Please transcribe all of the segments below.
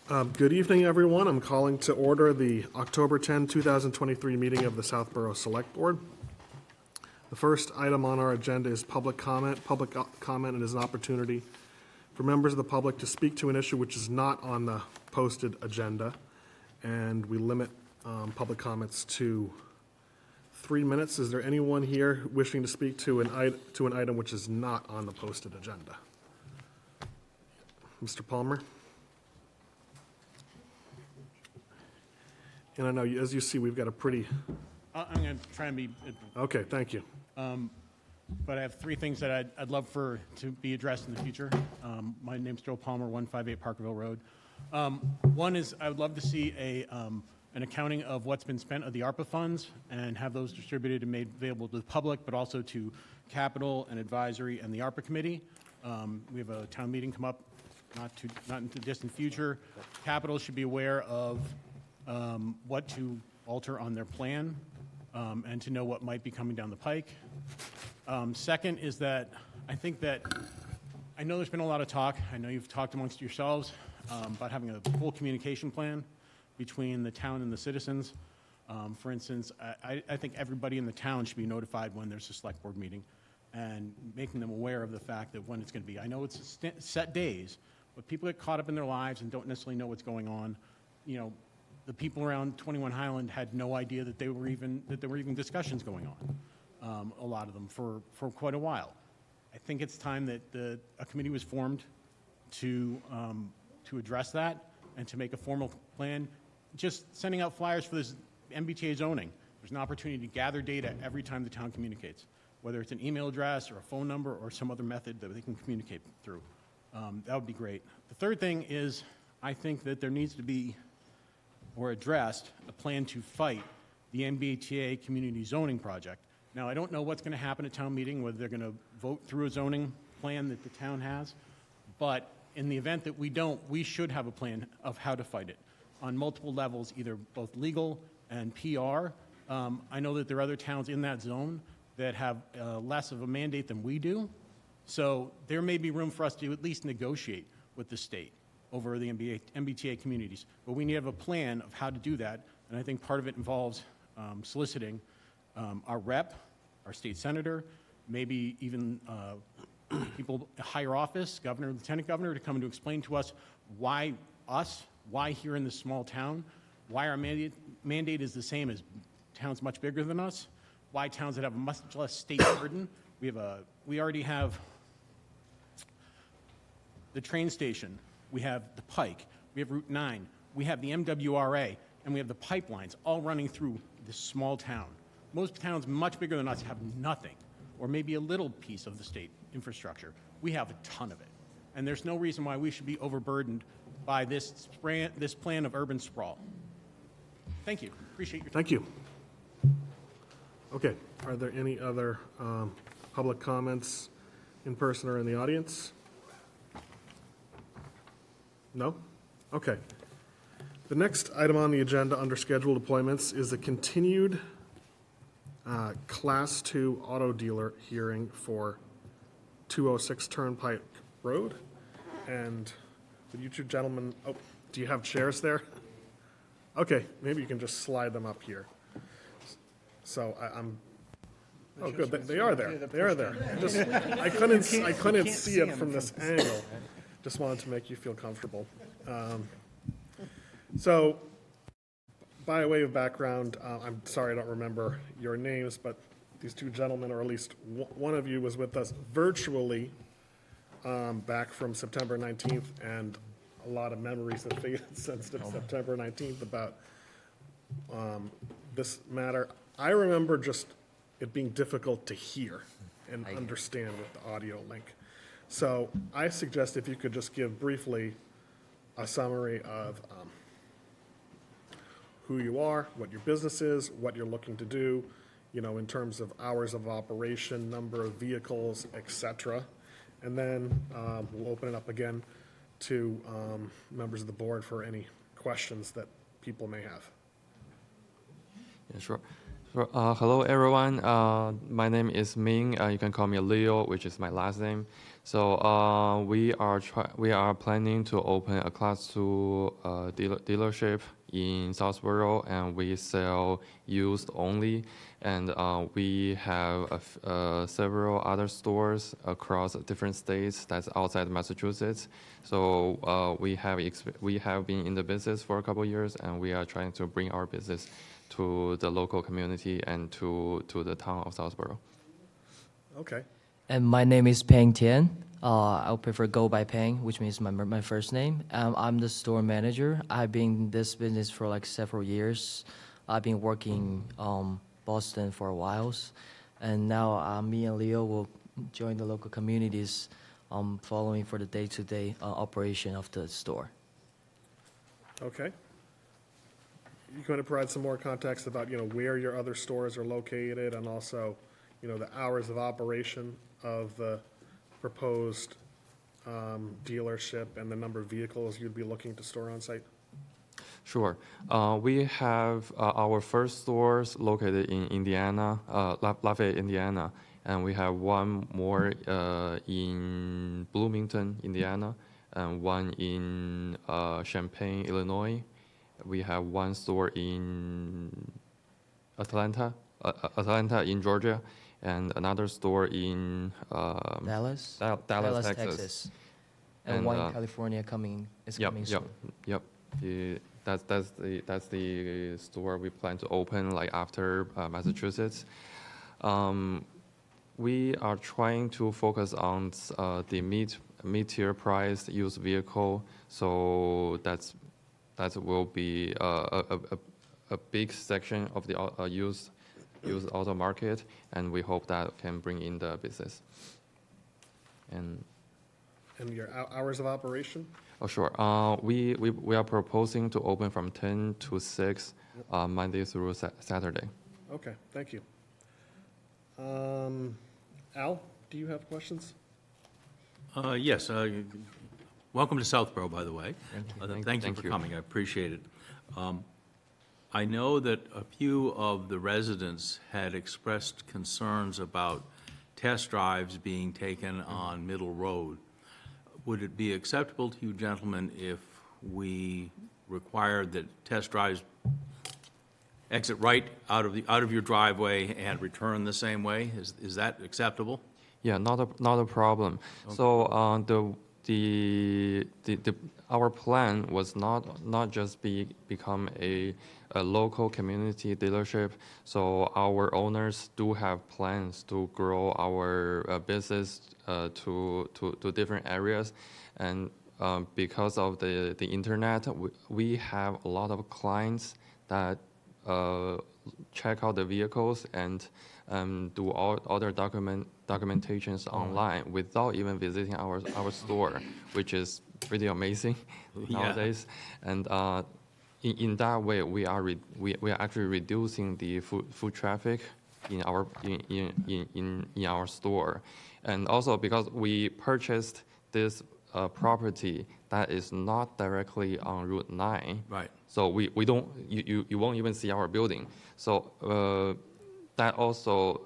Good evening, everyone. I'm calling to order the October 10, 2023 meeting of the Southborough Select Board. The first item on our agenda is public comment. Public comment is an opportunity for members of the public to speak to an issue which is not on the posted agenda, and we limit public comments to 3 minutes. Is there anyone here wishing to speak to an item which is not on the posted agenda? Mr. Palmer? And I know, as you see, we've got a pretty... I'm going to try and be... Okay, thank you. But I have three things that I'd love to be addressed in the future. My name's Joe Palmer, 158 Parkerville Road. One is I would love to see an accounting of what's been spent of the ARPA funds and have those distributed and made available to the public, but also to Capital and Advisory and the ARPA Committee. We have a town meeting come up not in the distant future. Capital should be aware of what to alter on their plan and to know what might be coming down the pike. Second is that I think that I know there's been a lot of talk. I know you've talked amongst yourselves about having a full communication plan between the town and the citizens. For instance, I think everybody in the town should be notified when there's a select board meeting and making them aware of the fact that when it's going to be. I know it's set days, but people get caught up in their lives and don't necessarily know what's going on. You know, the people around 21 Highland had no idea that there were even discussions going on, a lot of them, for quite a while. I think it's time that a committee was formed to address that and to make a formal plan. Just sending out flyers for this MBTA zoning. There's an opportunity to gather data every time the town communicates, whether it's an email address or a phone number or some other method that they can communicate through. That would be great. The third thing is I think that there needs to be or addressed a plan to fight the MBTA community zoning project. Now, I don't know what's going to happen at town meeting, whether they're going to vote through a zoning plan that the town has, but in the event that we don't, we should have a plan of how to fight it on multiple levels, either both legal and PR. I know that there are other towns in that zone that have less of a mandate than we do, so there may be room for us to at least negotiate with the state over the MBTA communities. But we need to have a plan of how to do that, and I think part of it involves soliciting our rep, our state senator, maybe even people higher office, governor, lieutenant governor, to come and to explain to us why here in this small town, why our mandate is the same as towns much bigger than us, why towns that have a much less state burden. We already have the train station, we have the Pike, we have Route 9, we have the MWRA, and we have the pipelines all running through this small town. Most towns much bigger than us have nothing, or maybe a little piece of the state infrastructure. We have a ton of it. And there's no reason why we should be overburdened by this plan of urban sprawl. Thank you. Appreciate your time. Thank you. Okay, are there any other public comments in person or in the audience? No? Okay. The next item on the agenda under scheduled appointments is a continued Class 2 auto dealer hearing for 206 Turnpike Road. And would you two gentlemen, do you have chairs there? Okay, maybe you can just slide them up here. So I'm, oh good, they are there, they are there. I couldn't see it from this angle. Just wanted to make you feel comfortable. So, by way of background, I'm sorry I don't remember your names, but these two gentlemen, or at least one of you, was with us virtually back from September 19th, and a lot of memories have faded since September 19th about this matter. I remember just it being difficult to hear and understand with the audio link. So I suggest if you could just give briefly a summary of who you are, what your business is, what you're looking to do, you know, in terms of hours of operation, number of vehicles, etc. And then we'll open it up again to members of the board for any questions that people may have. Yeah, sure. Hello, everyone. My name is Ming. You can call me Leo, which is my last name. So we are planning to open a Class 2 dealership in Southborough, and we sell used only. And we have several other stores across different states that's outside Massachusetts. So we have been in the business for a couple of years, and we are trying to bring our business to the local community and to the town of Southborough. Okay. And my name is Peng Tian. I'll prefer go by Peng, which means my first name. I'm the store manager. I've been in this business for like several years. I've been working Boston for a while, and now me and Leo will join the local communities, following for the day-to-day operation of the store. Okay. You going to provide some more context about, where your other stores are located and also, the hours of operation of the proposed dealership and the number of vehicles you'd be looking to store on site? Sure. We have our first stores located in Indiana, Lafayette, Indiana, and we have one more in Bloomington, Indiana, and one in Champaign, Illinois. We have one store in Atlanta in Georgia, and another store in Dallas, Dallas, Texas. and one in California coming soon. Yep. That's the store we plan to open like after Massachusetts. We are trying to focus on the mid-tier priced used vehicle, so that will be a big section of the used auto market, and we hope that can bring in the business. And your hours of operation? oh, sure. We are proposing to open from 10 to 6 Monday through Saturday. Okay, thank you. Al, do you have questions? Yes. Welcome to Southborough, by the way. Thank you Thank for you. coming. I appreciate it. I know that a few of the residents had expressed concerns about test drives being taken on Middle Road. Would it be acceptable to you gentlemen if we required that test drives exit right out of your driveway and return the same way? Is that acceptable? Yeah, not a problem. Okay. So our plan was not just become a local community dealership. So our owners do have plans to grow our business to different areas, and because of the internet, we have a lot of clients that check out the vehicles and do all other documentations online without even visiting our store, which is pretty amazing nowadays. And in that way, we are actually reducing the foot traffic in our store, and also because we purchased this property that is not directly on Route 9. Right. So we don't, you won't even see our building. So that also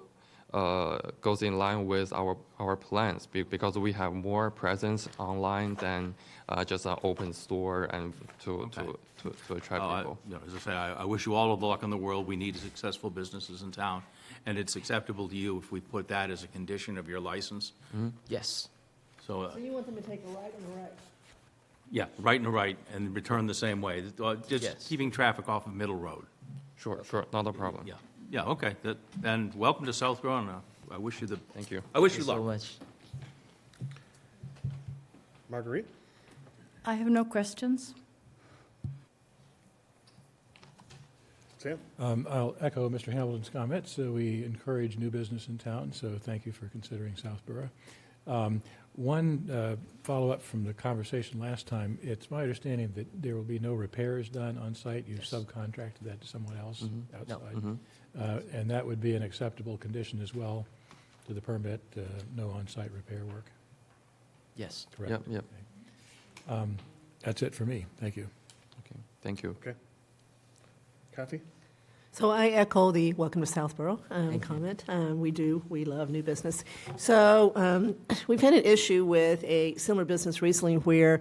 goes in line with our plans because we have more presence online than just an open store and to attract people. As I say, I wish you all of the luck in the world. We need successful businesses in town, and it's acceptable to you if we put that as a condition of your license. Yes. So, So you want them to take a right and a right? yeah, right and a right, and return the same way. Just Yes. keeping traffic off of Middle Road. Sure, not a problem. Yeah, okay. And welcome to Southborough, and I wish you the. Thank you. I wish Thank you you so luck. much. Marguerite? I have no questions. Sam? I'll echo Mr. Hamilton's comments. So we encourage new business in town, so thank you for considering Southborough. One follow-up from the conversation last time, it's my understanding that there will be no repairs done on site. You've subcontracted that to someone else outside. And that would be an acceptable condition as well to the permit, no on-site repair work. Yes. Correct? Yep. Okay. That's it for me. Thank you. Okay, thank you. Okay. Kathy? So I echo the welcome to Southborough comment. We love new business. So we've had an issue with a similar business recently where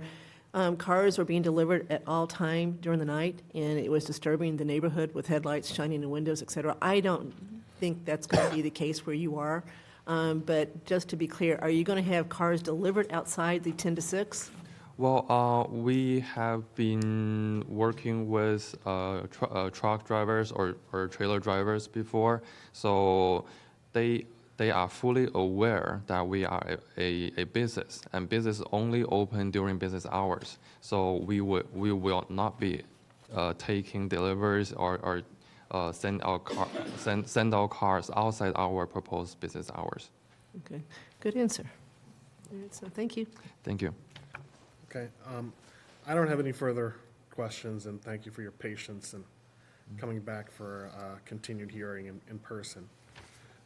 cars were being delivered at all time during the night, and it was disturbing the neighborhood with headlights shining in windows, et cetera. I don't think that's going to be the case where you are. But just to be clear, are you going to have cars delivered outside the 10 to 6? Well, we have been working with truck drivers or trailer drivers before, so they are fully aware that we are a business, and business only open during business hours. So we will not be taking deliveries or send our cars outside our proposed business hours. Okay, good answer. All right, so thank you. Thank you. Okay, I don't have any further questions, and thank you for your patience and coming back for a continued hearing in person.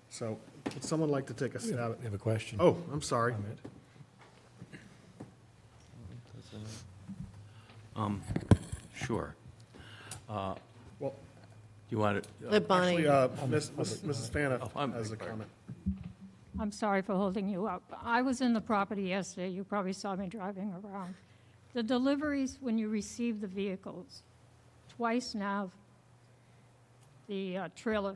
So, would someone like to take a stab at? We have a question. Oh, I'm sorry. Comment. Sure. Well, You want to? Let Bonnie, actually, Mrs. Fana I'm has a sorry. comment. I'm sorry for holding you up. I was in the property yesterday. You probably saw me driving around. The deliveries, when you receive the vehicles, twice now, the trailer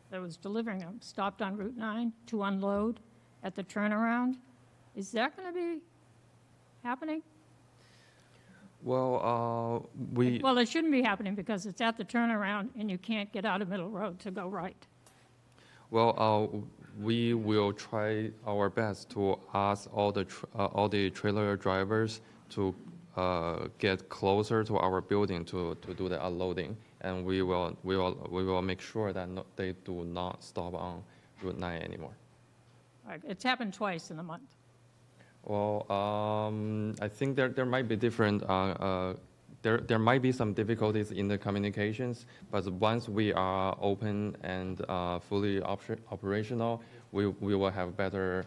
that was delivering them stopped on Route 9 to unload at the turnaround. Is that going to be happening? Well, Well, it shouldn't be happening because it's at the turnaround and you can't get out of Middle Road to go right. Well, we will try our best to ask all the trailer drivers to get closer to our building to do the unloading, and we will make sure that they do not stop on Route 9 anymore. Right, it's happened twice in a month. Well, I think there might be different. There might be some difficulties in the communications, but once we are open and fully operational, we will have better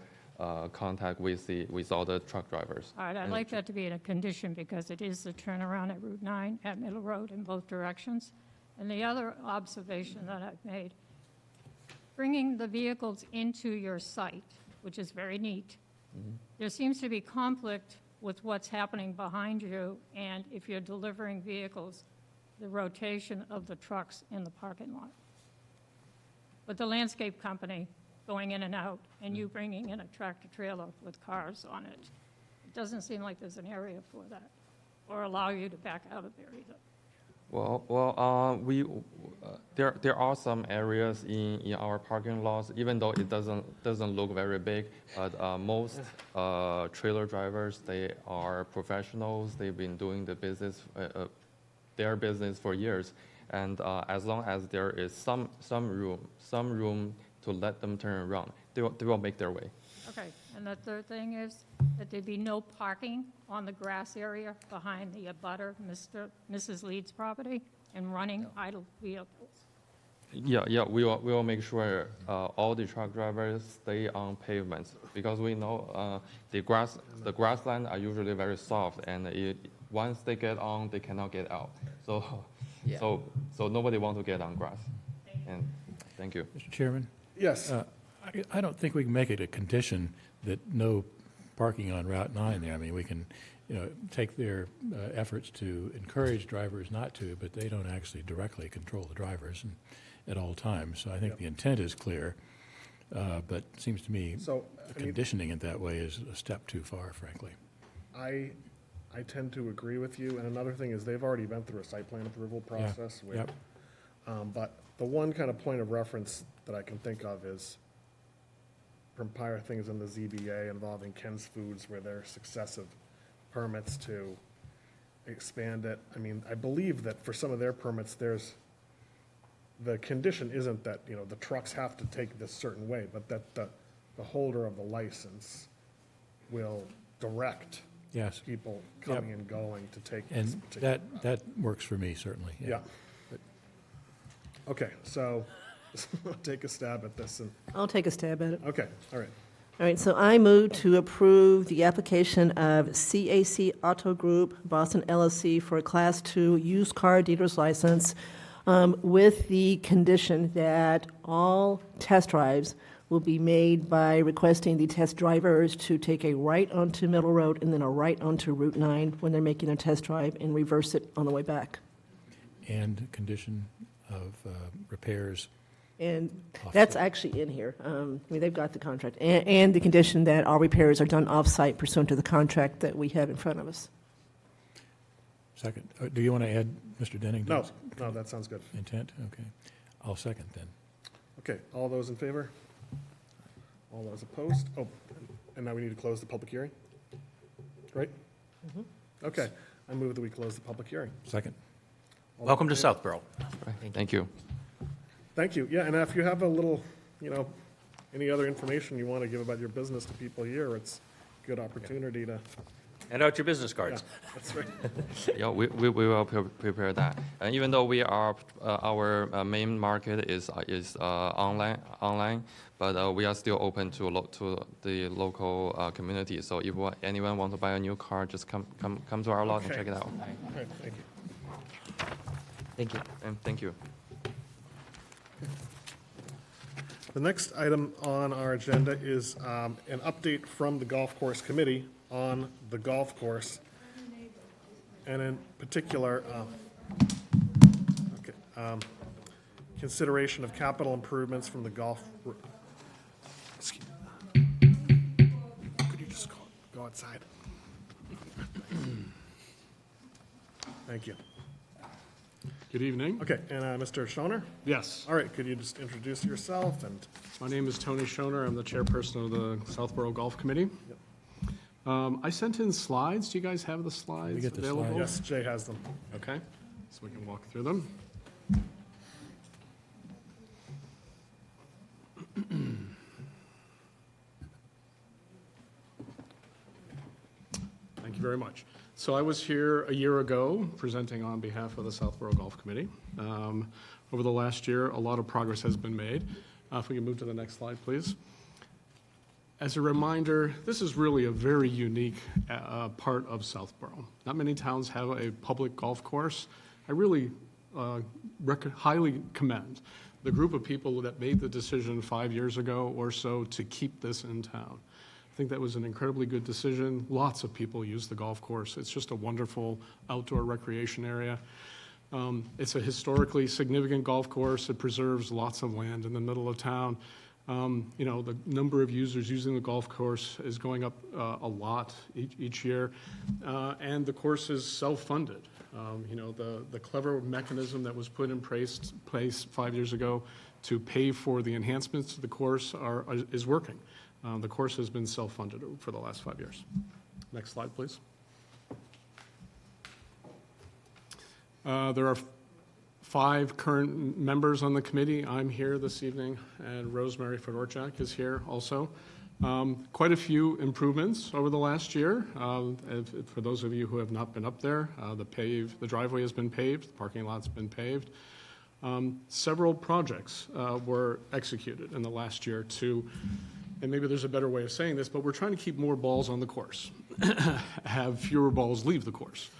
contact with all the truck drivers. All right, I'd like that to be in a condition because it is the turnaround at Route 9 at Middle Road in both directions. And the other observation that I've made, bringing the vehicles into your site, which is very neat, there seems to be conflict with what's happening behind you, and if you're delivering vehicles, the rotation of the trucks in the parking lot. With the landscape company going in and out, and you bringing in a tractor-trailer with cars on it, it doesn't seem like there's an area for that, or allow you to back out of there either. There are some areas in our parking lots, even though it doesn't look very big, but most trailer drivers, they are professionals. They've been doing their business for years, and as long as there is some room to let them turn around, they will make their way. Okay, and the third thing is that there be no parking on the grass area behind the abutter, Mrs. Leeds property, and running idle vehicles. Yeah, we will make sure all the truck drivers stay on pavements, because we know the grassland are usually very soft, and once they get on, they cannot get out. So nobody wants to get on grass. And thank you. Mr. Chairman? Yes. I don't think we can make it a condition that no parking on Route 9 there. I mean, we can, take their efforts to encourage drivers not to, but they don't actually directly control the drivers at all times. So I think the intent is clear, but it seems to me conditioning it that way is a step too far, frankly. I tend to agree with you, and another thing is they've already been through a site plan approval process. Yep. But the one kind of point of reference that I can think of is from prior things in the ZBA involving Ken's Foods, where there are successive permits to expand it. I mean, I believe that for some of their permits, the condition isn't that, the trucks have to take this certain way, but that the holder of the license will direct Yes. people coming and going to take this And particular. that works for me, certainly. Yeah. Okay, so I'll take a stab at this. I'll take a stab at it. Okay, all right. All right, so I move to approve the application of CAC Auto Group, Boston LLC, for a Class II used car dealer's license with the condition that all test drives will be made by requesting the test drivers to take a right onto Middle Road and then a right onto Route 9 when they're making a test drive and reverse it on the way back. And condition of repairs. And Off-site. that's actually in here. I mean, they've got the contract. And the condition that all repairs are done off-site pursuant to the contract that we have in front of us. Second. Do you want to add Mr. Dennington's No, that sounds good. intent? Okay. I'll second then. Okay, all those in favor? All those opposed? Oh, and now we need to close the public hearing? Right? Okay, I move that we close the public hearing. Second. All those Welcome in to favor? Southborough. Thank you. Thank you. Yeah, and if you have a little, any other information you want to give about your business to people here, it's a good opportunity to, Hand out your business yeah, cards. that's right. Yeah, we will prepare that. And even though we are our main market is online, but we are still open to the local community. So if anyone want to buy a new car, just come to our lot and Okay. check it out. All right, thank you. Thank you. And thank you. The next item on our agenda is an update from the Golf Course Committee on the golf course. And in particular, consideration of capital improvements from the golf. Excuse me. Could you just go outside? Thank you. Good evening. Okay, and Mr. Schoner? Yes, All right, could you just introduce yourself and? my name is Tony Schoner. I'm the chairperson of the Southborough Golf Committee. I sent in slides. Do you guys have the slides get the available? slides. Yes, Jay has them. Okay, so we can walk through them. Thank you very much. So I was here a year ago presenting on behalf of the Southborough Golf Committee. Over the last year, a lot of progress has been made. If we can move to the next slide, please. As a reminder, this is really a very unique part of Southborough. Not many towns have a public golf course. I really highly commend the group of people that made the decision 5 years ago or so to keep this in town. I think that was an incredibly good decision. Lots of people use the golf course. It's just a wonderful outdoor recreation area. It's a historically significant golf course. It preserves lots of land in the middle of town. The number of users using the golf course is going up a lot each year, and the course is self-funded. The clever mechanism that was put in place 5 years ago to pay for the enhancements to the course is working. The course has been self-funded for the last 5 years. Next slide, please. There are 5 current members on the committee. I'm here this evening, and Rosemary Fedorchak is here also. Quite a few improvements over the last year. For those of you who have not been up there, the driveway has been paved, the parking lot's been paved. Several projects were executed in the last year to, and maybe there's a better way of saying this, but we're trying to keep more balls on the course, have fewer balls leave the course.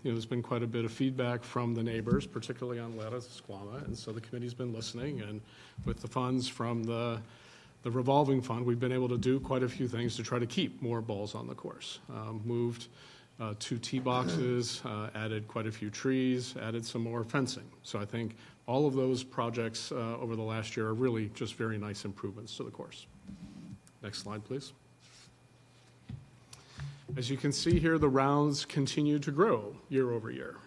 There's been quite a bit of feedback from the neighbors, particularly on Lattice Esquama, and so the committee's been listening, and with the funds from the revolving fund, we've been able to do quite a few things to try to keep more balls on the course. Moved 2 tee boxes, added quite a few trees, added some more fencing. So I think all of those projects over the last year are really just very nice improvements to the course. Next slide, please. As you can see here, the rounds continue to grow year over year.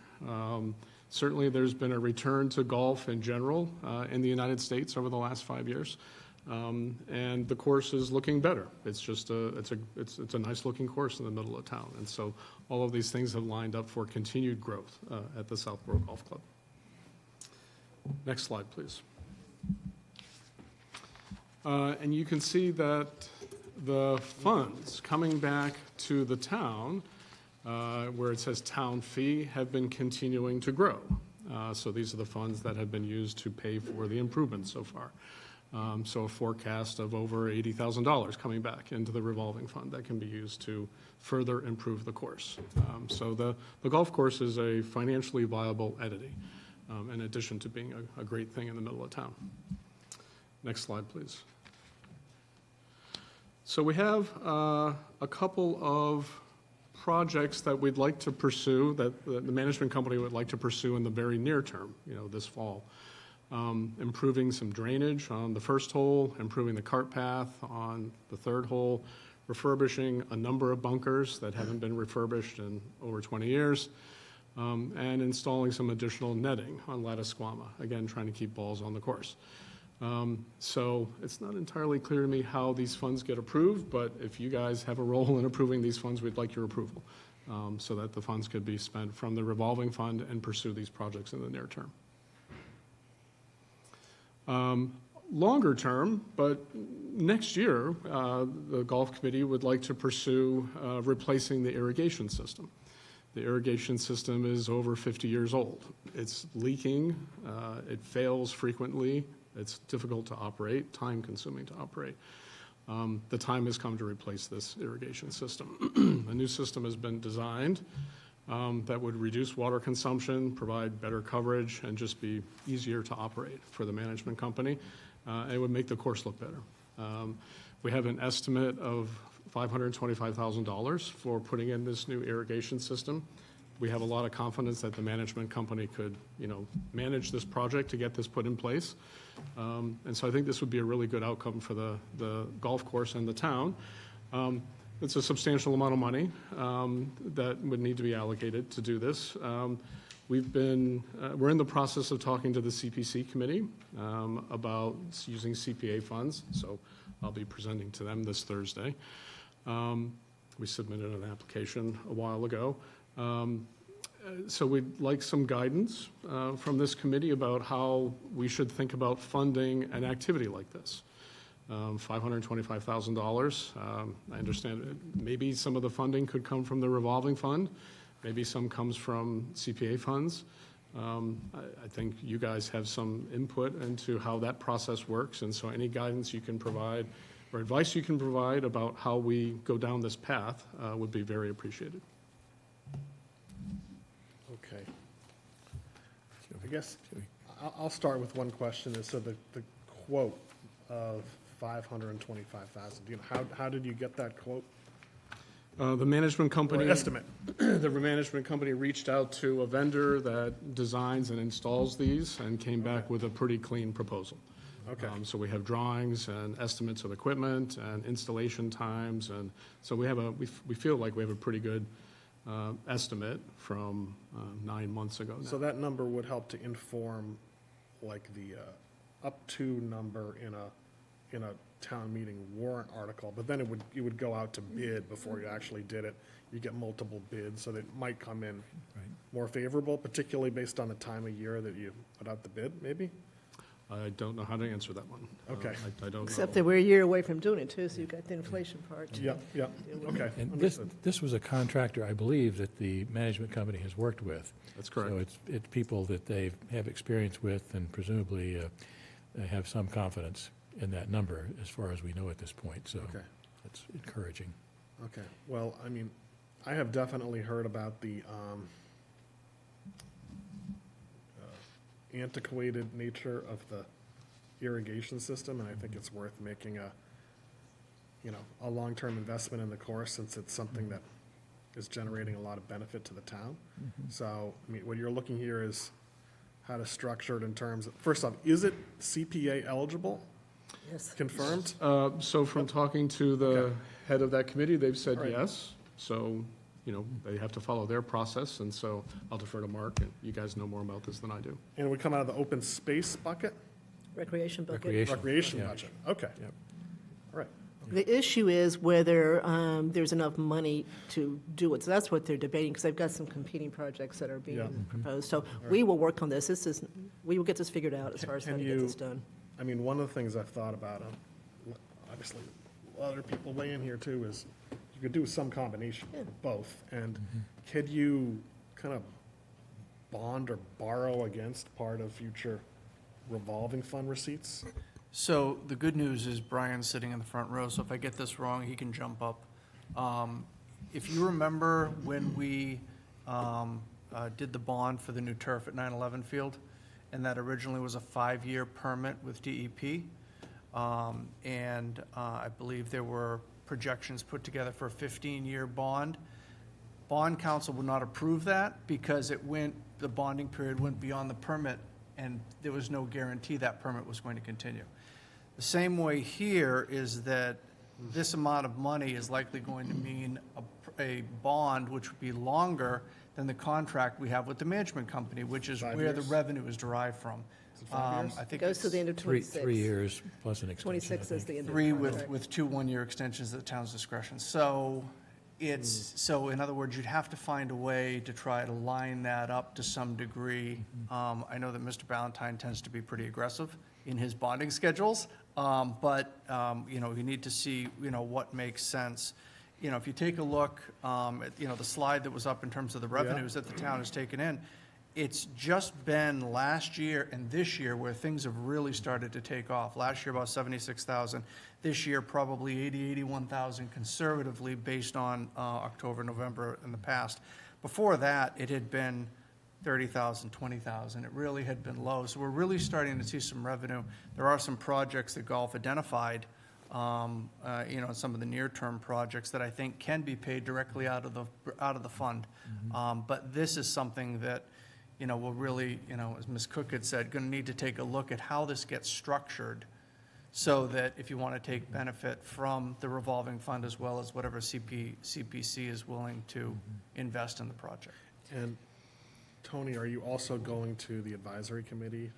Certainly, there's been a return to golf in general in the United States over the last 5 years, and the course is looking better. It's just it's a nice-looking course in the middle of town, and so all of these things have lined up for continued growth at the Southborough Golf Club. Next slide, please. And you can see that the funds coming back to the town, where it says town fee, have been continuing to grow. So these are the funds that have been used to pay for the improvements so far. So a forecast of over $80,000 coming back into the revolving fund that can be used to further improve the course. So the golf course is a financially viable entity. in addition to being a great thing in the middle of town. Next slide, please. So we have a couple of projects that we'd like to pursue, that the management company would like to pursue in the very near term, this fall. Improving some drainage on the first hole, improving the cart path on the third hole, refurbishing a number of bunkers that haven't been refurbished in over 20 years, and installing some additional netting on Lattisquama, again, trying to keep balls on the course. So it's not entirely clear to me how these funds get approved, but if you guys have a role in approving these funds, we'd like your approval, so that the funds could be spent from the revolving fund and pursue these projects in the near term. Longer term, but next year, the golf committee would like to pursue replacing the irrigation system. The irrigation system is over 50 years old. It's leaking, it fails frequently, it's difficult to operate, time-consuming to operate. The time has come to replace this irrigation system. A new system has been designed that would reduce water consumption, provide better coverage, and just be easier to operate for the management company. It would make the course look better. We have an estimate of $525,000 for putting in this new irrigation system. We have a lot of confidence that the management company could, manage this project to get this put in place. And so I think this would be a really good outcome for the golf course and the town. It's a substantial amount of money that would need to be allocated to do this. We're in the process of talking to the CPC committee about using CPA funds, so I'll be presenting to them this Thursday. We submitted an application a while ago. So we'd like some guidance from this committee about how we should think about funding an activity like this. $525,000. I understand maybe some of the funding could come from the revolving fund. Maybe some comes from CPA funds. I think you guys have some input into how that process works, and so any guidance you can provide or advice you can provide about how we go down this path would be very appreciated. Okay. I guess I'll start with one question. So the quote of $525,000, how did you get that quote? The management company. Or estimate. The management company reached out to a vendor that designs and installs these and came back with a pretty clean proposal. Okay. So we have drawings and estimates of equipment and installation times, and so we feel like we have a pretty good estimate from 9 months ago now. So that number would help to inform, like, the up to number in a town meeting warrant article, but then it would go out to bid before you actually did it. You get multiple bids, so that it might come in more favorable, particularly based on the time of year that you put out the bid, maybe? I don't know how to answer that one. Okay. I don't know. Except that we're a year away from doing it, too, so you've got the inflation part. Yeah, okay, And understood. this was a contractor, I believe, that the management company has worked with. That's correct. So it's people that they have experience with and presumably have some confidence in that number as far as we know at this point. So Okay. that's encouraging. Okay, well, I mean, I have definitely heard about the antiquated nature of the irrigation system, and I think it's worth making a long-term investment in the course, since it's something that is generating a lot of benefit to the town. So, I mean, what you're looking here is how to structure it in terms of, first off, is it CPA eligible, Yes. confirmed? So from talking to the Okay. head of that committee, they've said All right. yes. So, they have to follow their process, and so I'll defer to Mark, and you guys know more about this than I do. And it would come out of the open space bucket? Recreation bucket. Recreation Yeah. budget, okay. Yep. All right. The issue is whether there's enough money to do it. So that's what they're debating, because they've got some competing projects that are Yeah. being proposed. So we will work on this. We will get this figured out as far as how Can to get you- this done. I mean, one of the things I've thought about, obviously, other people weigh in here too, is you could do some combination of both. And could you kind of bond or borrow against part of future revolving fund receipts? So the good news is Brian's sitting in the front row, so if I get this wrong, he can jump up. If you remember when we did the bond for the new turf at 9/11 Field, and that originally was a 5-year permit with DEP. And I believe there were projections put together for a 15-year bond. Bond council would not approve that because the bonding period went beyond the permit, and there was no guarantee that permit was going to continue. The same way here is that this amount of money is likely going to mean a bond which would be longer than the contract we have with the management company, which is 5 where the years? revenue is derived from. Is it 5 years? I think Goes to the end of Three 26. 3 years plus an extension. 26 I is think. the end of the 3 contract. with 2 1-year extensions at the town's discretion. So so in other words, you'd have to find a way to try to line that up to some degree. I know that Mr. Ballantyne tends to be pretty aggressive in his bonding schedules, but, you need to see, what makes sense. If you take a look at, the slide that was up in terms of the revenues that the town has taken in, it's just been last year and this year where things have really started to take off. Last year, about 76,000. This year, probably 81,000 conservatively based on October, November in the past. Before that, it had been 30,000, 20,000. It really had been low. So we're really starting to see some revenue. There are some projects that Golf identified, some of the near-term projects that I think can be paid directly out of the fund. But this is something that, we'll really, as Ms. Cook had said, going to need to take a look at how this gets structured so that if you want to take benefit from the revolving fund as well as whatever CPC is willing to invest in the project. And Tony, are you also going to the advisory committee,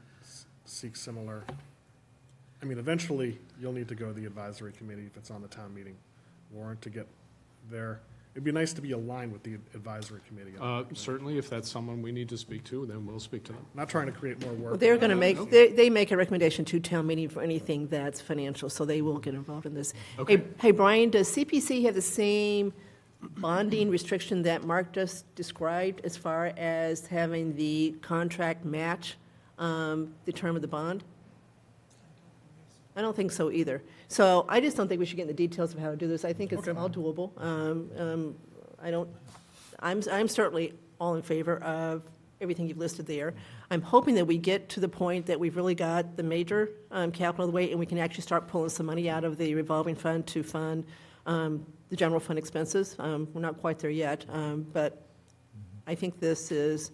seek similar? I mean, eventually, you'll need to go to the advisory committee if it's on the town meeting warrant to get there. It'd be nice to be aligned with the advisory committee. Certainly, if that's someone we need to speak to, then we'll speak to them. Not trying to create more work. Well, they're going to make, they make a recommendation to town meeting for anything that's financial, so they will get involved in this. Okay. Hey, Brian, does CPC have the same bonding restriction that Mark just described as far as having the contract match the term of the bond? I don't think so either. So I just don't think we should get into the details of how to do this. I think it's all doable. I'm certainly all in favor of everything you've listed there. I'm hoping that we get to the point that we've really got the major capital of the way and we can actually start pulling some money out of the revolving fund to fund the general fund expenses. We're not quite there yet, but I think this is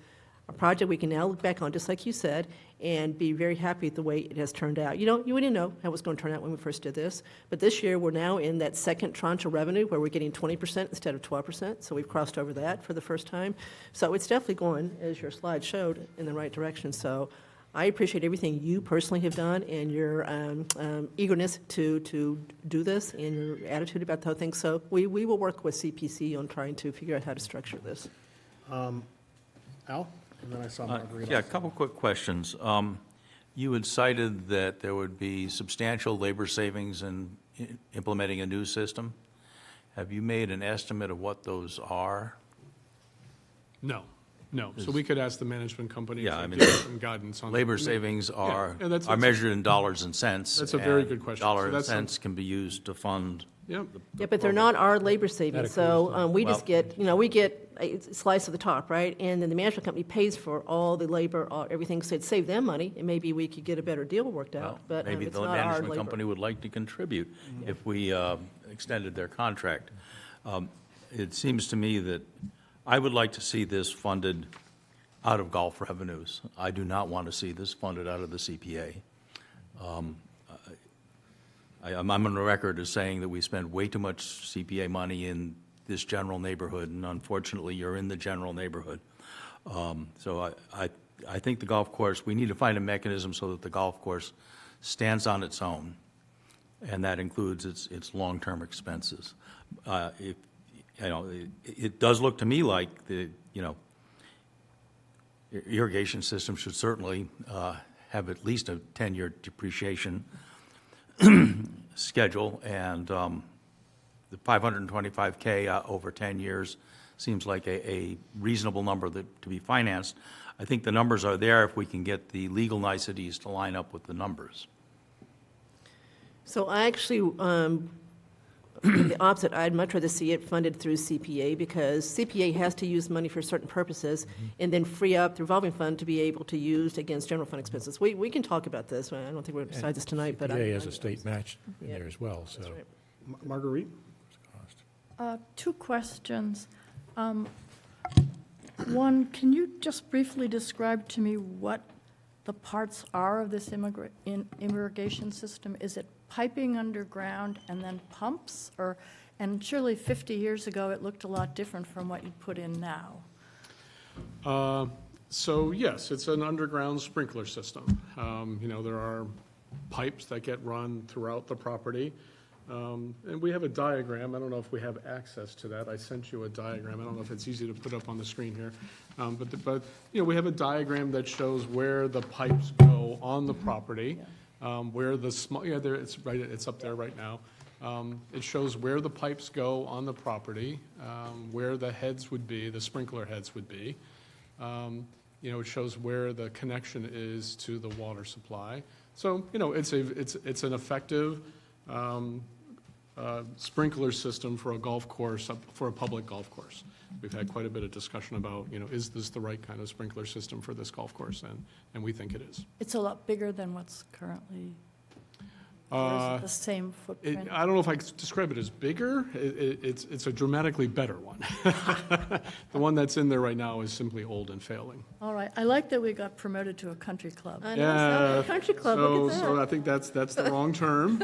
a project we can now look back on, just like you said, and be very happy with the way it has turned out. You didn't know how it was going to turn out when we first did this, but this year we're now in that second tranche of revenue where we're getting 20% instead of 12%, so we've crossed over that for the first time. So it's definitely going, as your slide showed, in the right direction. So I appreciate everything you personally have done and your eagerness to do this and your attitude about the whole thing. So we will work with CPC on trying to figure out how to structure this. Al? And then I saw Marguerite. Yeah, a couple quick questions. You had cited that there would be substantial labor savings in implementing a new system. Have you made an estimate of what those are? No. So we could ask the management company Yeah, to I mean, give us some guidance on. Labor savings are that's- measured in dollars and cents. That's a very and good question. So Dollar and that's some- cents can be used to fund. Yep. Yeah, but they're not our labor savings, so we just get, we get a slice of the top, right? And then the management company pays for all the labor, everything, so it'd save them money, and maybe we could get a better deal worked out, but Maybe it's the not our management labor. company would like to contribute if we extended their contract. It seems to me that I would like to see this funded out of golf revenues. I do not want to see this funded out of the CPA. I'm on the record as saying that we spend way too much CPA money in this general neighborhood, and unfortunately, you're in the general neighborhood. So I think the golf course, we need to find a mechanism so that the golf course stands on its own, and that includes its long-term expenses. It does look to me like the irrigation system should certainly have at least a 10-year depreciation schedule, and the $525K over 10 years seems like a reasonable number to be financed. I think the numbers are there if we can get the legal niceties to line up with the numbers. So I actually the opposite. I'd much rather see it funded through CPA, because CPA has to use money for certain purposes and then free up the revolving fund to be able to use against general fund expenses. We can talk about this. I don't think we're going to decide this tonight, but. CPA has a state match in there as well, so. That's right. Marguerite? Two questions. One, can you just briefly describe to me what the parts are of this irrigation system? Is it piping underground and then pumps? And surely 50 years ago, it looked a lot different from what you put in now. So yes, it's an underground sprinkler system. There are pipes that get run throughout the property. And we have a diagram. I don't know if we have access to that. I sent you a diagram. I don't know if it's easy to put up on the screen here. But we have a diagram that shows where the pipes go on the property, where the small, it's up there right now. It shows where the pipes go on the property, where the heads would be, the sprinkler heads would be. It shows where the connection is to the water supply. So, it's an effective sprinkler system for a golf course, for a public golf course. We've had quite a bit of discussion about, is this the right kind of sprinkler system for this golf course? And we think it is. It's a lot bigger than what's currently, or is it the same footprint? I don't know if I could describe it as bigger. It's a dramatically better one. The one that's in there right now is simply old and failing. All right. I like that we got promoted to a country club. I know, Southborough Country Club, look at that. So I think that's the wrong term.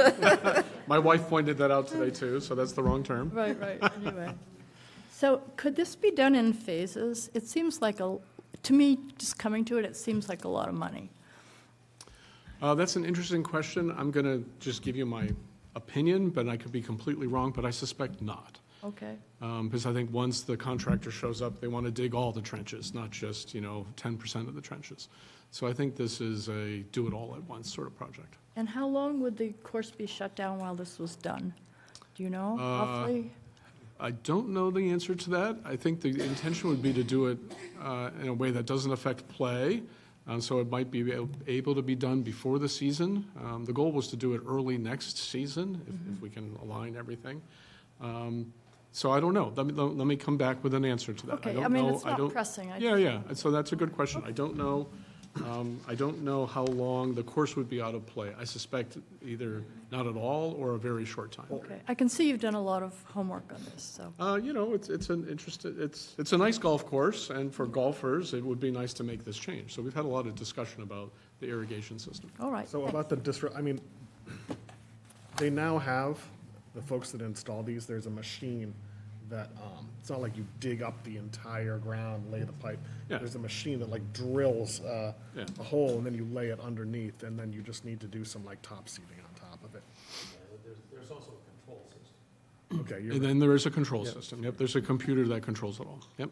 My wife pointed that out today too, so that's the wrong term. Right, anyway. So could this be done in phases? It seems like to me, just coming to it, it seems like a lot of money. That's an interesting question. I'm going to just give you my opinion, but I could be completely wrong, but I suspect not. Okay. Because I think once the contractor shows up, they want to dig all the trenches, not just, 10% of the trenches. So I think this is a do-it-all-at-once sort of project. And how long would the course be shut down while this was done? Do you know, roughly? I don't know the answer to that. I think the intention would be to do it in a way that doesn't affect play. So it might be able to be done before the season. The goal was to do it early next season, if we can align everything. So I don't know. Let me come back with an answer to that. Okay, I don't I mean, know. it's not pressing. Yeah. So that's a good question. I don't know. I don't know how long the course would be out of play. I suspect either not at all or a very short time. Okay, I can see you've done a lot of homework on this, so. It's a nice golf course, and for golfers, it would be nice to make this change. So we've had a lot of discussion about the irrigation system. All right. So about they now have, the folks that install these, there's a machine that, it's not like you dig up the entire ground, lay the pipe. Yeah. There's a machine that drills a hole, and then you lay it underneath, and then you just need to do some top seeding on top of it. There's also a control system. Okay, And then there is a control system. Yep, there's a computer that controls it all. Yep.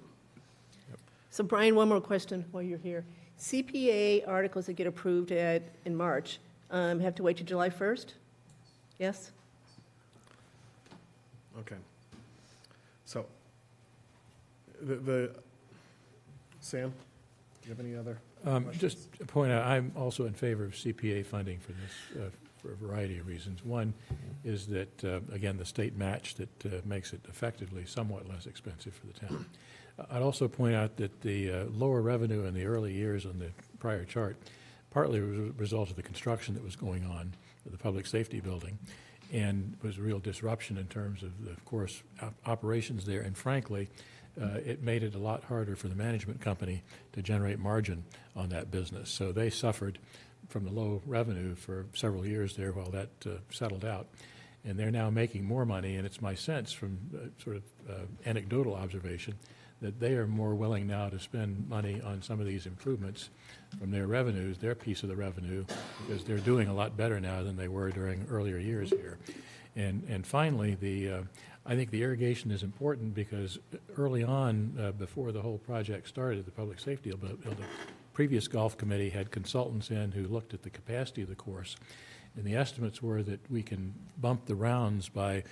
So Brian, one more question while you're here. CPA articles that get approved in March have to wait till July 1st? Yes? Okay. So, Sam, do you have any other questions? Just to point out, I'm also in favor of CPA funding for this for a variety of reasons. One is that, again, the state match that makes it effectively somewhat less expensive for the town. I'd also point out that the lower revenue in the early years on the prior chart partly was a result of the construction that was going on at the public safety building, and was a real disruption in terms of the course operations there. And frankly, it made it a lot harder for the management company to generate margin on that business. So they suffered from the low revenue for several years there while that settled out. And they're now making more money, and it's my sense from sort of anecdotal observation that they are more willing now to spend money on some of these improvements from their revenues, their piece of the revenue, because they're doing a lot better now than they were during earlier years here. And finally, I think the irrigation is important because early on, before the whole project started, the public safety building, previous golf committee had consultants in who looked at the capacity of the course, and the estimates were that we can bump the rounds by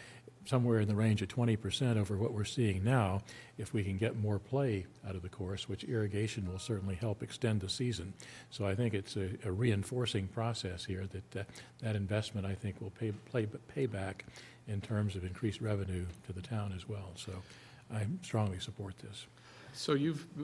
somewhere in the range of 20% over what we're seeing now if we can get more play out of the course, which irrigation will certainly help extend the season. So I think it's a reinforcing process here that that investment, I think, will pay back in terms of increased revenue to the town as well. So I strongly support this. So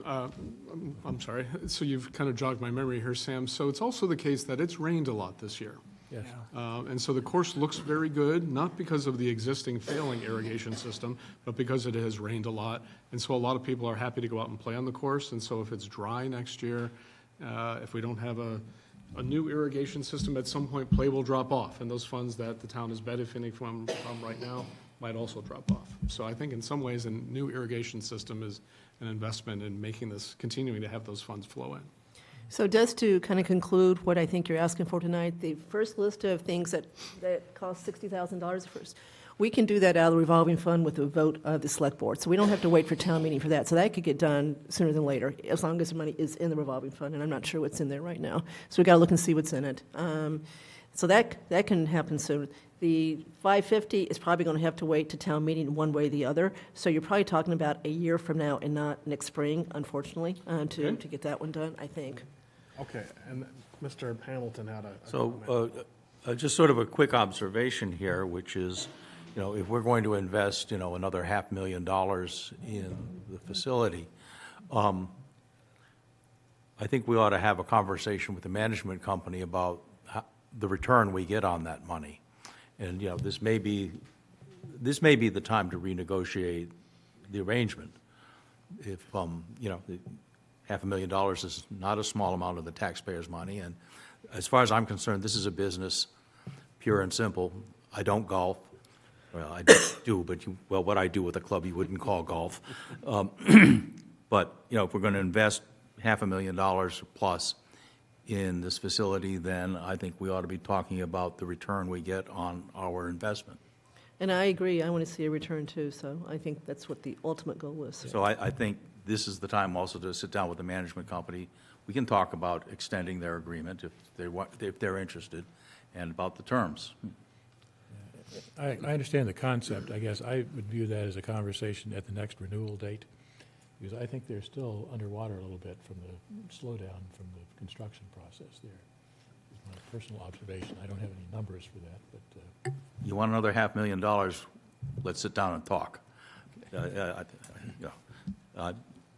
I'm sorry, so you've kind of jogged my memory here, Sam. So it's also the case that it's rained a lot this year. Yes. And so the course looks very good, not because of the existing failing irrigation system, but because it has rained a lot. And so a lot of people are happy to go out and play on the course. And so if it's dry next year, if we don't have a new irrigation system, at some point play will drop off. And those funds that the town is benefiting from right now might also drop off. So I think in some ways a new irrigation system is an investment in making this, continuing to have those funds flow in. So just to kind of conclude what I think you're asking for tonight, the first list of things that cost $60,000 first, we can do that out of the revolving fund with a vote of the select board. So we don't have to wait for town meeting for that. So that could get done sooner than later, as long as the money is in the revolving fund, and I'm not sure what's in there right now. So we got to look and see what's in it. So that can happen soon. The 550 is probably going to have to wait to town meeting one way or the other. So you're probably talking about a year from now and not next spring, unfortunately, to get that one done, I think. Okay, and Mr. Hamilton had a So, comment. just sort of a quick observation here, which is, if we're going to invest, another $500,000 in the facility, I think we ought to have a conversation with the management company about the return we get on that money. And, this may be the time to renegotiate the arrangement. If, $500,000 is not a small amount of the taxpayers' money. And as far as I'm concerned, this is a business, pure and simple. I don't golf. Well, I do, but what I do with a club you wouldn't call golf. But, if we're going to invest $500,000 plus in this facility, then I think we ought to be talking about the return we get on our investment. And I agree, I want to see a return too, so I think that's what the ultimate goal is. So I think this is the time also to sit down with the management company. We can talk about extending their agreement if they're interested, and about the terms. I understand the concept. I guess I would view that as a conversation at the next renewal date, because I think they're still underwater a little bit from the slowdown from the construction process there. It's my personal observation. I don't have any numbers for that, but You want another $500,000, let's sit down and talk.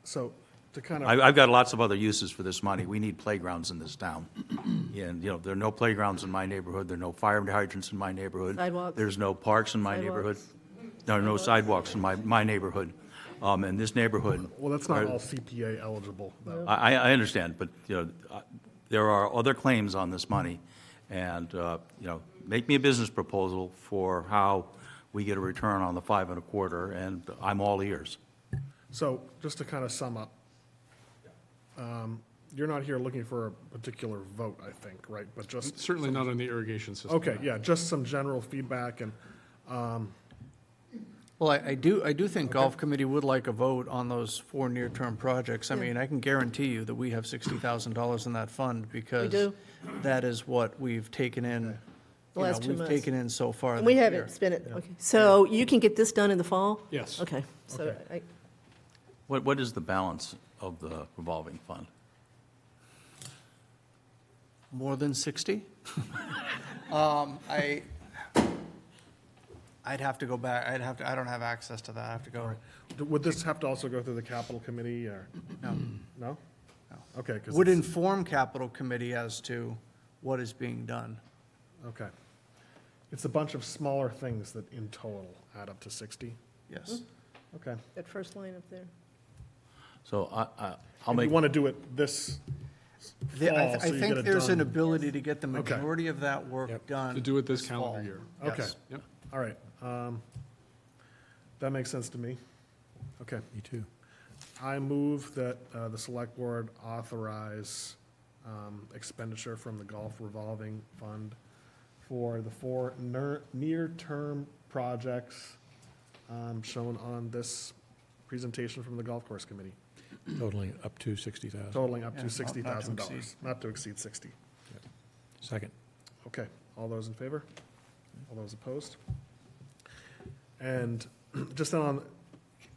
So to kind of, I've got lots of other uses for this money. We need playgrounds in this town. And, there are no playgrounds in my neighborhood, there are no fire hydrants in my neighborhood. Sidewalks. There's no parks in my neighborhood. Sidewalks. There are no sidewalks in my neighborhood. And this neighborhood. well, that's not all CPA eligible, though. I understand, but, there are other claims on this money. And, make me a business proposal for how we get a return on the 5 1/4, and I'm all ears. So just to kind of sum up, you're not here looking for a particular vote, I think, right? But just, Certainly not on the irrigation system. okay, yeah, just some general feedback and, Well, I do think Golf Committee would like a vote on those 4 near-term projects. I mean, I can guarantee you that we have $60,000 in that fund, because do. that is what we've taken in, The last 2 we've months. taken in so far And we this year. haven't spent it, okay. So you can get this done in the fall? Yes. Okay, so Okay. What is the balance of the revolving fund? More than 60? I'd have to go back, I don't have access to that, I have to go. would this have to also go through the capital committee, or, No. no? No. Okay, because Would inform capital committee as to what is being done. okay. It's a bunch of smaller things that in total add up to 60? Yes. Okay. that first line up there. So I'll And make. you want to do it this fall, I so you get think it there's an done? ability to get the Okay. majority of that work Yep. done. To do it this fall. calendar year. Okay, Yes. Yep. all right. That makes sense to me. Okay. me too. I move that the select board authorize expenditure from the golf revolving fund for the 4 near-term projects shown on this presentation from the golf course committee, Totaling up to 60,000. totaling up Yeah, to not to $60,000, exceed. not to exceed 60. Second. Okay, all those in favor? All those opposed? And just on,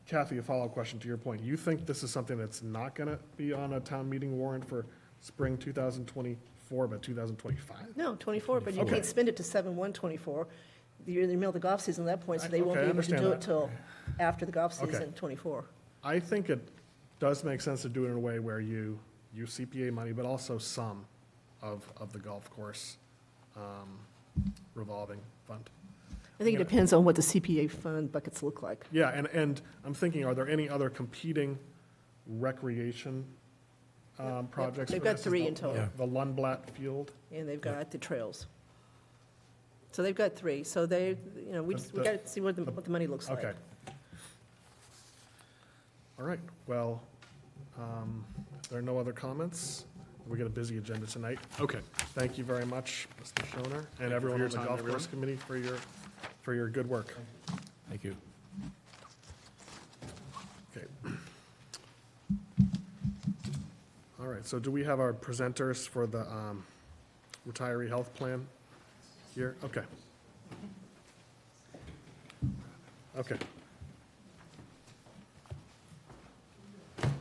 Kathy, a follow-up question to your point. You think this is something that's not going to be on a town meeting warrant for spring 2024, but 2025? No, 24, but you Okay. can't spend it to 7/1/24. you're in the middle of the golf season at that point, so they won't Okay, be I able to understand do that. it till after the golf Okay. season, '24. I think it does make sense to do it in a way where you use CPA money, but also some of the golf course revolving fund. I think it depends on what the CPA fund buckets look like. Yeah, and I'm thinking, are there any other competing recreation projects? They've for got this? Is 3 the- in total. The Lundblatt Field? And they've got the trails. So they've got 3, so they, we The- got to see what the money looks like. Okay. All right, well, if there are no other comments, we got a busy agenda tonight. Okay, thank you very much, Mr. Schoner, and everyone on the time, Golf everyone. Course Committee for your good work. Thank you. Okay. All right, so do we have our presenters for the retiree health plan here? Okay. Okay.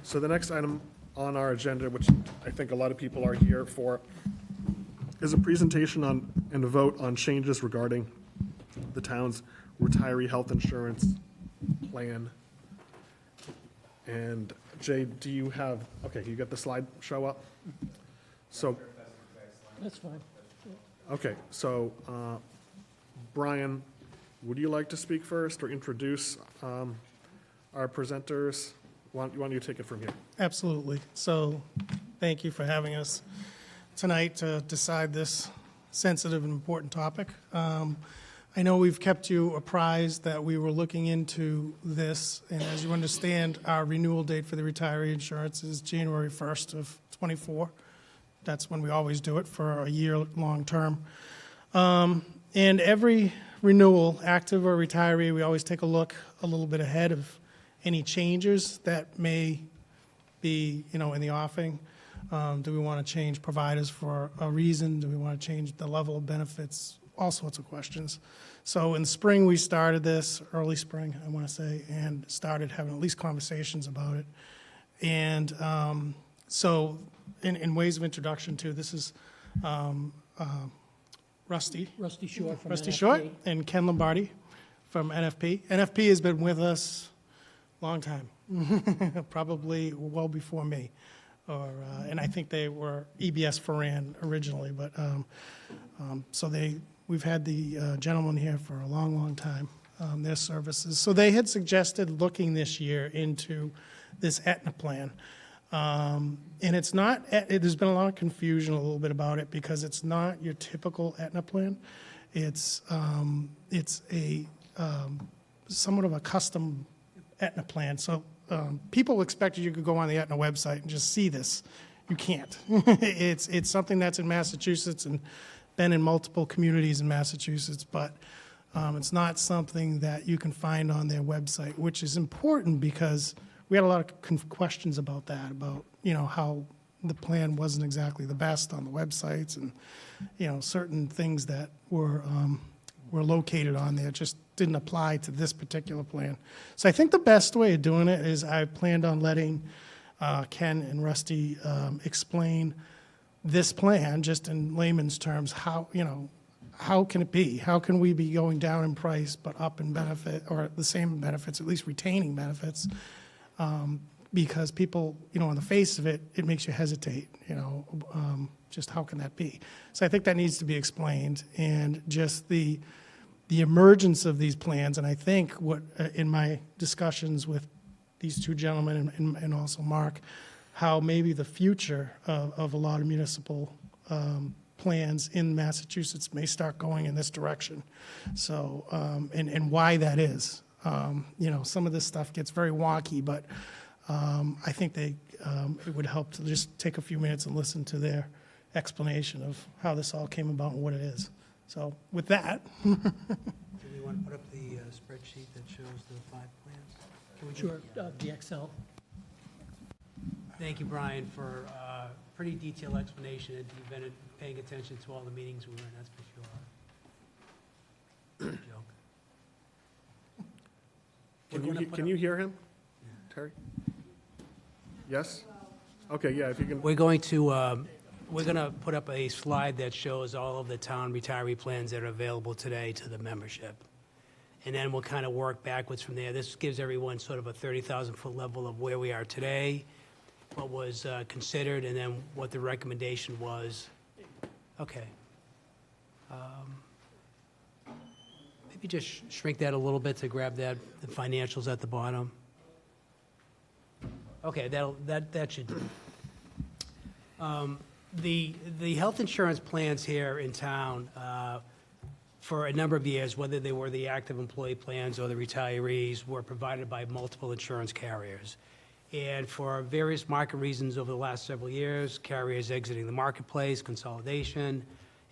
So the next item on our agenda, which I think a lot of people are here for, is a presentation on and a vote on changes regarding the town's retiree health insurance plan. And Jay, do you have, okay, you got the slide show up? So, That's fine. okay, so, Brian, would you like to speak first or introduce our presenters? Why don't you take it from here? Absolutely. So, thank you for having us tonight to decide this sensitive and important topic. I know we've kept you apprised that we were looking into this, and as you understand, our renewal date for the retiree insurance is January 1st of '24. That's when we always do it for a year-long term. And every renewal, active or retiree, we always take a look a little bit ahead of any changes that may be, in the offing. Do we want to change providers for a reason? Do we want to change the level of benefits? All sorts of questions. So in spring, we started this, early spring, I want to say, and started having at least conversations about it. And so in ways of introduction too, this is Rusty Short from Rusty NFP. Short and Ken Lombardi from NFP. NFP has been with us a long time, probably well before me. And I think they were EBS Foran originally, but so we've had the gentleman here for a long, long time, their services. So they had suggested looking this year into this Aetna plan. And it's not, there's been a lot of confusion a little bit about it because it's not your typical Aetna plan. It's a somewhat of a custom Aetna plan. So people expected you could go on the Aetna website and just see this. You can't. It's something that's in Massachusetts and been in multiple communities in Massachusetts, but it's not something that you can find on their website, which is important because we had a lot of questions about that, about, how the plan wasn't exactly the best on the websites and, certain things that were located on there just didn't apply to this particular plan. So I think the best way of doing it is I planned on letting Ken and Rusty explain this plan, just in layman's terms, how can it be? How can we be going down in price but up in benefit, or the same benefits, at least retaining benefits? Because people, on the face of it, it makes you hesitate, just how can that be? So I think that needs to be explained, and just the emergence of these plans, and I think what, in my discussions with these two gentlemen and also Mark, how maybe the future of a lot of municipal plans in Massachusetts may start going in this direction. So, and why that is. Some of this stuff gets very wonky, but I think it would help to just take a few minutes and listen to their explanation of how this all came about and what it is. So with that. Do we want to put up the spreadsheet that shows the 5 plans? Can we do Sure, the Excel. Thank you, Brian, for a pretty detailed explanation, and you've been paying attention to all the meetings we were in, that's for sure. Joke. We're gonna put Can up- you hear him, Terry? Yes? Okay, yeah, if you can, We're going to we're going to put up a slide that shows all of the town retiree plans that are available today to the membership. And then we'll kind of work backwards from there. This gives everyone sort of a 30,000-foot level of where we are today, what was considered, and then what the recommendation was. Okay. Maybe just shrink that a little bit to grab that, the financials at the bottom. Okay, that should do it. The health insurance plans here in town, for a number of years, whether they were the active employee plans or the retirees, were provided by multiple insurance carriers. And for various market reasons over the last several years, carriers exiting the marketplace, consolidation,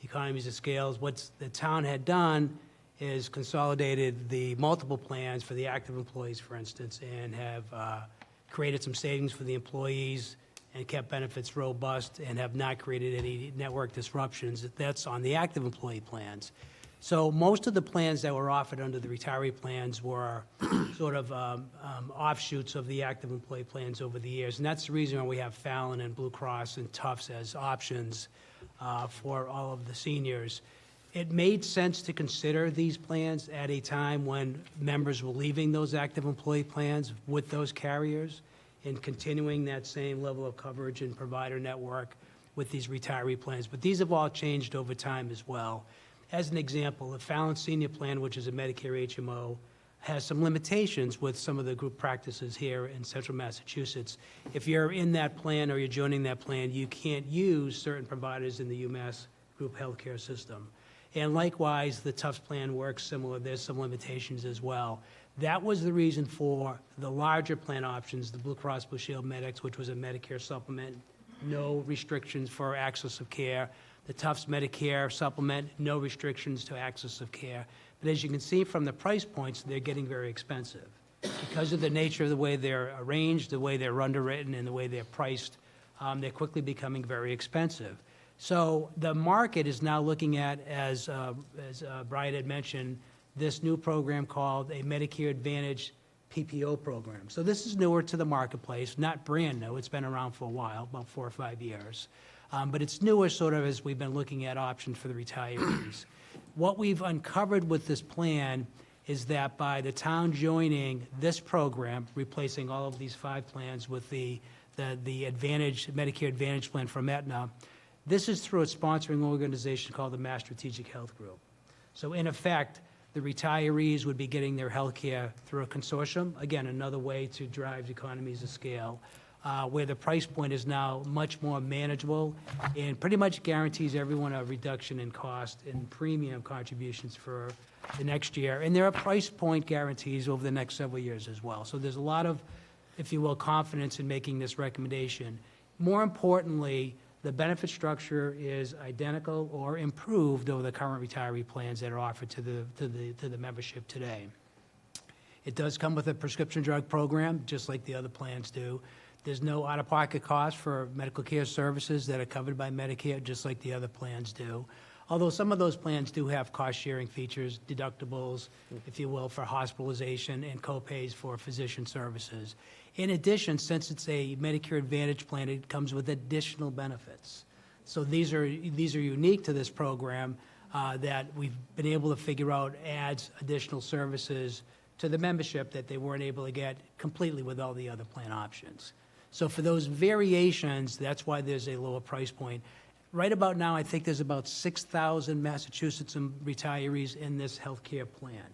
economies of scales, what the town had done is consolidated the multiple plans for the active employees, for instance, and have created some savings for the employees and kept benefits robust and have not created any network disruptions. That's on the active employee plans. So most of the plans that were offered under the retiree plans were sort of offshoots of the active employee plans over the years. And that's the reason why we have Fallon and Blue Cross and Tufts as options for all of the seniors. It made sense to consider these plans at a time when members were leaving those active employee plans with those carriers and continuing that same level of coverage and provider network with these retiree plans. But these have all changed over time as well. As an example, the Fallon Senior Plan, which is a Medicare HMO, has some limitations with some of the group practices here in central Massachusetts. If you're in that plan or you're joining that plan, you can't use certain providers in the UMass group healthcare system. And likewise, the Tufts plan works similar. There's some limitations as well. That was the reason for the larger plan options, the Blue Cross Blue Shield Medics, which was a Medicare supplement, no restrictions for access of care. The Tufts Medicare supplement, no restrictions to access of care. But as you can see from the price points, they're getting very expensive. Because of the nature of the way they're arranged, the way they're underwritten, and the way they're priced, they're quickly becoming very expensive. So the market is now looking at, as Brian had mentioned, this new program called a Medicare Advantage PPO program. So this is newer to the marketplace, not brand new. It's been around for a while, about 4 or 5 years. But it's newer sort of as we've been looking at options for the retirees. What we've uncovered with this plan is that by the town joining this program, replacing all of these 5 plans with the Advantage, Medicare Advantage plan from Aetna, this is through a sponsoring organization called the Mass Strategic Health Group. So in effect, the retirees would be getting their health care through a consortium, again, another way to drive economies of scale, where the price point is now much more manageable and pretty much guarantees everyone a reduction in cost and premium contributions for the next year. And there are price point guarantees over the next several years as well. So there's a lot of, if you will, confidence in making this recommendation. More importantly, the benefit structure is identical or improved over the current retiree plans that are offered to the membership today. It does come with a prescription drug program, just like the other plans do. There's no out-of-pocket cost for medical care services that are covered by Medicare, just like the other plans do. Although some of those plans do have cost-sharing features, deductibles, if you will, for hospitalization and co-pays for physician services. In addition, since it's a Medicare Advantage plan, it comes with additional benefits. So these are unique to this program that we've been able to figure out adds additional services to the membership that they weren't able to get completely with all the other plan options. So for those variations, that's why there's a lower price point. Right about now, I think there's about 6,000 Massachusetts retirees in this healthcare plan.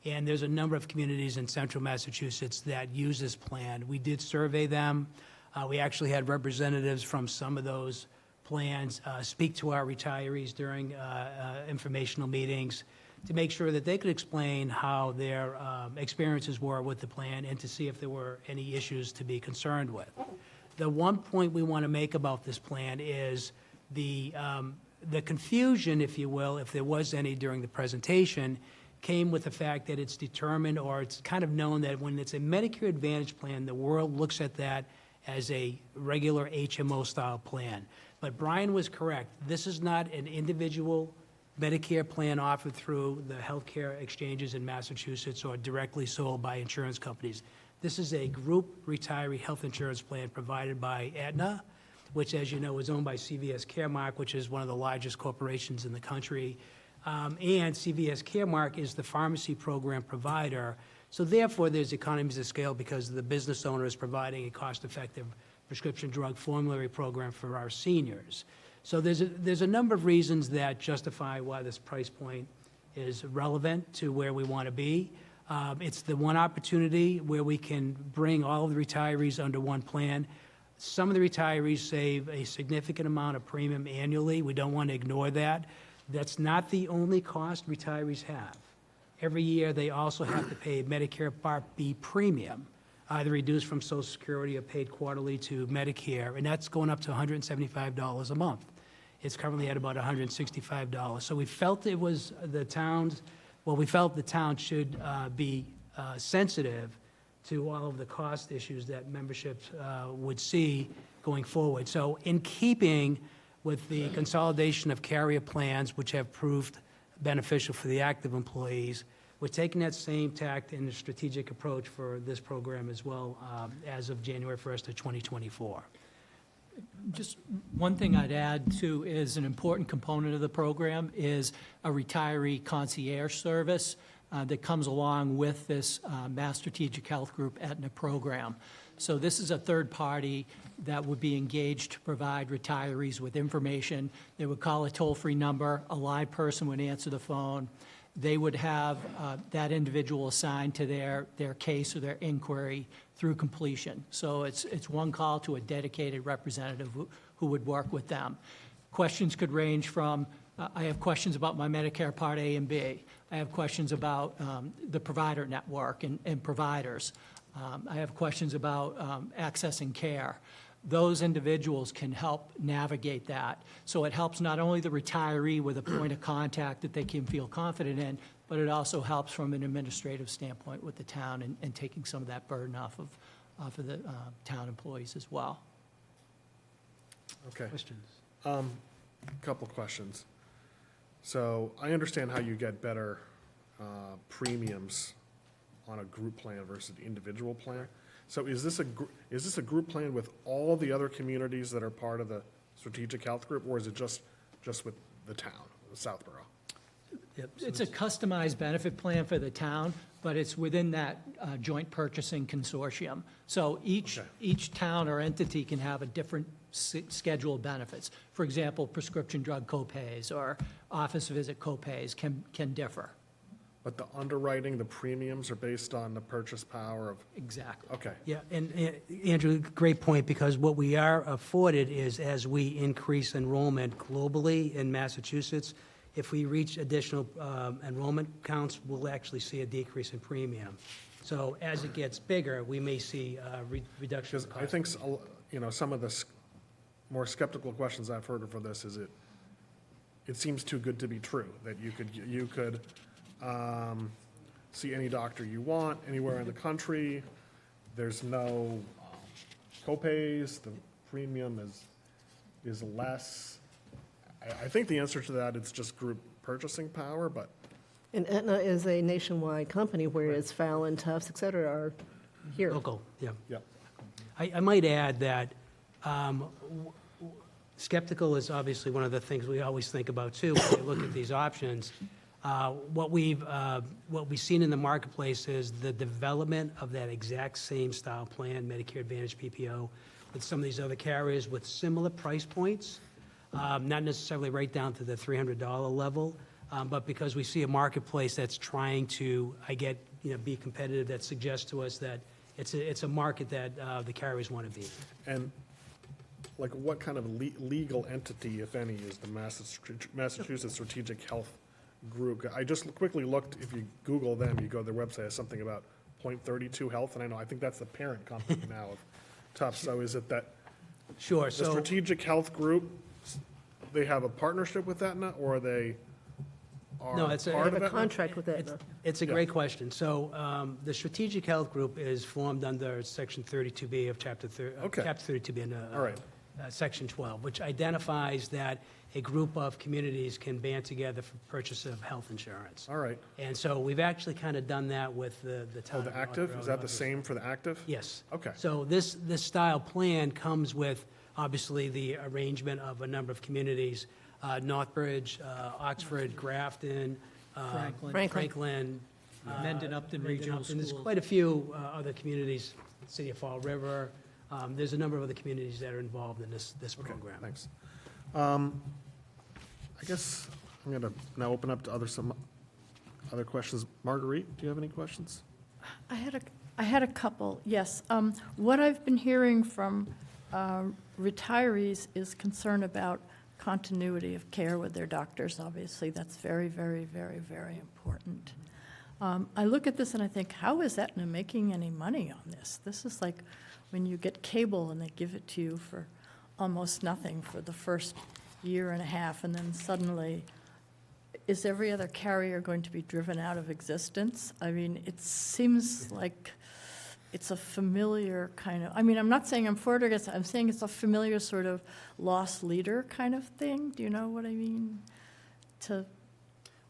And there's a number of communities in central Massachusetts that use this plan. We did survey them. We actually had representatives from some of those plans speak to our retirees during informational meetings to make sure that they could explain how their experiences were with the plan and to see if there were any issues to be concerned with. The one point we want to make about this plan is the confusion, if you will, if there was any during the presentation, came with the fact that it's determined, or it's kind of known that when it's a Medicare Advantage plan, the world looks at that as a regular HMO-style plan. But Brian was correct. This is not an individual Medicare plan offered through the healthcare exchanges in Massachusetts or directly sold by insurance companies. This is a group retiree health insurance plan provided by Aetna, which, as you know, is owned by CVS Caremark, which is one of the largest corporations in the country. And CVS Caremark is the pharmacy program provider. So therefore, there's economies of scale because the business owner is providing a cost-effective prescription drug formulary program for our seniors. So there's a number of reasons that justify why this price point is relevant to where we want to be. It's the one opportunity where we can bring all of the retirees under one plan. Some of the retirees save a significant amount of premium annually. We don't want to ignore that. That's not the only cost retirees have. Every year, they also have to pay Medicare Part B premium, either reduced from Social Security or paid quarterly to Medicare, and that's going up to $175 a month. It's currently at about $165. So we felt it was the town's, well, we felt the town should be sensitive to all of the cost issues that memberships would see going forward. So in keeping with the consolidation of carrier plans, which have proved beneficial for the active employees, we're taking that same tact and strategic approach for this program as well as of January 1st of 2024. Just one thing I'd add, too, is an important component of the program is a retiree concierge service that comes along with this Mass Strategic Health Group Aetna program. So this is a third party that would be engaged to provide retirees with information. They would call a toll-free number, a live person would answer the phone. They would have that individual assigned to their case or their inquiry through completion. So it's one call to a dedicated representative who would work with them. Questions could range from, I have questions about my Medicare Part A and B. I have questions about the provider network and providers. I have questions about accessing care. Those individuals can help navigate that. So it helps not only the retiree with a point of contact that they can feel confident in, but it also helps from an administrative standpoint with the town and taking some of that burden off of the town employees as well. Okay. Questions? Couple questions. So I understand how you get better premiums on a group plan versus the individual plan. So is this a group plan with all the other communities that are part of the strategic health group, or is it just with the town, Southborough? Yep. So It's a customized benefit plan for the town, but it's within that joint purchasing consortium. So each town or entity can have a different schedule of benefits. For example, prescription drug copays or office visit copays can differ. But the underwriting, the premiums are based on the purchase power of, Exactly. okay. Yeah, and Andrew, great point, because what we are afforded is as we increase enrollment globally in Massachusetts, if we reach additional enrollment counts, we'll actually see a decrease in premium. So as it gets bigger, we may see reduction in Because cost. I think, some of the more skeptical questions I've heard for this is it seems too good to be true, that you could see any doctor you want, anywhere in the country. There's no copays, the premium is less. I think the answer to that is just group purchasing power, but. And Aetna is a nationwide company, whereas Fallon, Tufts, et cetera, are here. Local, yeah. Yep. I might add that skeptical is obviously one of the things we always think about too when we look at these options. What we've seen in the marketplace is the development of that exact same style plan, Medicare Advantage PPO, with some of these other carriers with similar price points, not necessarily right down to the $300 level, but because we see a marketplace that's trying to, be competitive, that suggests to us that it's a market that the carriers want to be. And like what kind of legal entity, if any, is the Massachusetts Strategic Health Group? I just quickly looked, if you Google them, you go to their website, has something about .32 Health, and I think that's the parent company now of Tufts. So is it that Sure, the so. Strategic Health Group, they have a partnership with Aetna, or they No, are it's a- part They of have a Aetna? contract with Aetna. It's a great question. So the Strategic Health Group is formed under Section 32B of Chapter Okay. 32B in All right. Section 12, which identifies that a group of communities can band together for purchase of health insurance. All right. And so we've actually kind of done that with the town. Oh, of the active, Northborough is that the Northborough. same for the active? Yes. Okay. So this style plan comes with obviously the arrangement of a number of communities, Northbridge, Oxford, Grafton, Franklin, Mendon Upton Regional Upton. There's Schools. quite a few other communities, City of Fall River. There's a number of other communities that are involved in this program. Thanks. I guess I'm going to now open up to some other questions. Marguerite, do you have any questions? I had a couple, yes. What I've been hearing from retirees is concern about continuity of care with their doctors, obviously. That's very, very, very, very important. I look at this and I think, how is Aetna making any money on this? This is like when you get cable and they give it to you for almost nothing for the first year and a half, and then suddenly, is every other carrier going to be driven out of existence? I mean, it seems like it's a familiar kind of, I mean, I'm not saying I'm for it or against it, I'm saying it's a familiar sort of lost leader kind of thing. Do you know what I mean?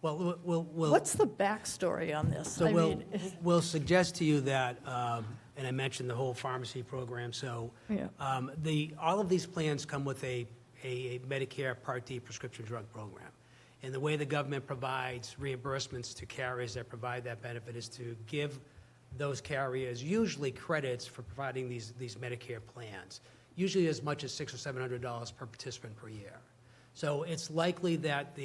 Well, we'll What's the backstory on this? So I mean, we'll suggest to you that, and I mentioned the whole pharmacy program, so Yeah. all of these plans come with a Medicare Part D prescription drug program. And the way the government provides reimbursements to carriers that provide that benefit is to give those carriers usually credits for providing these Medicare plans, usually as much as $600 or $700 per participant per year. So it's likely that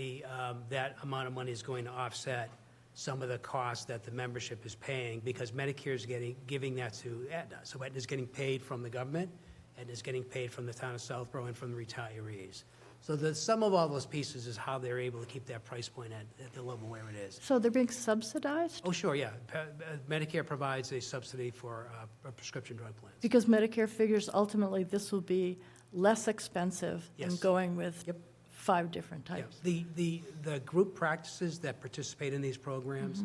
that amount of money is going to offset some of the costs that the membership is paying, because Medicare is giving that to Aetna. So Aetna is getting paid from the government, and is getting paid from the town of Southborough and from the retirees. So the sum of all those pieces is how they're able to keep that price point at the level where it is. So they're being subsidized? Oh, sure, yeah. Medicare provides a subsidy for prescription drug plans. Because Medicare figures ultimately this will be less expensive than Yes. going with Yep. 5 different Yeah. types. The group practices that participate in these programs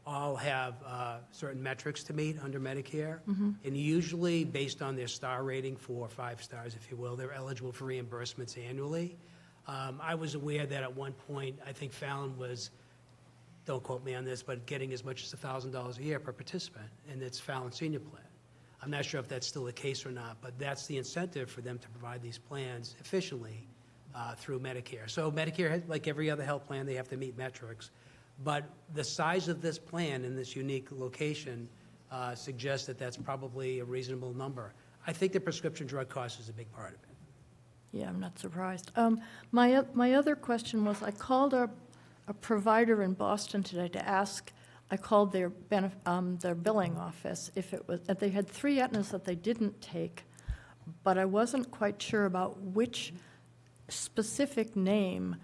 all have certain metrics to meet under Medicare. And usually, based on their star rating, 4 or 5 stars, if you will, they're eligible for reimbursements annually. I was aware that at one point, I think Fallon was, don't quote me on this, but getting as much as $1,000 a year per participant in its Fallon Senior Plan. I'm not sure if that's still the case or not, but that's the incentive for them to provide these plans efficiently through Medicare. So Medicare, like every other health plan, they have to meet metrics. But the size of this plan in this unique location suggests that that's probably a reasonable number. I think the prescription drug cost is a big part of it. Yeah, I'm not surprised. My other question was, I called a provider in Boston today to ask, I called their billing office if it was, that they had 3 Aetnas that they didn't take, but I wasn't quite sure about which specific name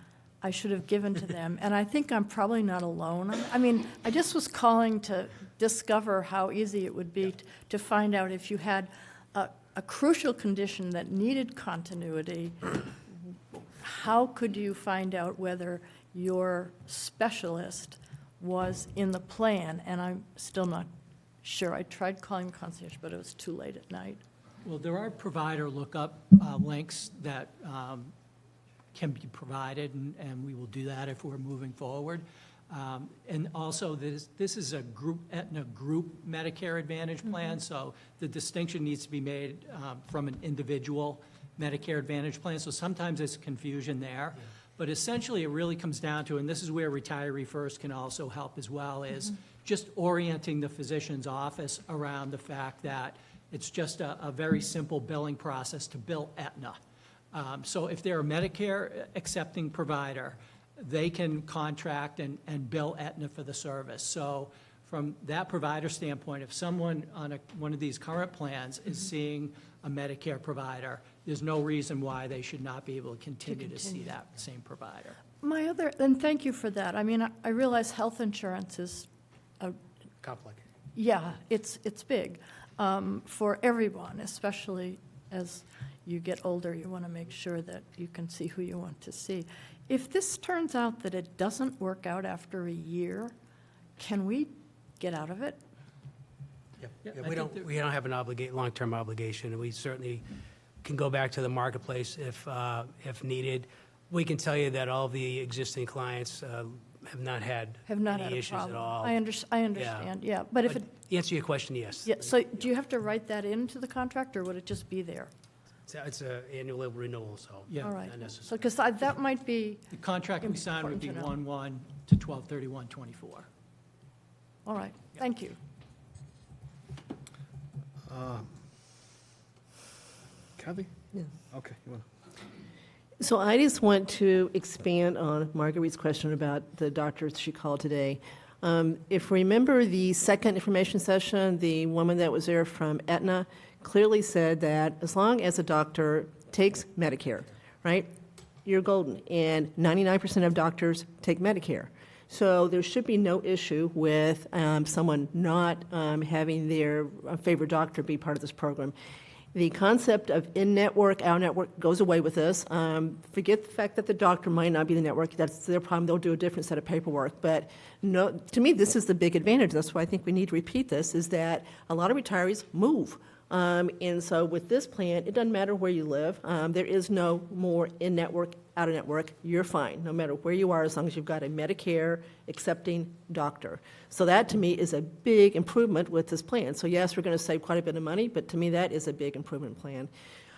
I should have given to them, and I think I'm probably not alone. I mean, I just was calling to discover how easy it would be to find out if you had a crucial condition that needed continuity. How could you find out whether your specialist was in the plan? And I'm still not sure. I tried calling the concierge, but it was too late at night. Well, there are provider lookup links that can be provided, and we will do that if we're moving forward. And also, this is a group, Aetna group Medicare Advantage plan, so the distinction needs to be made from an individual Medicare Advantage plan. So sometimes there's confusion there. But essentially, it really comes down to, and this is where Retiree First can also help as well, is just orienting the physician's office around the fact that it's just a very simple billing process to bill Aetna. So if they're a Medicare accepting provider, they can contract and bill Aetna for the service. So from that provider standpoint, if someone on one of these current plans is seeing a Medicare provider, there's no reason why they should not be able to continue to see that same provider. And thank you for that. I mean, I realize health insurance is, Complicated. yeah, it's big for everyone, especially as you get older. You want to make sure that you can see who you want to see. If this turns out that it doesn't work out after a year, can we get out of it? Yeah, we don't have an long-term obligation, and we certainly can go back to the marketplace if needed. We can tell you that all the existing clients have not had any a issues at problem. all. I understand, yeah. But if it, To answer your question, yes. yeah, so do you have to write that into the contract, or would it just be there? It's an annual renewal, so. Yeah. All right. Not So, necessary. because that might be, The contract we signed would be Important to know. 1/1 to 12/31/24. all right, thank you. Kathy? Yeah. Okay, you want So I just want to expand on Marguerite's question about the doctors she called today. If you remember the second information session, the woman that was there from Aetna clearly said that as long as a doctor takes Medicare, right, you're golden. And 99% of doctors take Medicare. So there should be no issue with someone not having their favorite doctor be part of this program. The concept of in-network, out-network goes away with this. Forget the fact that the doctor might not be the network. That's their problem. They'll do a different set of paperwork. But no, to me, this is the big advantage. That's why I think we need to repeat this, is that a lot of retirees move. And so with this plan, it doesn't matter where you live. There is no more in-network, out-of-network. You're fine, no matter where you are, as long as you've got a Medicare-accepting doctor. So that, to me, is a big improvement with this plan. So yes, we're going to save quite a bit of money, but to me, that is a big improvement plan.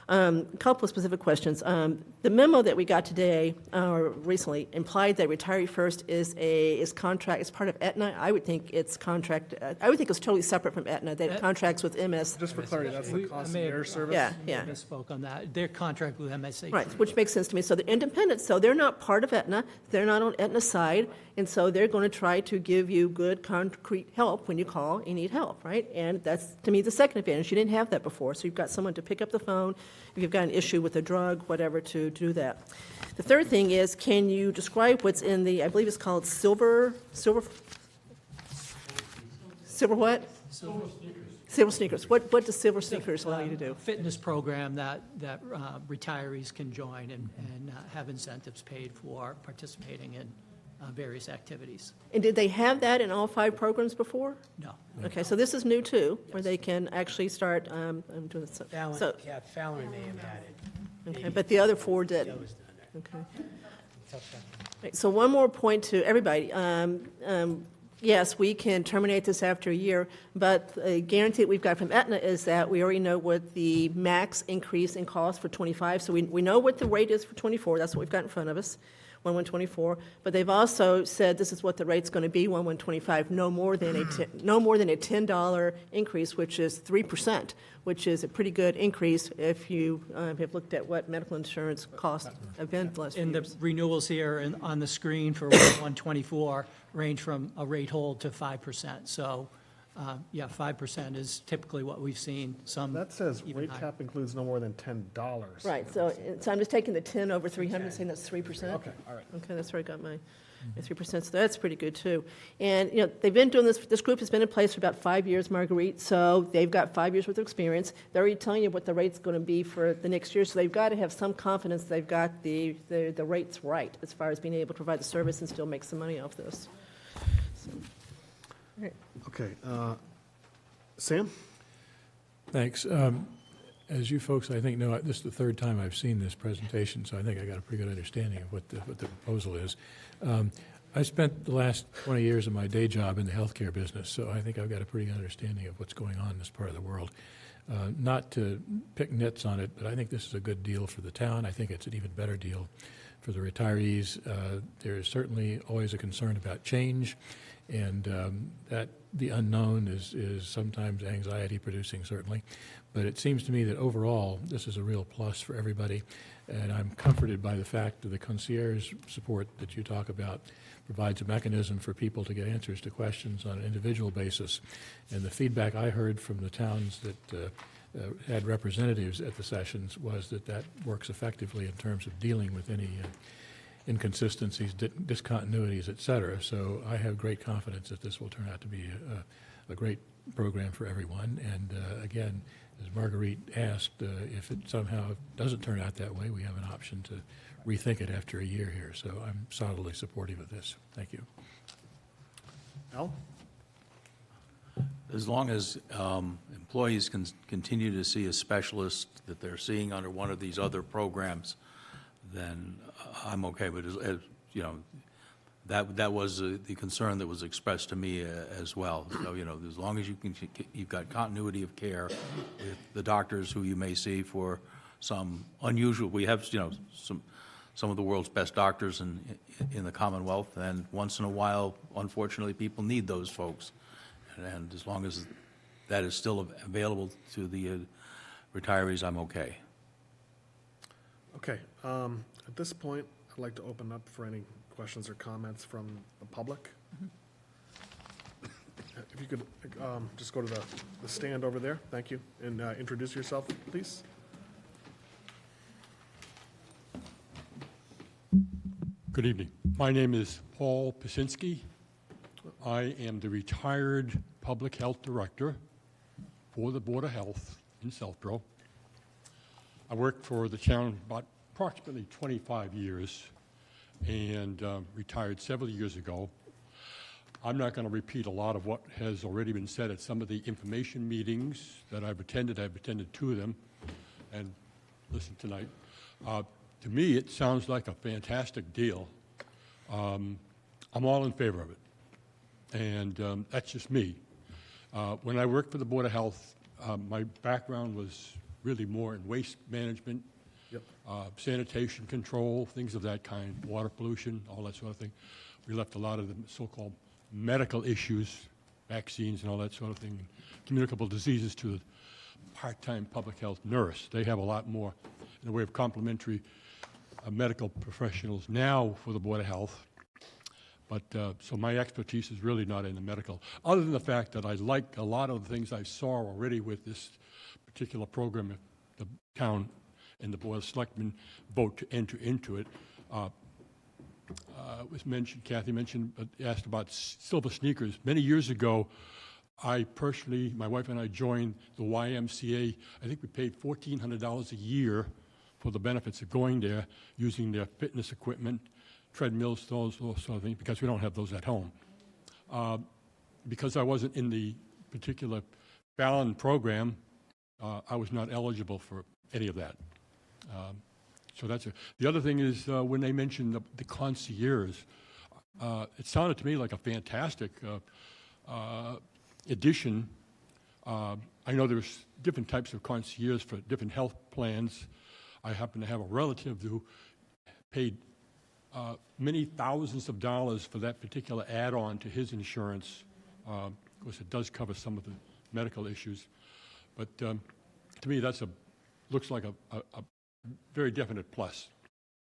A couple of specific questions. The memo that we got today, or recently, implied that Retiree First is contract, is part of Aetna. I would think it's contract, I would think it's totally separate from Aetna, that it contracts with MS. Just for clarity, that's the concierge service? Yeah. Misspoke on that. Their contract with MSA. Right, which makes sense to me. So they're independent, so they're not part of Aetna, they're not on Aetna's side, and so they're going to try to give you good, concrete help when you call and need help, right? And that's, to me, the second advantage. You didn't have that before, so you've got someone to pick up the phone, if you've got an issue with a drug, whatever, to do that. The third thing is, can you describe what's in the, I believe it's called silver what? Silver sneakers. What does silver sneakers allow you to do? Fitness program that retirees can join and have incentives paid for participating in various activities. And did they have that in all 5 programs before? No. Okay, so this is new too, where they can actually start, I'm doing this. Fallon, So, yeah, Fallon may have had it. okay, but the other 4 The didn't. others done it. Okay. Tough stuff. Right, so one more point to everybody. Yes, we can terminate this after a year, but a guarantee that we've got from Aetna is that we already know what the max increase in cost for 25. So we know what the rate is for 24. That's what we've got in front of us, 1/1/24. But they've also said this is what the rate's going to be, 1/1/25, no more than a $10 increase, which is 3%, which is a pretty good increase if you have looked at what medical insurance costs have been the last few And the years. renewals here on the screen for 1/1/24 range from a rate hold to 5%. So, 5% is typically what we've seen, some That says even rate higher. cap includes no more than $10. Right, so I'm just taking the 10 over 300 and saying that's 3%? Okay, all right. Okay, that's where I got my 3%, so that's pretty good, too. And, they've been doing this group has been in place for about 5 years, Marguerite, so they've got 5 years worth of experience. They're already telling you what the rate's going to be for the next year, so they've got to have some confidence they've got the rates right as far as being able to provide the service and still make some money off this. So, all right. Okay, Sam? Thanks. As you folks, I think, know, this is the 3rd time I've seen this presentation, so I think I got a pretty good understanding of what the proposal is. I spent the last 20 years of my day job in the healthcare business, so I think I've got a pretty good understanding of what's going on in this part of the world. Not to pick nits on it, but I think this is a good deal for the town. I think it's an even better deal for the retirees. There is certainly always a concern about change, and that the unknown is sometimes anxiety-producing, certainly. But it seems to me that overall, this is a real plus for everybody, and I'm comforted by the fact that the concierge support that you talk about provides a mechanism for people to get answers to questions on an individual basis. And the feedback I heard from the towns that had representatives at the sessions was that that works effectively in terms of dealing with any inconsistencies, discontinuities, et cetera. So I have great confidence that this will turn out to be a great program for everyone. And again, as Marguerite asked, if it somehow doesn't turn out that way, we have an option to rethink it after a year here. So I'm solidly supportive of this. Thank you. Al? As long as employees can continue to see a specialist that they're seeing under one of these other programs, then I'm okay. But as that was the concern that was expressed to me as well. So as long as you've got continuity of care with the doctors who you may see for some unusual, we have, some of the world's best doctors in the Commonwealth, and once in a while, unfortunately, people need those folks. And as long as that is still available to the retirees, I'm okay. Okay, at this point, I'd like to open up for any questions or comments from the public. If you could just go to the stand over there, thank you, and introduce yourself, please. Good evening. My name is Paul Pasinski. I am the retired Public Health Director for the Board of Health in Southborough. I worked for the town about approximately 25 years and retired several years ago. I'm not going to repeat a lot of what has already been said at some of the information meetings that I've attended. I've attended 2 of them and listened tonight. To me, it sounds like a fantastic deal. I'm all in favor of it. And that's just me. When I worked for the Board of Health, my background was really more in waste management, sanitation control, things of that kind, water pollution, all that sort of thing. We left a lot of the so-called medical issues, vaccines and all that sort of thing, communicable diseases to the part-time public health nurse. They have a lot more in the way of complementary medical professionals now for the Board of Health. But so my expertise is really not in the medical, other than the fact that I like a lot of the things I saw already with this particular program. If the town and the Board of Selectmen vote to enter into it. Was mentioned, Kathy mentioned, asked about silver sneakers. Many years ago, I personally, my wife and I joined the YMCA. I think we paid $1,400 a year for the benefits of going there, using their fitness equipment, treadmills, those sort of things, because we don't have those at home. Because I wasn't in the particular Fallon program, I was not eligible for any of that. So that's the other thing is when they mentioned the concierge, it sounded to me like a fantastic addition. I know there's different types of concierge for different health plans. I happen to have a relative who paid many thousands of dollars for that particular add-on to his insurance. Of course, it does cover some of the medical issues. But to me, looks like a very definite plus.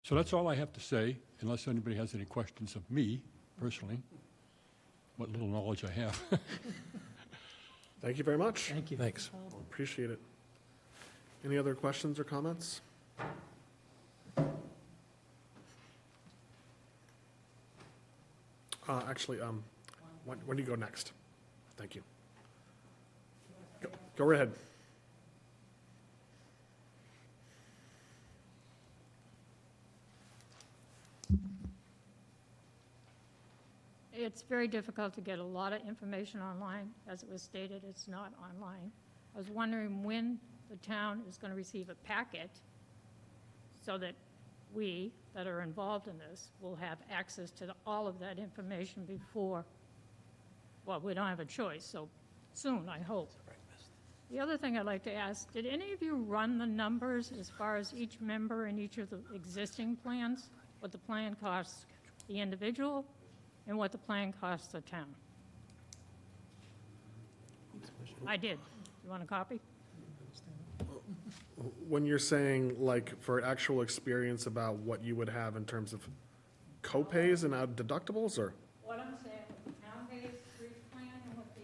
So that's all I have to say, unless anybody has any questions of me personally, what little knowledge I have. Thank you very much. Thank you. Thanks. Appreciate it. Any other questions or comments? Actually, when do you go next? Thank you. Go right ahead. It's very difficult to get a lot of information online. As it was stated, it's not online. I was wondering when the town is going to receive a packet so that we that are involved in this will have access to all of that information before, well, we don't have a choice, so soon, I hope. The other thing I'd like to ask, did any of you run the numbers as far as each member in each of the existing plans? What the plan costs the individual and what the plan costs the town? I did. You want a copy? When you're saying, like, for actual experience about what you would have in terms of co-pays and deductibles, or? What I'm saying, what the town pays for each plan and what the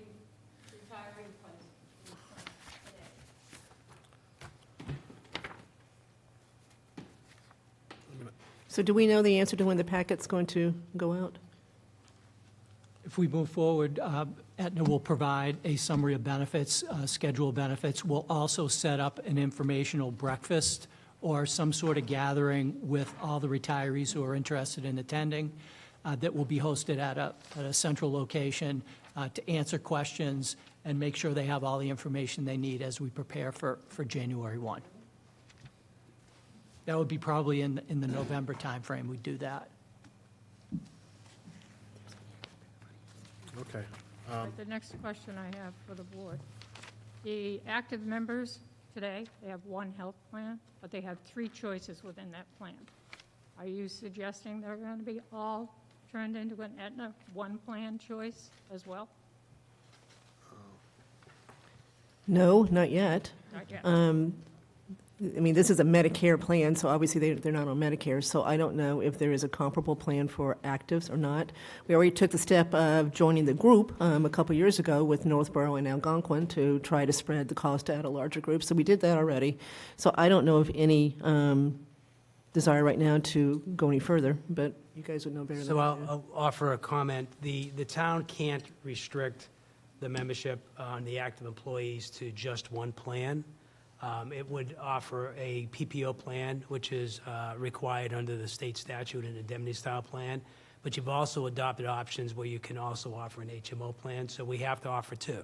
retiree pays for each plan today. So do we know the answer to when the packet's going to go out? If we move forward, Aetna will provide a summary of benefits, schedule of benefits. We'll also set up an informational breakfast or some sort of gathering with all the retirees who are interested in attending that will be hosted at a central location to answer questions and make sure they have all the information they need as we prepare for January 1. That would be probably in the November timeframe we'd do that. Okay. The next question I have for the board. The active members today, they have one health plan, but they have 3 choices within that plan. Are you suggesting they're going to be all turned into an Aetna one-plan choice as well? No, not yet. Not yet. I mean, this is a Medicare plan, so obviously they're not on Medicare, so I don't know if there is a comparable plan for actives or not. We already took the step of joining the group a couple years ago with Northborough and Algonquin to try to spread the cost out a larger group, so we did that already. So I don't know of any desire right now to go any further, but you guys would know better than So I do. I'll offer a comment. The town can't restrict the membership on the active employees to just one plan. It would offer a PPO plan, which is required under the state statute, an indemnity-style plan. But you've also adopted options where you can also offer an HMO plan, so we have to offer 2.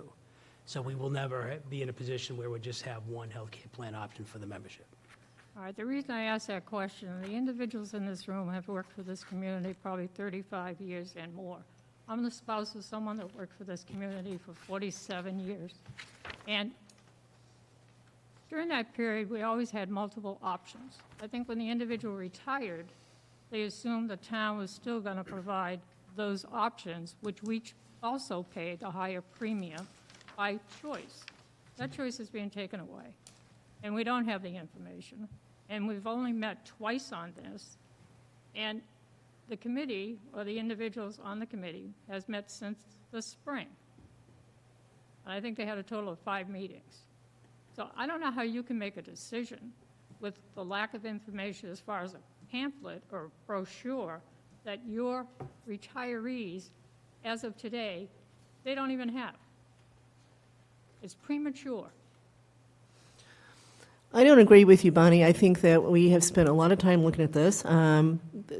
So we will never be in a position where we just have one healthcare plan option for the membership. All right, the reason I asked that question, the individuals in this room have worked for this community probably 35 years and more. I'm the spouse of someone that worked for this community for 47 years. And during that period, we always had multiple options. I think when the individual retired, they assumed the town was still going to provide those options, which we also paid a higher premium by choice. That choice is being taken away, and we don't have the information. And we've only met twice on this, and the committee, or the individuals on the committee, has met since the spring. And I think they had a total of 5 meetings. So I don't know how you can make a decision with the lack of information as far as a pamphlet or brochure that your retirees, as of today, they don't even have. It's premature. I don't agree with you, Bonnie. I think that we have spent a lot of time looking at this.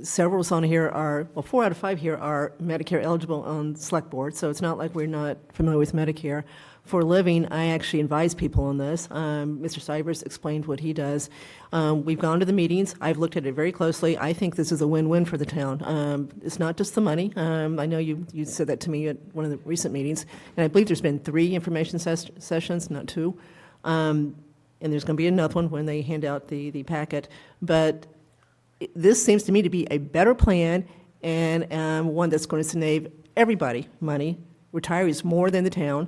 Several on here are, well, 4 out of 5 here are Medicare eligible on select board, so it's not like we're not familiar with Medicare. For a living, I actually advise people on this. Mr. Stivers explained what he does. We've gone to the meetings. I've looked at it very closely. I think this is a win-win for the town. It's not just the money. I know you said that to me at one of the recent meetings, and I believe there's been 3 information sessions, not 2. And there's going to be another one when they hand out the packet. But this seems to me to be a better plan and one that's going to save everybody money, retirees more than the town.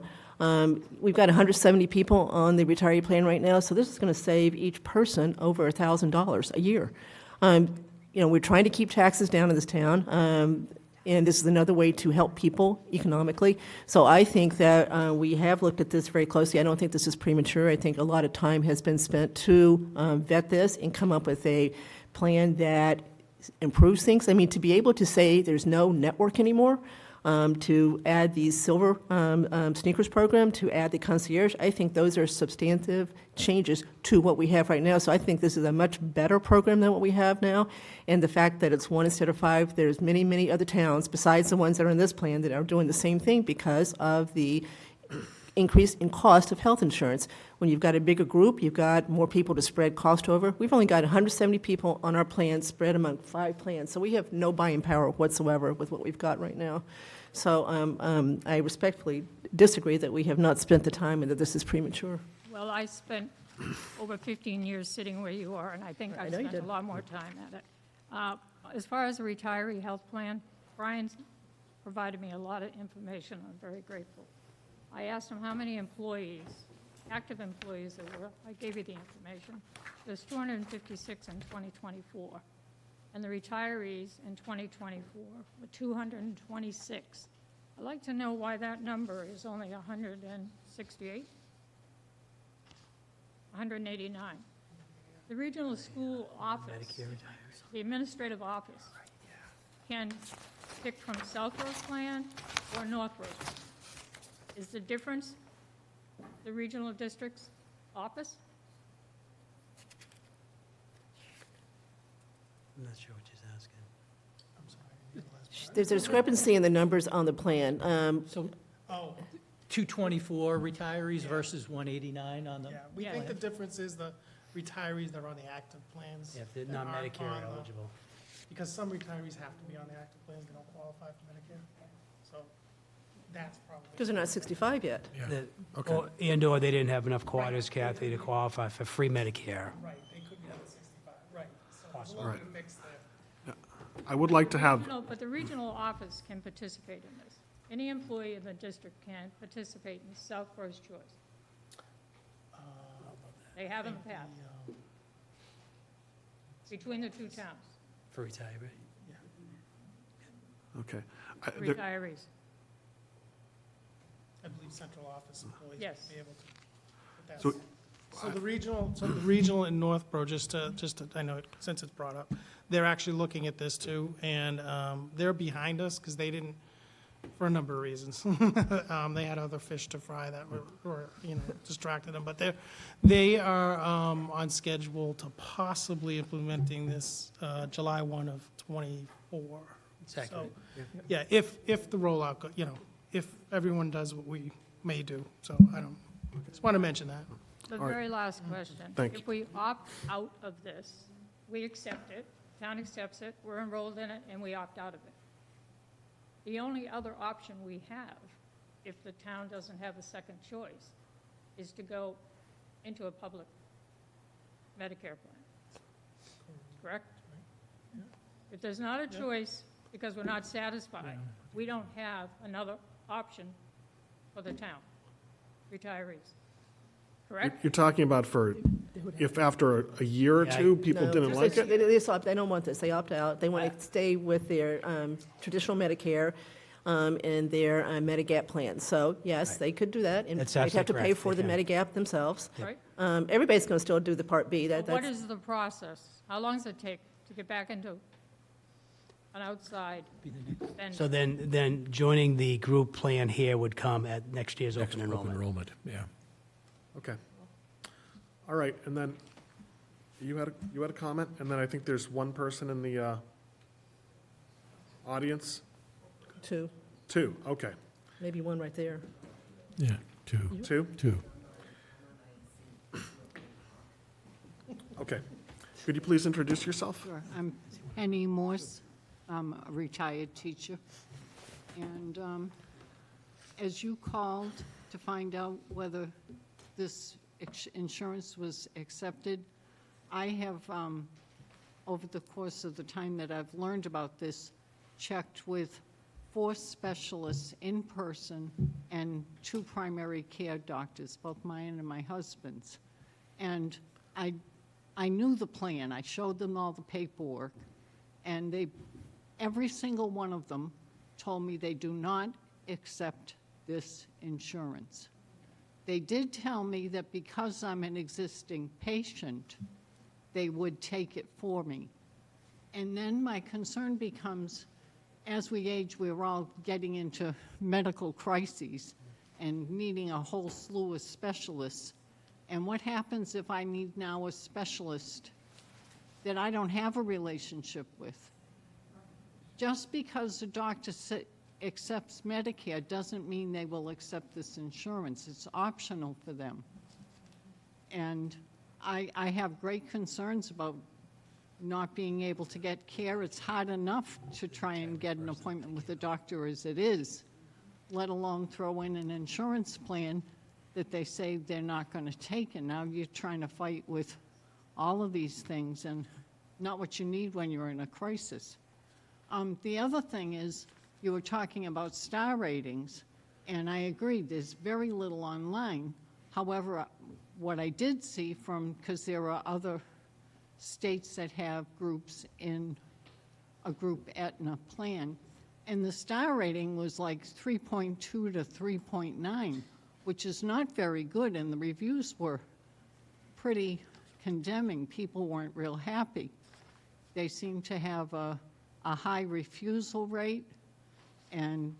We've got 170 people on the retiree plan right now, so this is going to save each person over $1,000 a year. We're trying to keep taxes down in this town, and this is another way to help people economically. So I think that we have looked at this very closely. I don't think this is premature. I think a lot of time has been spent to vet this and come up with a plan that improves things. I mean, to be able to say there's no network anymore, to add the silver sneakers program, to add the concierge, I think those are substantive changes to what we have right now. So I think this is a much better program than what we have now. And the fact that it's 1 instead of 5, there's many, many other towns besides the ones that are in this plan that are doing the same thing because of the increase in cost of health insurance. When you've got a bigger group, you've got more people to spread cost over. We've only got 170 people on our plan spread among 5 plans, so we have no buying power whatsoever with what we've got right now. So I respectfully disagree that we have not spent the time and that this is premature. Well, I spent over 15 years sitting where you are, and I think I I've know you spent a did. lot more time at it. As far as the retiree health plan, Brian's provided me a lot of information. I'm very grateful. I asked him how many employees, active employees there were. I gave you the information. There's 256 in 2024. And the retirees in 2024 were 226. I'd like to know why that number is only 168, 189. The regional school office, the administrative office, can pick from Southborough plan or Northborough. Is the difference the regional district's office? I'm not sure what she's asking. There's a discrepancy in the numbers on the plan. So 224 retirees versus 189 on the. Yeah, we think the difference is the retirees that are on the active plans. If they're that not aren't Medicare on the- eligible. Because some retirees have to be on the active plans, they don't qualify for Medicare. So That's probably. Because they're not 65 yet. Yeah. And/or they didn't have enough quarters, Kathy, to qualify for free Medicare. Right, they couldn't have the 65, right. So there's a little bit of mix there. I would like to have, But the regional office can participate in this. Any employee in the district can participate in Southborough's choice. They have in the past, between the two towns, For retiree. okay. retirees. I believe central office employees Yes. would be able to. But that's- So- So the regional in Northborough, I know, since it's brought up, they're actually looking at this too, and they're behind us because they didn't, for a number of reasons. They had other fish to fry that were distracted them, but they are on schedule to possibly implementing this July 1 of '24. Exactly. So, yeah, if the rollout, if everyone does what we may do, so just want to mention that. The All right. very last question. Thank you. If we opt out of this, we accept it, town accepts it, we're enrolled in it, and we opt out of it. The only other option we have, if the town doesn't have a second choice, is to go into a public Medicare plan. Correct? If there's not a choice, because we're not satisfied, we don't have another option for the town, retirees. Correct? You're talking about if after a year or two, people No, didn't just like it? They don't want this. They opt out. They want to stay with their traditional Medicare and their Medigap plan. So, yes, they could do that, and That's they'd have to absolutely pay correct. for the They Medigap themselves. Right? Everybody's going to still do the Part B. But what That's is the process? How long does it take to get back into an outside vendor? So then joining the group plan here would come at next year's open Open enrollment. enrollment, yeah. Okay. All right, and then you had a comment, and then I think there's one person in the audience? two, Two, okay. maybe one right there. Yeah, two. Two? Okay. Could you please introduce yourself? Sure. I'm Penny Morse. I'm a retired teacher. And as you called to find out whether this insurance was accepted, I have, over the course of the time that I've learned about this, checked with 4 specialists in person and 2 primary care doctors, both mine and my husband's. And I knew the plan. I showed them all the paperwork, and every single one of them told me they do not accept this insurance. They did tell me that because I'm an existing patient, they would take it for me. And then my concern becomes, as we age, we're all getting into medical crises and needing a whole slew of specialists. And what happens if I need now a specialist that I don't have a relationship with? Just because the doctor accepts Medicare doesn't mean they will accept this insurance. It's optional for them. And I have great concerns about not being able to get care. It's hard enough to try and get an appointment with a doctor as it is, let alone throw in an insurance plan that they say they're not going to take, and now you're trying to fight with all of these things, and not what you need when you're in a crisis. The other thing is, you were talking about star ratings, and I agree, there's very little online. However, what I did see because there are other states that have groups in a group Aetna plan, and the star rating was like 3.2 to 3.9, which is not very good, and the reviews were pretty condemning. People weren't real happy. They seem to have a high refusal rate, and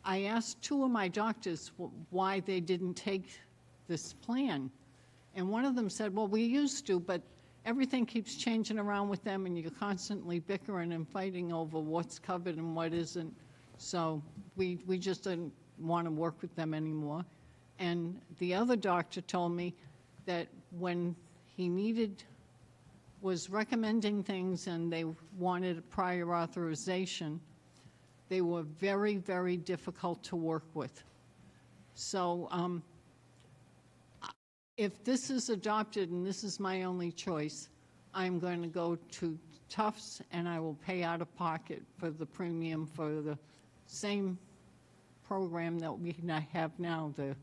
I asked 2 of my doctors why they didn't take this plan, and one of them said, well, we used to, but everything keeps changing around with them, and you're constantly bickering and fighting over what's covered and what isn't, so we just didn't want to work with them anymore. And the other doctor told me that when he was recommending things and they wanted a prior authorization, They were very, very difficult to work with. So if this is adopted, and this is my only choice, I'm going to go to Tufts, and I will pay out of pocket for the premium for the same program that we have now, the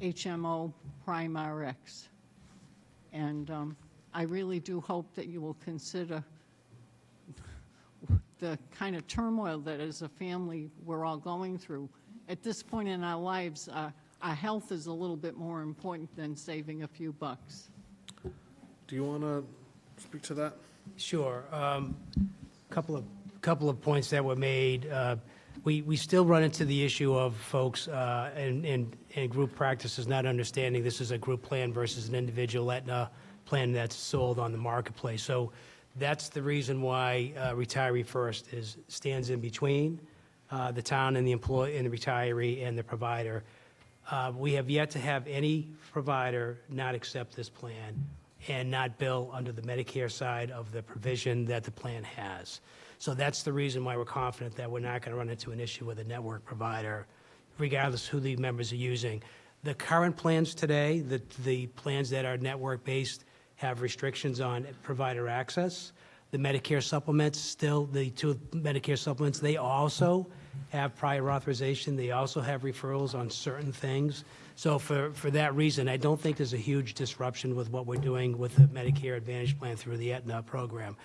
HMO Prime RX. And I really do hope that you will consider the kind of turmoil that as a family we're all going through. At this point in our lives, our health is a little bit more important than saving a few bucks. Do you want to speak to that? Sure. Couple of points that were made. We still run into the issue of folks in group practices not understanding this is a group plan versus an individual Aetna plan that's sold on the marketplace. So that's the reason why Retiree First stands in between the town and the employee and the retiree and the provider. We have yet to have any provider not accept this plan and not bill under the Medicare side of the provision that the plan has. So that's the reason why we're confident that we're not going to run into an issue with a network provider, regardless who the members are using. The current plans today, the plans that are network-based, have restrictions on provider access. The Medicare supplements, still, the two Medicare supplements, they also have prior authorization. They also have referrals on certain things. So for that reason, I don't think there's a huge disruption with what we're doing with the Medicare Advantage plan through the Aetna program.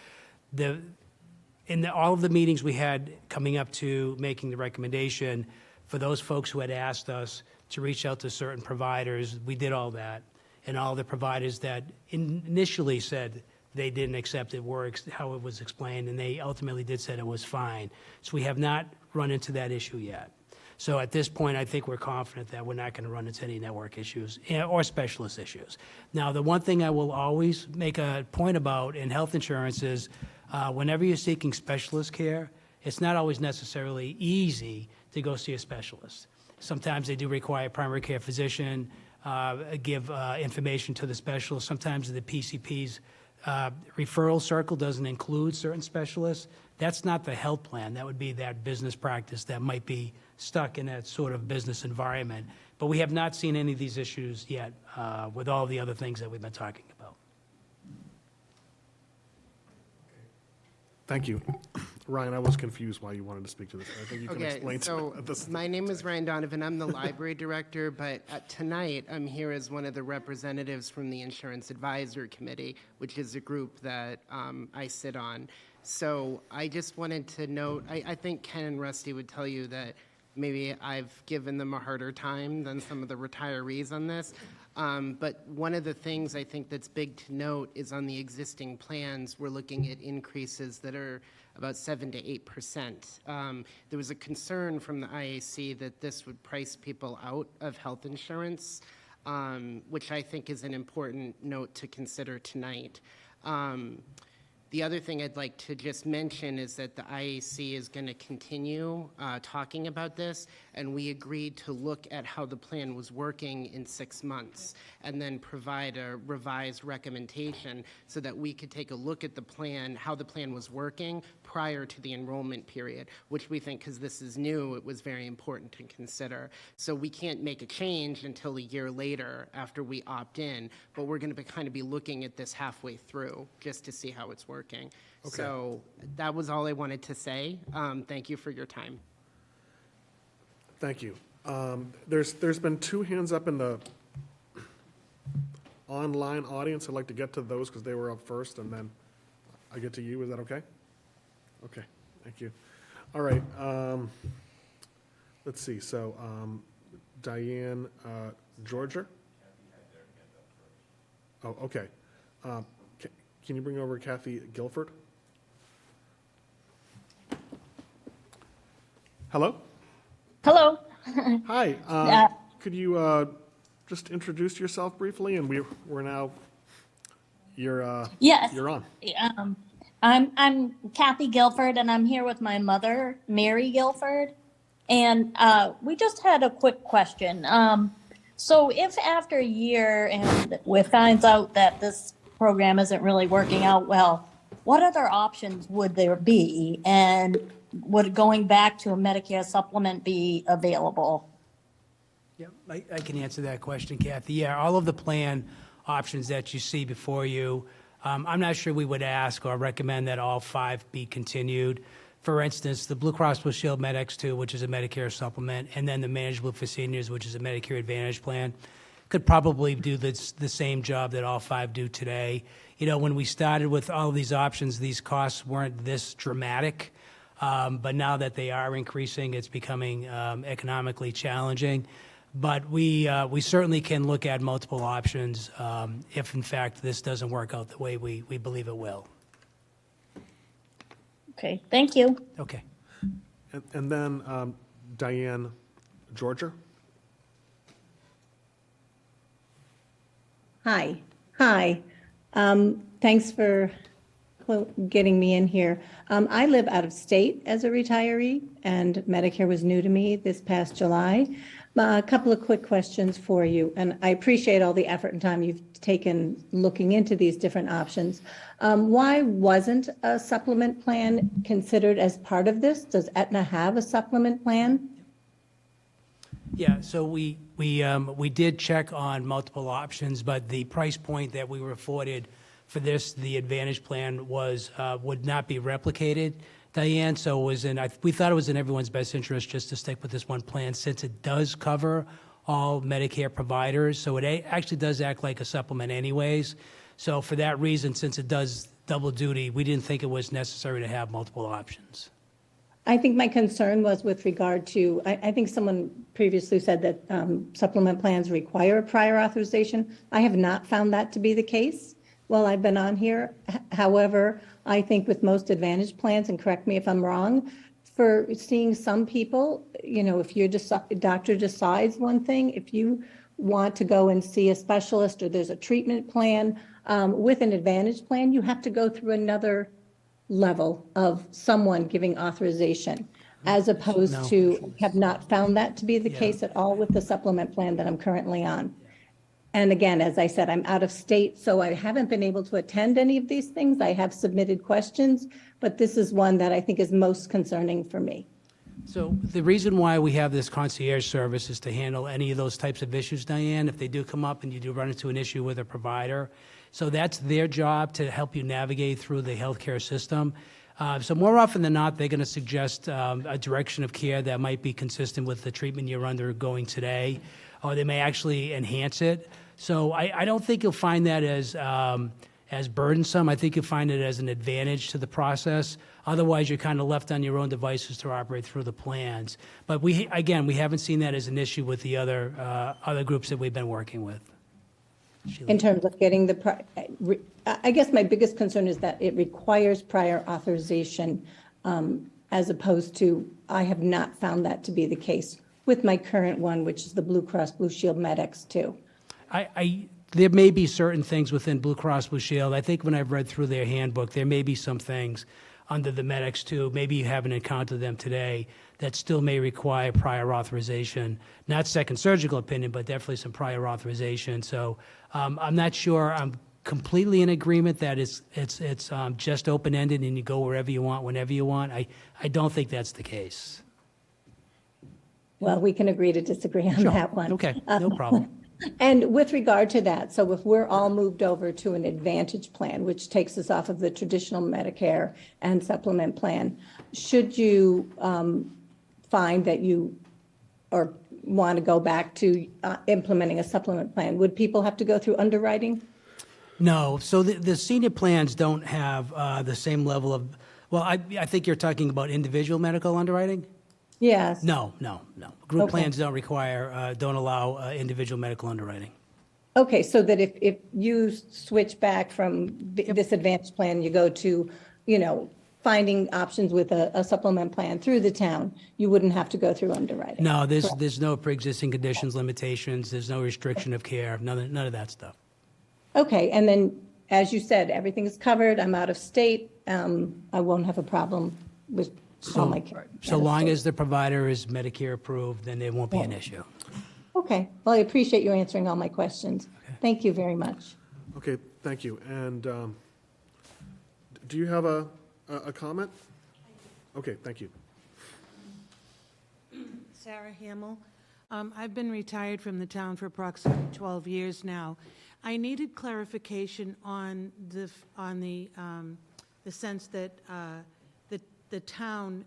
In all of the meetings we had coming up to making the recommendation, for those folks who had asked us to reach out to certain providers, we did all that. And all the providers that initially said they didn't accept it were how it was explained, and they ultimately did say it was fine. So we have not run into that issue yet. So at this point, I think we're confident that we're not going to run into any network issues or specialist issues. Now, the one thing I will always make a point about in health insurance is whenever you're seeking specialist care, it's not always necessarily easy to go see a specialist. Sometimes they do require a primary care physician, give information to the specialist. Sometimes the PCP's referral circle doesn't include certain specialists. That's not the health plan. That would be that business practice that might be stuck in that sort of business environment. But we have not seen any of these issues yet with all the other things that we've been talking about. Thank you. Ryan, I was confused why you wanted to speak to this. I think you can explain to me. My name is Ryan Donovan. I'm the library director, but tonight I'm here as one of the representatives from the Insurance Advisory Committee, which is a group that I sit on. So I just wanted to note, I think Ken and Rusty would tell you that maybe I've given them a harder time than some of the retirees on this. But one of the things I think that's big to note is on the existing plans, we're looking at increases that are about 7 to 8%. There was a concern from the IAC that this would price people out of health insurance, which I think is an important note to consider tonight. The other thing I'd like to just mention is that the IAC is going to continue talking about this, and we agreed to look at how the plan was working in 6 months and then provide a revised recommendation so that we could take a look at the plan, how the plan was working prior to the enrollment period, which we think, because this is new, it was very important to consider. So we can't make a change until a year later after we opt in, but we're going to kind of be looking at this halfway through just to see how it's working. Okay. So that was all I wanted to say. Thank you for your time. Thank you. There's been 2 hands up in the online audience. I'd like to get to those because they were up first, and then I get to you. Is that okay? Okay, thank you. All right, let's see. So Diane Georgia? Oh, okay. Can you bring over Kathy Guilford? Hello? Hello. Hi. Could you just introduce yourself briefly? And we're now, yes. You're on. I'm Kathy Guilford, and I'm here with my mother, Mary Guilford. And we just had a quick question. So if after a year and we find out that this program isn't really working out well, what other options would there be? And would going back to a Medicare supplement be available? Yeah, I can answer that question, Kathy. Yeah, all of the plan options that you see before you, I'm not sure we would ask or recommend that all 5 be continued. For instance, the Blue Cross Blue Shield MedX2, which is a Medicare supplement, and then the Managed Blue for Seniors, which is a Medicare Advantage plan, could probably do the same job that all 5 do today. You know, when we started with all of these options, these costs weren't this dramatic. But now that they are increasing, it's becoming economically challenging. But we certainly can look at multiple options if, in fact, this doesn't work out the way we believe it will. Okay, thank you. Okay. And then Diane Georgia. Hi. Thanks for getting me in here. I live out of state as a retiree, and Medicare was new to me this past July. A couple of quick questions for you, and I appreciate all the effort and time you've taken looking into these different options. Why wasn't a supplement plan considered as part of this? Does Aetna have a supplement plan? Yeah, so we did check on multiple options, but the price point that we were afforded for this, the Advantage plan, was would not be replicated, Diane. So it was we thought it was in everyone's best interest just to stick with this one plan, since it does cover all Medicare providers. So it actually does act like a supplement anyways. So for that reason, since it does double duty, we didn't think it was necessary to have multiple options. I think my concern was with regard to, I think someone previously said that supplement plans require a prior authorization. I have not found that to be the case while I've been on here. However, I think with most Advantage plans, and correct me if I'm wrong, for seeing some people, you know, if your doctor decides one thing, if you want to go and see a specialist or there's a treatment plan, with an Advantage plan, you have to go through another level of someone giving authorization, as opposed to, have not found that to be the case at all with the supplement plan that I'm currently on. And again, as I said, I'm out of state, so I haven't been able to attend any of these things. I have submitted questions, but this is one that I think is most concerning for me. So the reason why we have this concierge service is to handle any of those types of issues, Diane, if they do come up and you do run into an issue with a provider. So that's their job, to help you navigate through the healthcare system. So more often than not, they're going to suggest a direction of care that might be consistent with the treatment you're undergoing today, or they may actually enhance it. So I don't think you'll find that as burdensome. I think you'll find it as an advantage to the process. Otherwise, you're kind of left on your own devices to operate through the plans. But we haven't seen that as an issue with the other groups that we've been working with. In terms of getting I guess my biggest concern is that it requires prior authorization, as opposed to, I have not found that to be the case with my current one, which is the Blue Cross Blue Shield MedX2. There may be certain things within Blue Cross Blue Shield. I think when I've read through their handbook, there may be some things under the MedX2, maybe you haven't encountered them today, that still may require prior authorization. Not second surgical opinion, but definitely some prior authorization. So I'm not sure I'm completely in agreement that it's just open-ended and you go wherever you want, whenever you want. I don't think that's the case. Well, we can agree to disagree on that one. Okay, no problem. And with regard to that, so if we're all moved over to an Advantage plan, which takes us off of the traditional Medicare and supplement plan, should you find that you or want to go back to implementing a supplement plan, would people have to go through underwriting? No. So the senior plans don't have the same level of, well, I think you're talking about individual medical underwriting? Yes. No. Group Okay. plans don't require, don't allow individual medical underwriting. Okay, so that if you switch back from this Advantage plan, you go to, finding options with a supplement plan through the town, you wouldn't have to go through underwriting. No, there's no pre-existing conditions, limitations, there's no restriction of care, none of that stuff. Okay, and then, as you said, everything is covered, I'm out of state, I won't have a problem with all my care. So long as the provider is Medicare approved, then there won't be an issue. Okay, well, I appreciate you answering all my questions. Thank you very much. Okay, thank you. And do you have a comment? Okay, thank you. Sarah Hamill. I've been retired from the town for approximately 12 years now. I needed clarification on the sense that the town,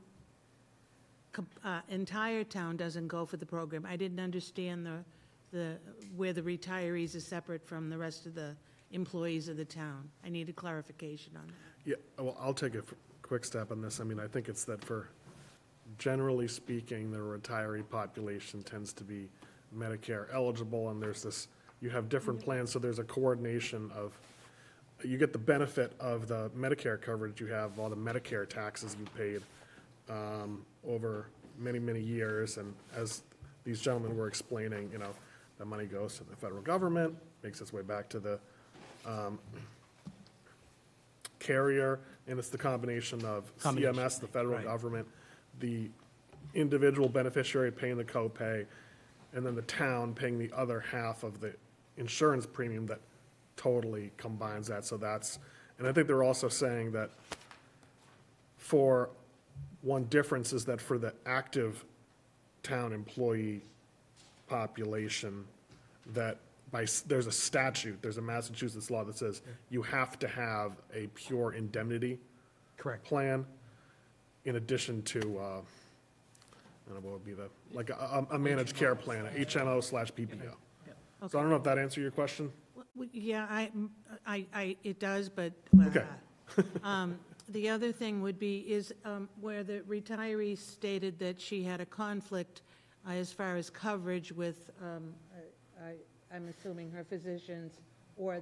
entire town doesn't go for the program. I didn't understand where the retirees are separate from the rest of the employees of the town. I needed clarification on that. Yeah, well, I'll take a quick step on this. I mean, I think it's that generally speaking, the retiree population tends to be Medicare eligible, and there's this, you have different plans, so there's a coordination of, you get the benefit of the Medicare coverage, you have all the Medicare taxes you paid over many, many years, and as these gentlemen were explaining, the money goes to the federal government, makes its way back to the carrier, and it's the combination of CMS, the federal government, the individual beneficiary paying the copay, and then the town paying the other half of the insurance premium that totally combines that. So and I think they're also saying that one difference is that for the active town employee population, that there's a statute, there's a Massachusetts law that says you have to have a pure indemnity plan in addition to, I don't know what would be a managed care plan, a HMO/PPO. So I don't know if that answered your question? Yeah, it does, but. Okay. The other thing would be where the retiree stated that she had a conflict as far as coverage with, I'm assuming her physicians, or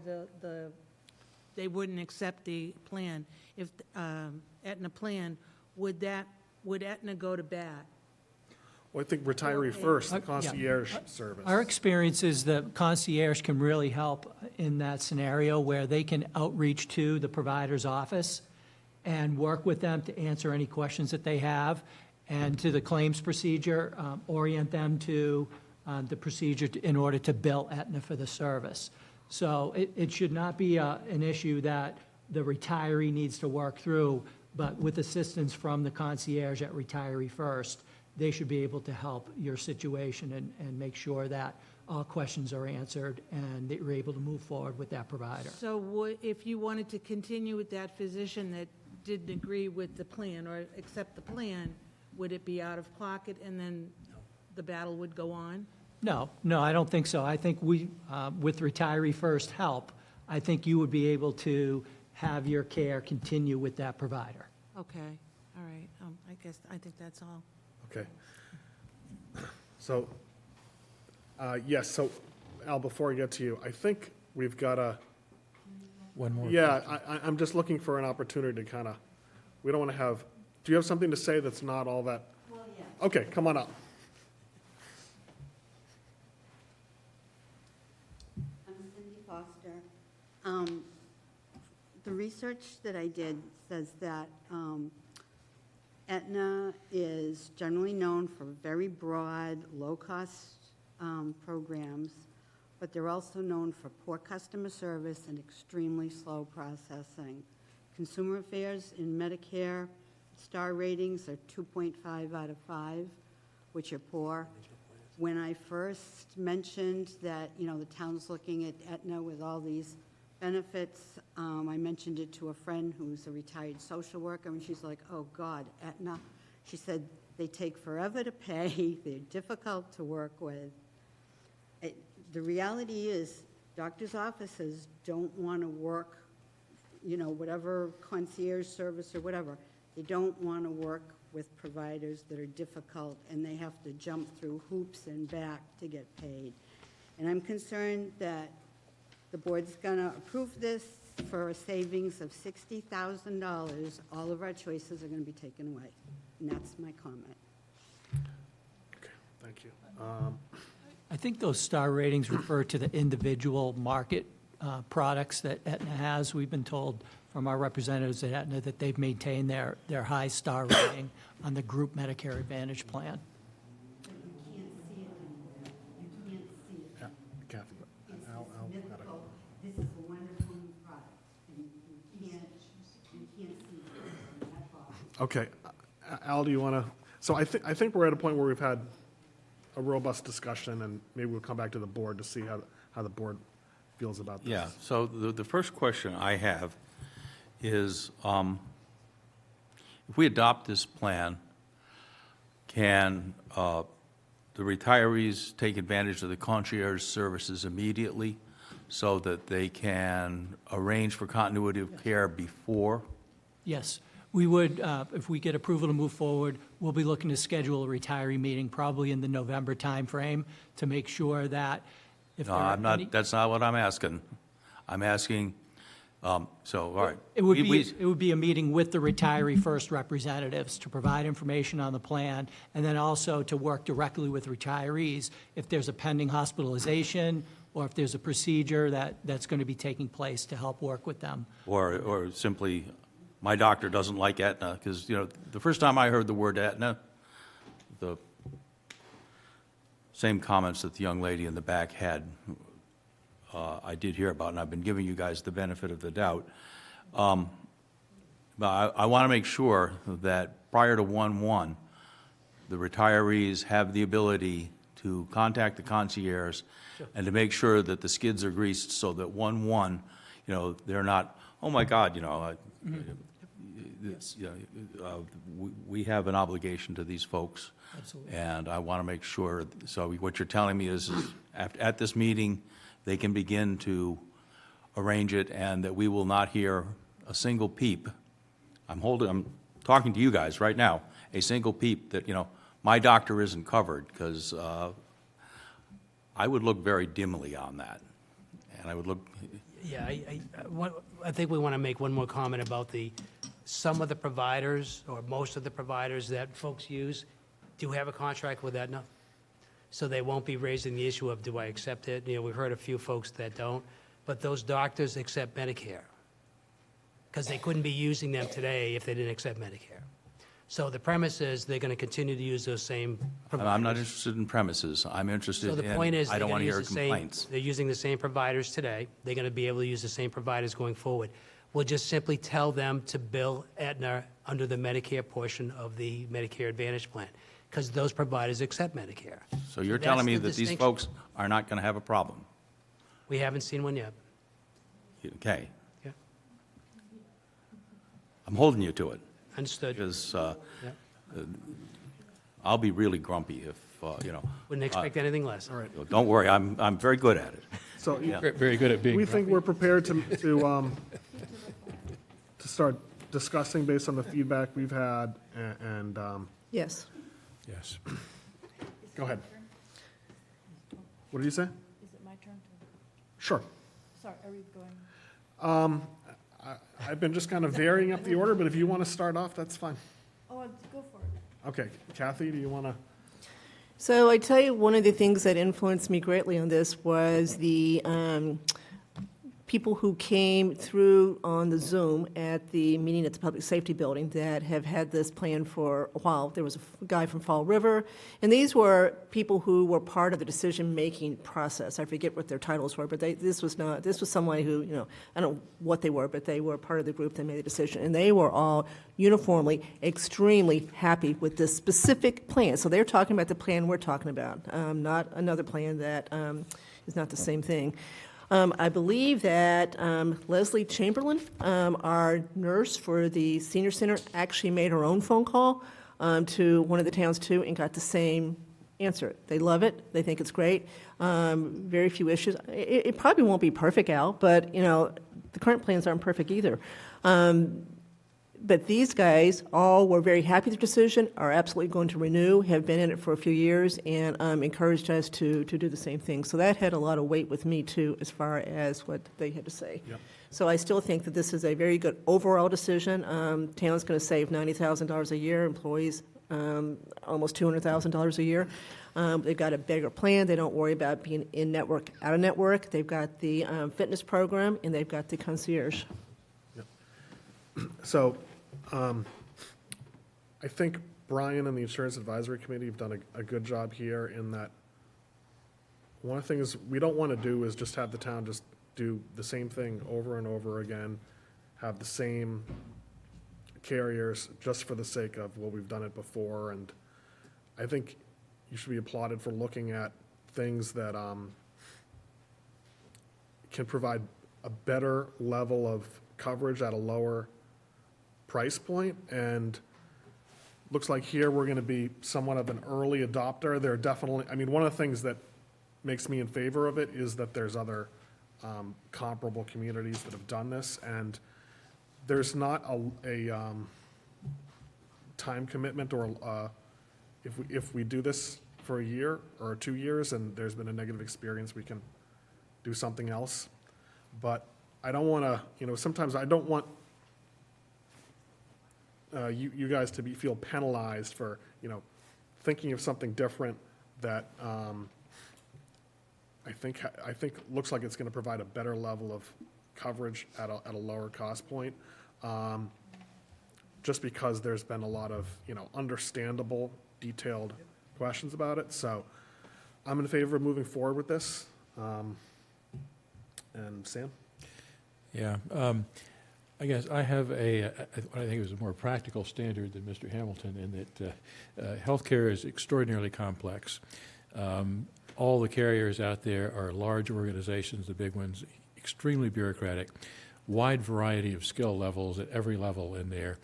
they wouldn't accept the plan. If Aetna plan, would Aetna go to bat? Well, I think retiree first, the concierge service. Our experience is that concierge can really help in that scenario where they can outreach to the provider's office and work with them to answer any questions that they have, and to the claims procedure, orient them to the procedure in order to bill Aetna for the service. So it should not be an issue that the retiree needs to work through, but with assistance from the concierge at Retiree First, they should be able to help your situation and make sure that all questions are answered and that you're able to move forward with that provider. So if you wanted to continue with that physician that didn't agree with the plan or accept the plan, would it be out of pocket and then the battle would go on? No, I don't think so. I think with Retiree First help, I think you would be able to have your care continue with that provider. Okay, all right. I think that's all. Okay. So, yes, so Al, before I get to you, I think we've got one more. Yeah, I'm just looking for an opportunity to we don't want to have, do you have something to say that's not all that? Well, yeah. Okay, come on up. I'm Cindy Foster. The research that I did says that Aetna is generally known for very broad, low-cost programs, but they're also known for poor customer service and extremely slow processing. Consumer affairs in Medicare star ratings are 2.5 out of 5, which are poor. When I first mentioned that, the town's looking at Aetna with all these benefits, I mentioned it to a friend who's a retired social worker, and she's like, oh, God, Aetna. She said, they take forever to pay, they're difficult to work with. The reality is, doctors' offices don't want to work, whatever concierge service or whatever, they don't want to work with providers that are difficult, and they have to jump through hoops and back to get paid. And I'm concerned that the board's going to approve this for a savings of $60,000. All of our choices are going to be taken away. And that's my comment. Okay, thank you. I think those star ratings refer to the individual market products that Aetna has. We've been told from our representatives at Aetna that they've maintained their high star rating on the group Medicare Advantage plan. But you can't see it anywhere. You can't see it. Yeah, Kathy. It's mythical. This is a wonderful new product, and you can't see it. And that's all. Okay, Al, do you want to, so I think we're at a point where we've had a robust discussion, and maybe we'll come back to the board to see how the board feels about this. Yeah, so the first question I have is, if we adopt this plan, can the retirees take advantage of the concierge services immediately so that they can arrange for continuity of care before? Yes, we would, if we get approval to move forward, we'll be looking to schedule a retiree meeting probably in the November timeframe to make sure that if No, there are I'm not, any- that's not what I'm asking. I'm asking, all right. It would We- be a meeting with the retiree first representatives to provide information on the plan, and then also to work directly with retirees if there's a pending hospitalization or if there's a procedure that's going to be taking place to help work with them. Or simply, my doctor doesn't like Aetna, because, the first time I heard the word Aetna, the same comments that the young lady in the back had, I did hear about, and I've been giving you guys the benefit of the doubt. But I want to make sure that prior to 1/1, the retirees have the ability to contact the concierge and to make sure that the skids are greased so that 1/1, they're not, oh my God, we have an obligation to these folks. Absolutely. And I want to make sure, so what you're telling me is at this meeting, they can begin to arrange it, and that we will not hear a single peep. I'm talking to you guys right now, a single peep that, my doctor isn't covered, because I would look very dimly on that. And I would look, Yeah, I think we want to make one more comment about some of the providers, or most of the providers that folks use, do have a contract with Aetna. So they won't be raising the issue of, do I accept it? We've heard a few folks that don't, but those doctors accept Medicare, because they couldn't be using them today if they didn't accept Medicare. So the premise is they're going to continue to use those same providers. I'm not interested in premises. I'm interested So in, the point is, I they're don't want going to to hear use the same, complaints. they're using the same providers today. They're going to be able to use the same providers going forward. We'll just simply tell them to bill Aetna under the Medicare portion of the Medicare Advantage plan, because those providers accept Medicare. So you're that's telling me the that these distinction. folks are not going to have a problem? We haven't seen one yet. Okay. Yeah. I'm holding you to it. Understood. Because Yeah. I'll be really grumpy if, Wouldn't expect anything less. All right. Don't worry, I'm very good at it. So Yeah. Very good at being we think we're prepared to start discussing based on the feedback we've had, and Yes. Yes. go ahead. What did you say? Is it my turn to? Sure. Sorry, are we going? I've been just kind of varying up the order, but if you want to start off, that's fine. Oh, go for it. Okay, Kathy, do you want to? So I tell you, one of the things that influenced me greatly on this was the people who came through on the Zoom at the meeting at the Public Safety Building that have had this plan for a while. There was a guy from Fall River, and these were people who were part of the decision-making process. I forget what their titles were, but this was someone who, I don't know what they were, but they were part of the group that made the decision, and they were all uniformly extremely happy with this specific plan. So they're talking about the plan we're talking about, not another plan that is not the same thing. I believe that Leslie Chamberlain, our nurse for the senior center, actually made her own phone call to one of the towns too, and got the same answer. They love it. They think it's great. Very few issues. It probably won't be perfect, Al, but the current plans aren't perfect either. But these guys all were very happy with the decision, are absolutely going to renew, have been in it for a few years, and encouraged us to do the same thing. So that had a lot of weight with me, too, as far as what they had to say. Yep. So I still think that this is a very good overall decision. Town's going to save $90,000 a year, employees almost $200,000 a year. They've got a bigger plan. They don't worry about being in-network, out-of-network. They've got the fitness program, and they've got the concierge. So, I think Brian and the Insurance Advisory Committee have done a good job here in that one of the things we don't want to do is just have the town just do the same thing over and over again, have the same carriers just for the sake of, well, we've done it before, and I think you should be applauded for looking at things that can provide a better level of coverage at a lower price point, and looks like here we're going to be somewhat of an early adopter. There are definitely, I mean, one of the things that makes me in favor of it is that there's other comparable communities that have done this, and there's not a time commitment, or if we do this for a year or 2 years and there's been a negative experience, we can do something else. But I don't want to, sometimes I don't want you guys to feel penalized for, thinking of something different that I think looks like it's going to provide a better level of coverage at a lower cost point. Just because there's been a lot of, understandable, detailed questions about it. So I'm in favor of moving forward with this. And Sam? Yeah, I guess I have what I think is a more practical standard than Mr. Hamilton, in that healthcare is extraordinarily complex. All the carriers out there are large organizations, the big ones, extremely bureaucratic, wide variety of skill levels at every level in there.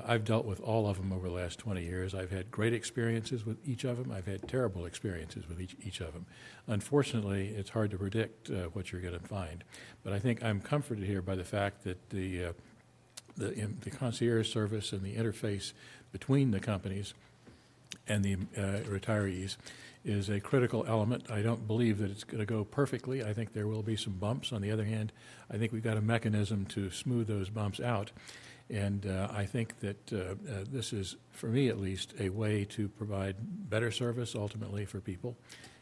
I've dealt with all of them over the last 20 years. I've had great experiences with each of them. I've had terrible experiences with each of them. Unfortunately, it's hard to predict what you're going to find. But I think I'm comforted here by the fact that the concierge service and the interface between the companies and the retirees is a critical element. I don't believe that it's going to go perfectly. I think there will be some bumps. On the other hand, I think we've got a mechanism to smooth those bumps out. And I think that this is, for me at least, a way to provide better service ultimately for people,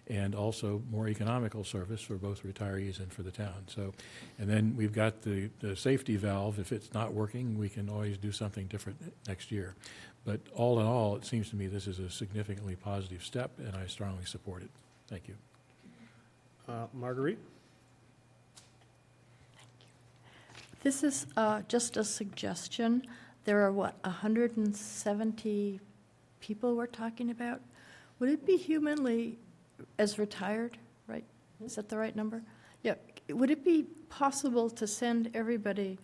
and also more economical service for both retirees and for the town. So, and then we've got the safety valve. If it's not working, we can always do something different next year. But all in all, it seems to me this is a significantly positive step, and I strongly support it. Thank you. Marguerite? This is just a suggestion. There are, 170 people we're talking about? Would it be humanly, as retired, right? Is that the right number? Yeah. Would it be possible to send everybody,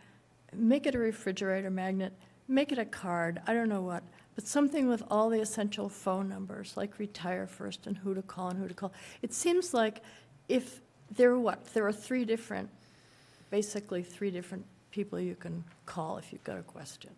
make it a refrigerator magnet, make it a card, I don't know what, but something with all the essential phone numbers, like Retire First and who to call and who to call. It seems like if there are basically three different people you can call if you've got a question.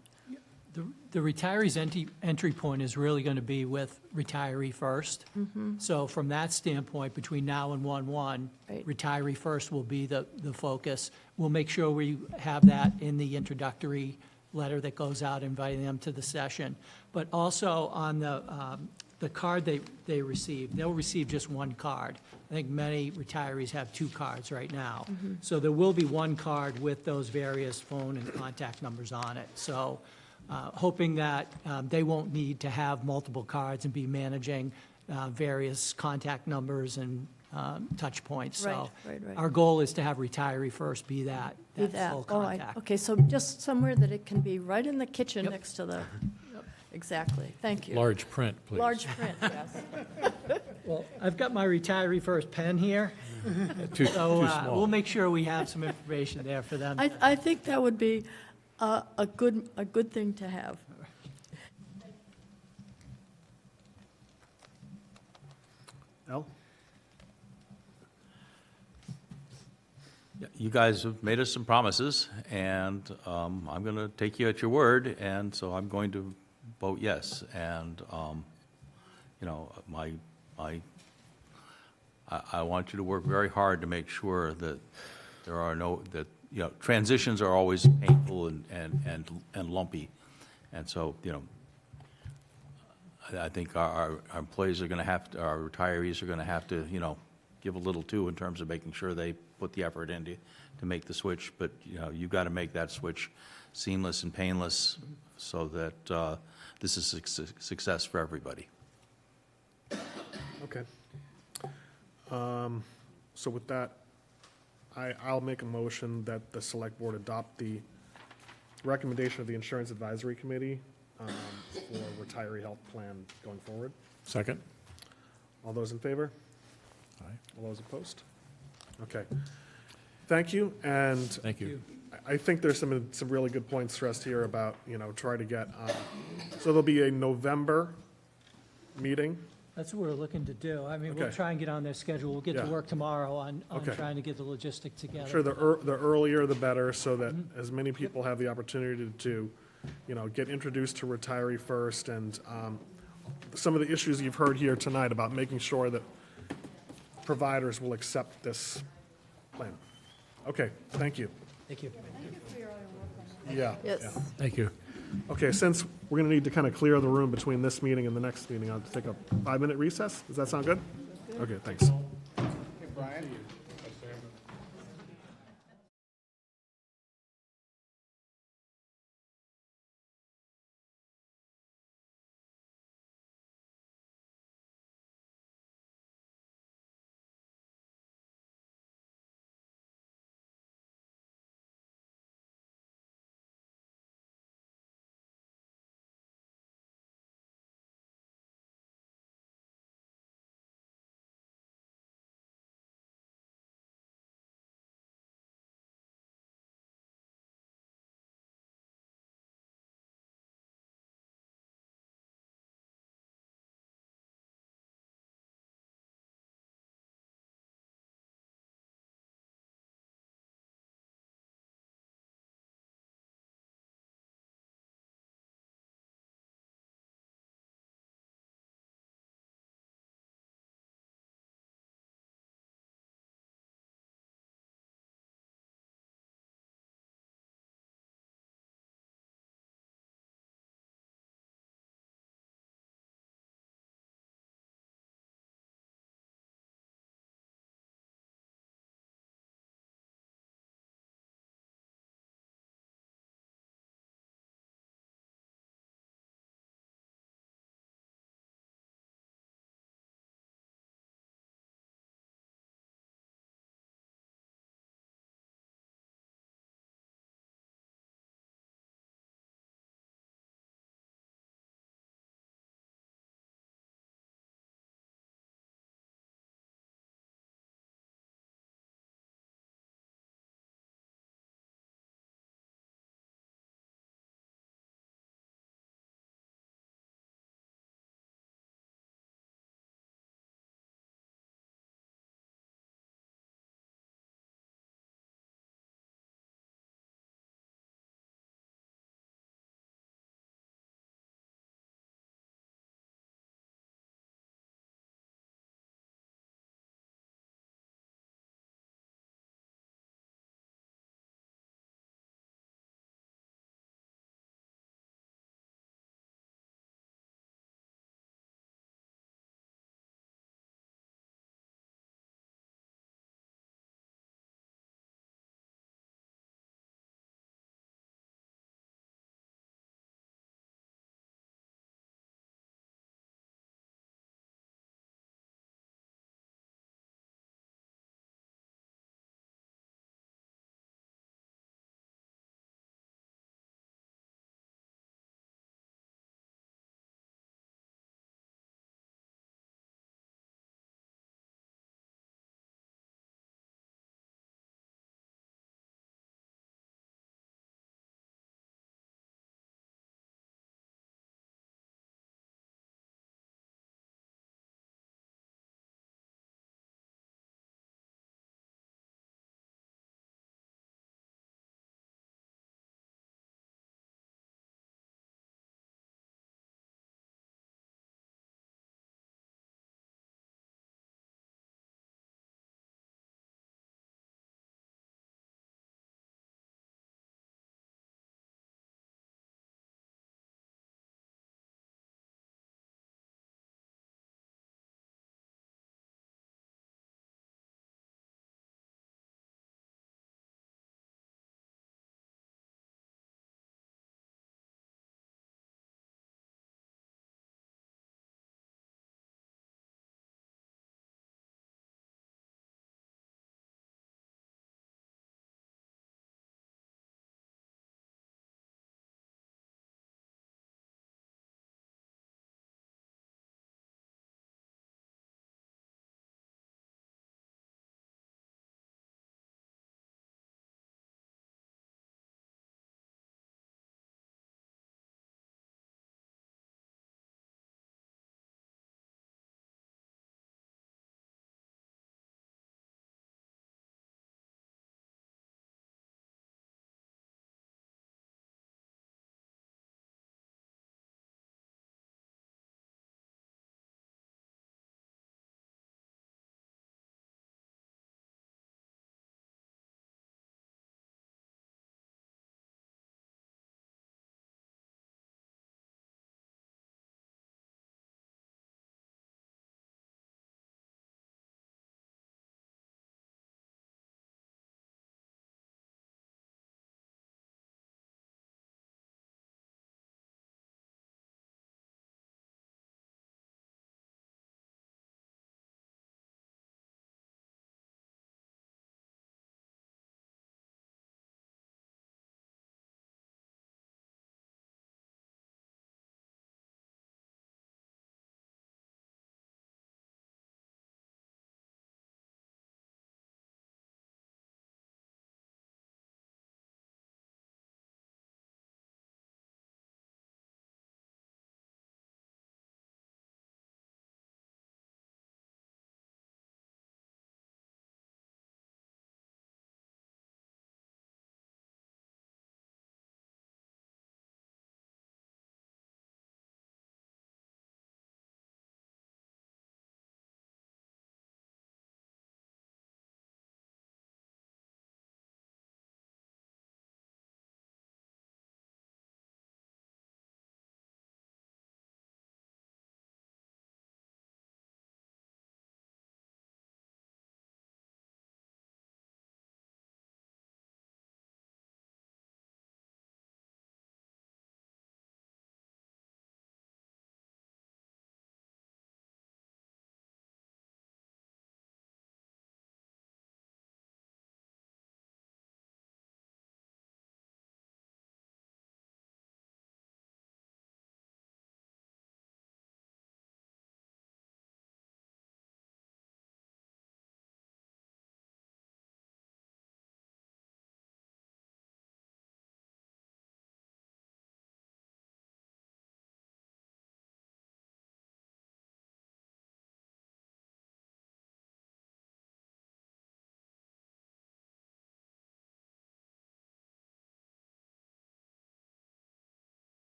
The retiree's entry point is really going to be with Retiree First. Mm-hmm. So from that standpoint, between now and 1/1, Right. Retiree First will be the focus. We'll make sure we have that in the introductory letter that goes out inviting them to the session. But also on the card they receive, they'll receive just one card. I think many retirees have 2 cards right now. Mm-hmm. So there will be one card with those various phone and contact numbers on it. So hoping that they won't need to have multiple cards and be managing various contact numbers and touch points. So Right. our goal is to have Retiree First be that full All right. contact. Okay, so just somewhere that it can be right in the kitchen Yep. next to the, exactly. Thank you. Large print, please. Large print, yes. Well, I've got my Retiree First pen here. Too So small. we'll make sure we have some information there for them. I think that would be a good thing to have. Al? Yeah, you guys have made us some promises, and I'm going to take you at your word, and so I'm going to vote yes. And, I want you to work very hard to make sure that there are transitions are always painful and lumpy. And so, I think our employees are going to have to, our retirees are going to have to, give a little too in terms of making sure they put the effort in to make the switch. But, you've got to make that switch seamless and painless so that this is a success for everybody. Okay. So with that, I'll make a motion that the select board adopt the the recommendation of the Insurance Advisory Committee for retiree health plan going forward. Second? All those in favor? Aye. All those opposed? Okay. Thank you, and Thank you. I think there's some really good points stressed here about, try to get, so there'll be a November meeting. That's what we're looking to do. I mean, we'll Okay. try and get on their schedule. We'll get to Yeah. work tomorrow on Okay. trying to get the logistic together. Sure, the earlier the better, so that as many people have the opportunity to, get introduced to retiree first, and some of the issues you've heard here tonight about making sure that providers will accept this plan. Okay, thank you. Thank you. Yeah. Yes. yeah. Thank you. Okay, since we're going to need to kind of clear the room between this meeting and the next meeting, I'll take a 5-minute recess. Does that sound good? Okay, thanks.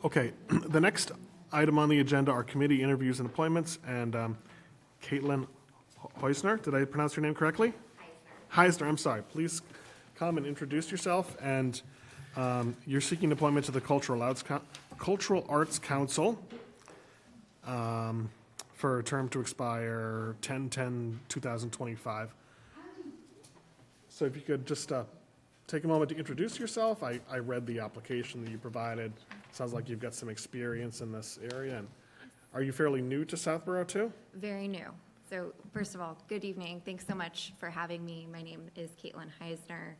Okay, the next item on the agenda are committee interviews and appointments, and Caitlin Heusner, did I pronounce your name correctly? Heisner, I'm sorry. Please come and introduce yourself, and you're seeking appointment to the Cultural Arts Council for a term to expire 10/10/2025. So if you could just take a moment to introduce yourself. I read the application that you provided. Sounds like you've got some experience in this area. And are you fairly new to Southborough too? Very new. So first of all, good evening. Thanks so much for having me. My name is Caitlin Heisner.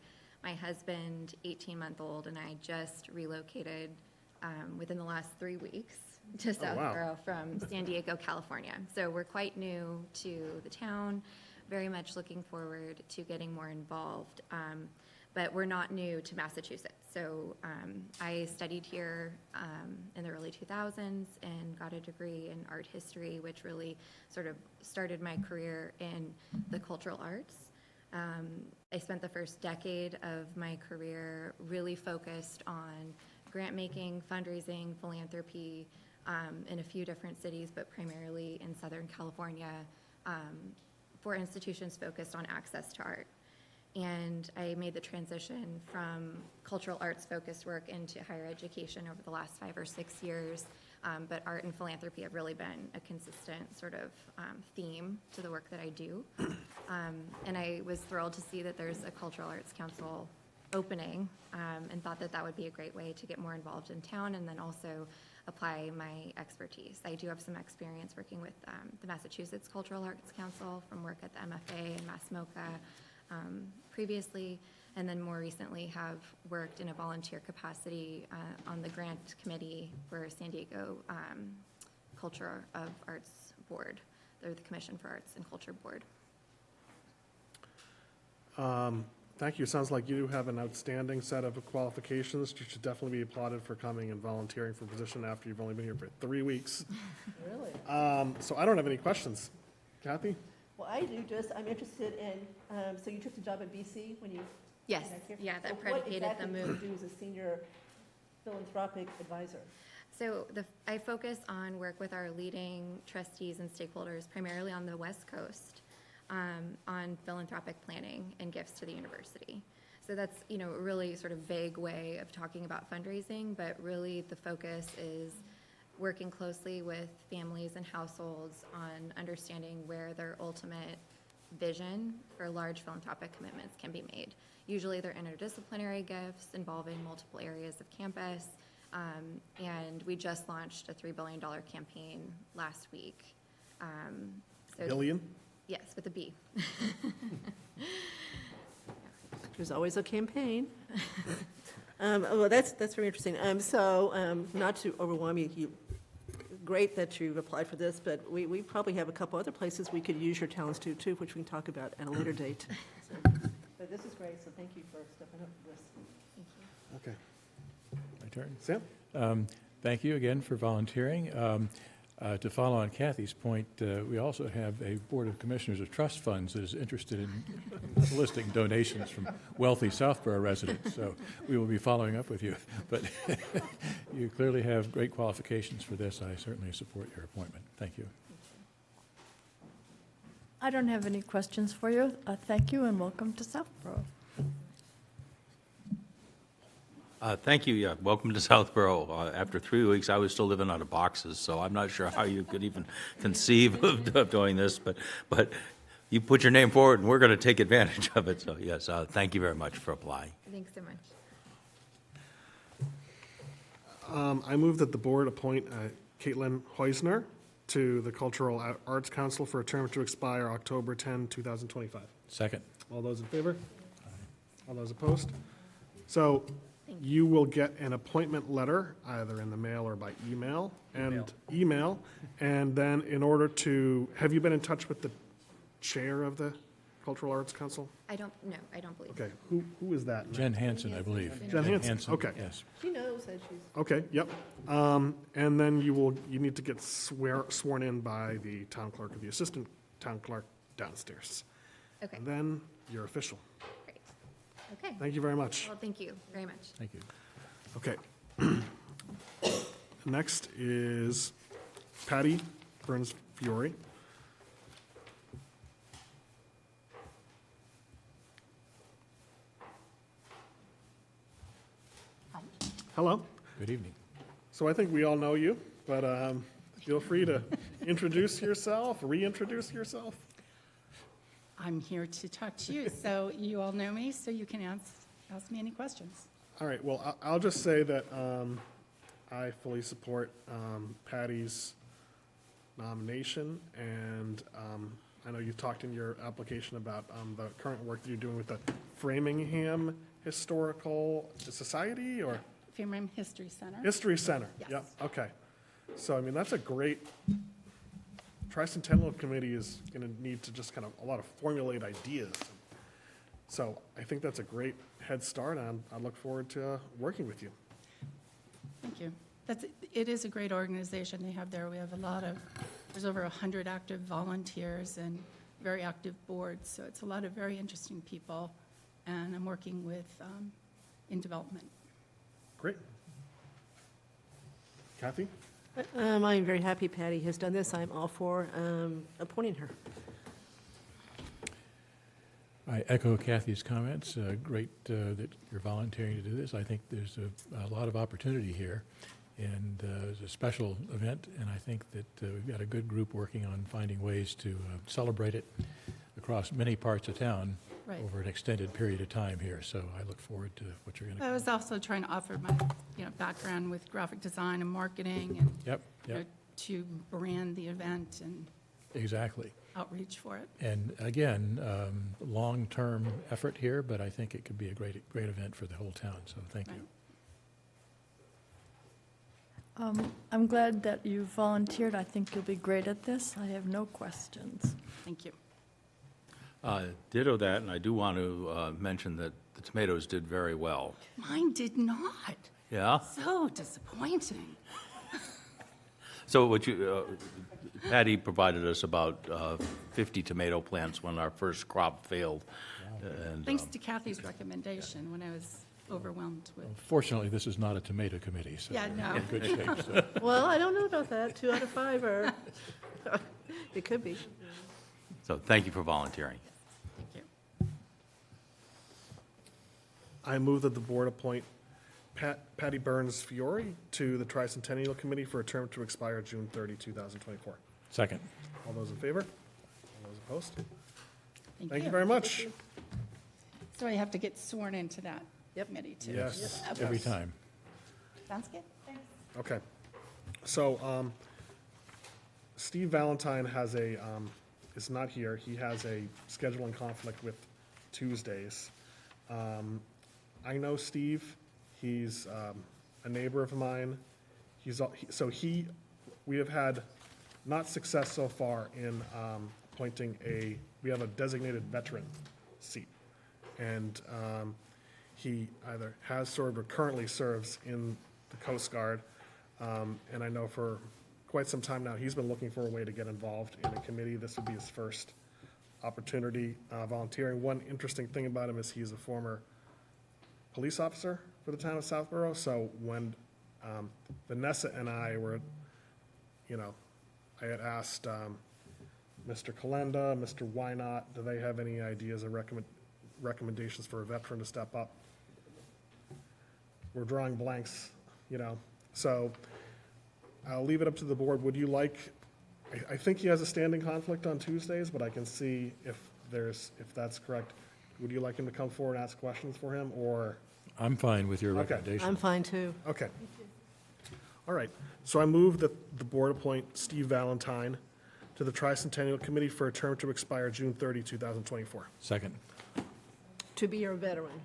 My husband, 18-month-old, and I just relocated within the last 3 weeks to Southborough from San Diego, California. So we're quite new to the town, very much looking forward to getting more involved. But we're not new to Massachusetts. So I studied here in the early 2000s and got a degree in art history, which really sort of started my career in the cultural arts. I spent the first decade of my career really focused on grant making, fundraising, philanthropy in a few different cities, but primarily in Southern California for institutions focused on access to art. And I made the transition from cultural arts focused work into higher education over the last 5 or 6 years. But art and philanthropy have really been a consistent sort of theme to the work that I do. And I was thrilled to see that there's a Cultural Arts Council opening and thought that that would be a great way to get more involved in town and then also apply my expertise. I do have some experience working with the Massachusetts Cultural Arts Council from work at the MFA and MassMoCA previously, and then more recently have worked in a volunteer capacity on the grant committee for San Diego Culture of Arts Board, or the Commission for Arts and Culture Board. Thank you. Sounds like you have an outstanding set of qualifications. You should definitely be applauded for coming and volunteering for a position after you've only been here for 3 weeks. Really? So I don't have any questions. Kathy? Well, I do just, I'm interested in, so you took the job at BC when you? Yes, came back here? yeah, that So predicated the What exactly move. do you do as a senior philanthropic advisor? So I focus on work with our leading trustees and stakeholders, primarily on the West Coast, on philanthropic planning and gifts to the university. So that's, a really sort of vague way of talking about fundraising, but really the focus is working closely with families and households on understanding where their ultimate vision for large philanthropic commitments can be made. Usually they're interdisciplinary gifts involving multiple areas of campus, and we just launched a $3 billion campaign last week. Billion? Yes, with a B. There's always a campaign. Well, that's very interesting. So not to overwhelm you, great that you've applied for this, but we probably have a couple other places we could use your talents too, which we can talk about at a later date. So, but this is great, so thank you for stepping up for this. Okay. My turn. Sam? Thank you again for volunteering. To follow on Kathy's point, we also have a Board of Commissioners of Trust Funds that is interested in soliciting donations from wealthy Southborough residents, so we will be following up with you. But you clearly have great qualifications for this. I certainly support your appointment. Thank you. I don't have any questions for you. Thank you and welcome to Southborough. Thank you. Yeah, welcome to Southborough. After 3 weeks, I was still living out of boxes, so I'm not sure how you could even conceive of doing this, but you put your name forward, and we're going to take advantage of it. So yes, thank you very much for applying. Thanks so much. I move that the board appoint Caitlin Heusner to the Cultural Arts Council for a term to expire October 10, 2025. Second. All those in favor? All those opposed? So you will get an appointment letter, either in the mail or by email. And then in order to, have you been in touch with the chair of the Cultural Arts Council? I don't believe. Okay, who is that? Jen Hansen, I believe. Jen Hansen, okay. Yes. She knows that she's. Okay, yep. And then you need to get sworn in by the town clerk or the assistant town clerk downstairs. Okay. And then you're official. Great. Okay. Thank you very much. Well, thank you very much. Thank you. Okay. Next is Patty Burns-Fiore. Hello. Good evening. So I think we all know you, but feel free to introduce yourself, reintroduce yourself. I'm here to talk to you, so you all know me, so you can ask me any questions. All right, well, I'll just say that I fully support Patty's nomination, and I know you talked in your application about the current work that you're doing with the Framingham Historical Society, or? Framingham History Center. History Center. Yes. Yep, okay. So, I mean, that's a great, Tricentennial Committee is going to need to just kind of, a lot of formulate ideas. So I think that's a great head start, and I look forward to working with you. Thank you. It is a great organization they have there. We have there's over 100 active volunteers and very active boards, so it's a lot of very interesting people, and I'm working with, in development. Great. Kathy? I'm very happy Patty has done this. I'm all for appointing her. I echo Kathy's comments. Great that you're volunteering to do this. I think there's a lot of opportunity here, and it's a special event, and I think that we've got a good group working on finding ways to celebrate it across many parts of town Right. over an extended period of time here. So I look forward to what you're going to. I was also trying to offer my, background with graphic design and marketing and Yep. to brand the event and Exactly. outreach for it. And again, long-term effort here, but I think it could be a great event for the whole town. So thank you. I'm glad that you volunteered. I think you'll be great at this. I have no questions. Thank you. Ditto that, and I do want to mention that the tomatoes did very well. Mine did not. Yeah? So disappointing. So what Patty provided us about 50 tomato plants when our first crop failed. And, Thanks to Kathy's recommendation when I was overwhelmed with. Fortunately, this is not a tomato committee, so Yeah, no. we're in good shape. So. Well, I don't know about that. 2 out of 5 are, it could be. So thank you for volunteering. Thank you. I move that the board appoint Patty Burns-Fiore to the Tricentennial Committee for a term to expire June 30, 2024. Second. All those in favor? All those opposed? Thank Thank you very much. So I have to get sworn into that committee too? Yes. Okay. Every time. Sounds good. Thanks. Okay. So, Steve Valentine is not here. He has a scheduling conflict with Tuesdays. I know Steve. He's a neighbor of mine. We have had not success so far in appointing we have a designated veteran seat. And he either has served or currently serves in the Coast Guard. And I know for quite some time now, he's been looking for a way to get involved in a committee. This would be his first opportunity volunteering. One interesting thing about him is he's a former police officer for the town of Southborough. So when Vanessa and I were, I had asked Mr. Kalenda, Mr. Wynot, do they have any ideas or recommendations for a veteran to step up? We're drawing blanks, So I'll leave it up to the board. Would you like, I think he has a standing conflict on Tuesdays, but I can see if that's correct. Would you like him to come forward and ask questions for him, or? I'm fine with your Okay. recommendation. I'm fine, too. Okay. All right. So I move that the board appoint Steve Valentine to the Tricentennial Committee for a term to expire June 30, 2024. Second. To be your veteran.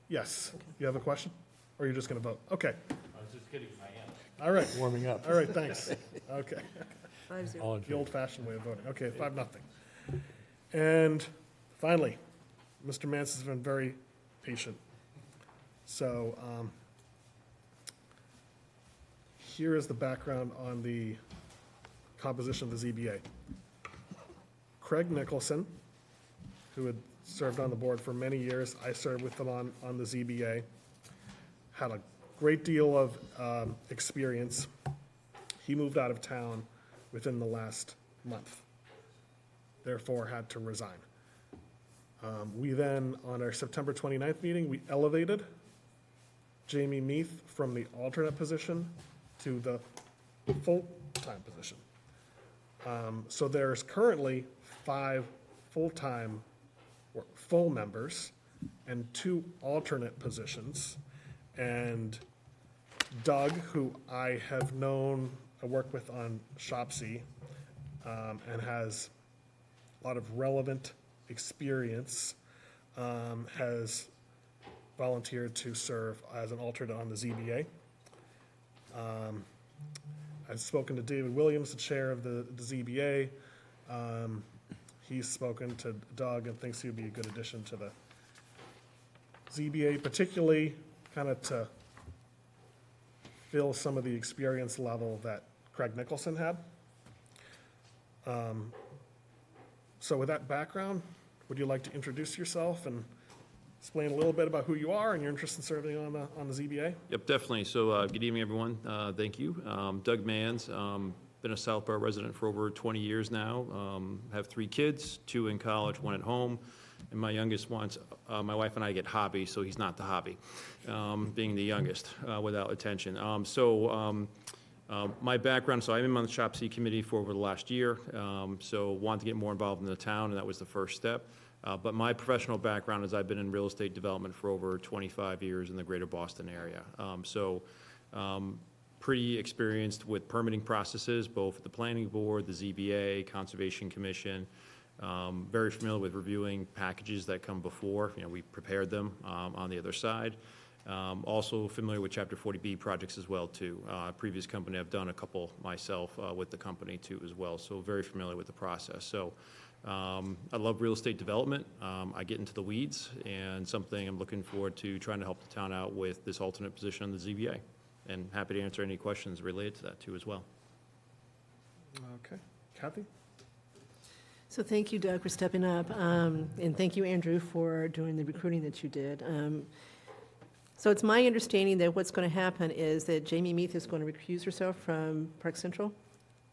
Yes. You have a question? Or you're just going to vote? Okay. I was just getting my hand. All right. Warming up. All right, thanks. Okay. 5-0. All in The favor? old-fashioned way of voting. Okay, 5-0. And finally, Mr. Mance has been very patient. So here is the background on the composition of the ZBA. Craig Nicholson, who had served on the board for many years, I served with him on the ZBA, had a great deal of experience. He moved out of town within the last month, therefore had to resign. We then, on our September 29th meeting, we elevated Jamie Meath from the alternate position to the full-time position. So there's currently 5 full-time or full members and 2 alternate positions. And Doug, who I have known, I work with on Shopsy, and has a lot of relevant experience, has volunteered to serve as an alternate on the ZBA. I've spoken to David Williams, the chair of the ZBA. He's spoken to Doug and thinks he would be a good addition to the ZBA, particularly kind of to fill some of the experience level that Craig Nicholson had. So with that background, would you like to introduce yourself and explain a little bit about who you are and your interest in serving on the ZBA? Yep, definitely. So good evening, everyone. Thank you. Doug Manns, been a Southborough resident for over 20 years now. Have 3 kids, 2 in college, 1 at home. And my youngest wants, my wife and I get hobby, so he's not the hobby, being the youngest without attention. My background, so I've been on the Shopsy committee for over the last year, so wanted to get more involved in the town, and that was the first step. But my professional background is I've been in real estate development for over 25 years in the greater Boston area. Pretty experienced with permitting processes, both at the planning board, the ZBA, Conservation Commission. Very familiar with reviewing packages that come before. You know, we prepared them on the other side. Also familiar with Chapter 40B projects as well, too. Previous company, I've done a couple myself with the company, too, as well. So very familiar with the process. So I love real estate development. I get into the weeds, and something I'm looking forward to trying to help the town out with this alternate position on the ZBA. And happy to answer any questions related to that, too, as well. Okay. Kathy? So thank you, Doug, for stepping up, and thank you, Andrew, for doing the recruiting that you did. So it's my understanding that what's going to happen is that Jamie Meath is going to recuse herself from Park Central?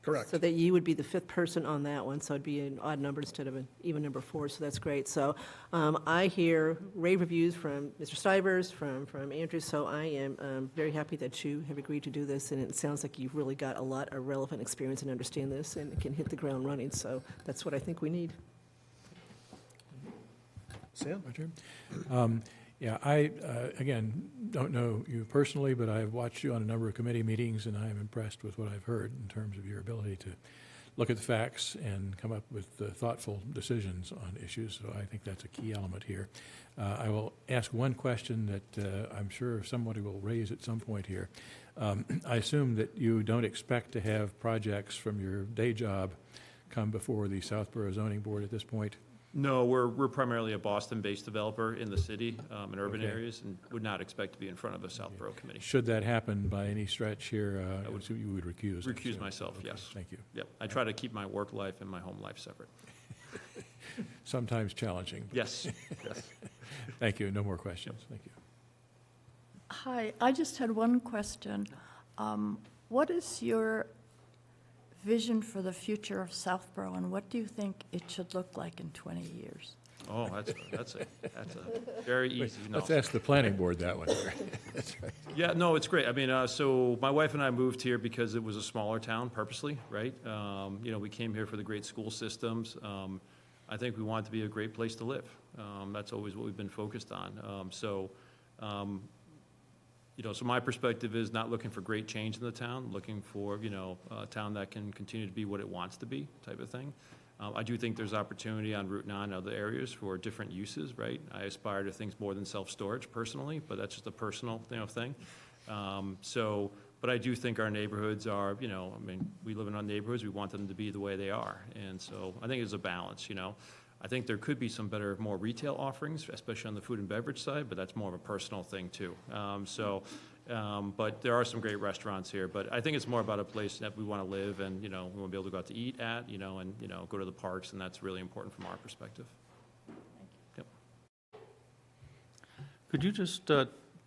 Correct. So that you would be the 5th person on that one, so it'd be an odd number instead of an even number 4, so that's great. So I hear rave reviews from Mr. Stivers, from Andrew, so I am very happy that you have agreed to do this, and it sounds like you've really got a lot of relevant experience and understand this and can hit the ground running, so that's what I think we need. Sam? Yeah, I, again, don't know you personally, but I've watched you on a number of committee meetings, and I am impressed with what I've heard in terms of your ability to look at the facts and come up with thoughtful decisions on issues, so I think that's a key element here. I will ask one question that I'm sure somebody will raise at some point here. I assume that you don't expect to have projects from your day job come before the Southborough Zoning Board at this point? No, we're primarily a Boston-based developer in the city, in urban Okay. areas, and would not expect to be in front of a Southborough committee. Should that happen by any stretch here, you would recuse? Recuse myself, Okay, yes. Thank you. Yep, I try to keep my work life and my home life separate. Sometimes challenging. but- Yes, yes. Thank you. No more questions. Thank you. Hi, I just had one question. What is your vision for the future of Southborough, and what do you think it should look like in 20 years? Oh, that's a very easy no. Let's ask the planning board that one. That's right. Yeah, no, it's great. I mean, so my wife and I moved here because it was a smaller town purposely, right? You know, we came here for the great school systems. I think we want it to be a great place to live. That's always what we've been focused on. You know, so my perspective is not looking for great change in the town, looking for, you know, a town that can continue to be what it wants to be, type of thing. I do think there's opportunity on Route 9 and other areas for different uses, right? I aspire to things more than self-storage personally, but that's just a personal, you know, thing. But I do think our neighborhoods are, you know, I mean, we live in our neighborhoods, we want them to be the way they are. And so I think it's a balance, you know. I think there could be some better, more retail offerings, especially on the food and beverage side, but that's more of a personal thing too. But there are some great restaurants here, but I think it's more about a place that we want to live and, you know, we want to be able to go out to eat at, you know, and, you know, go to the parks, and that's really important from our perspective. Yep. Could you just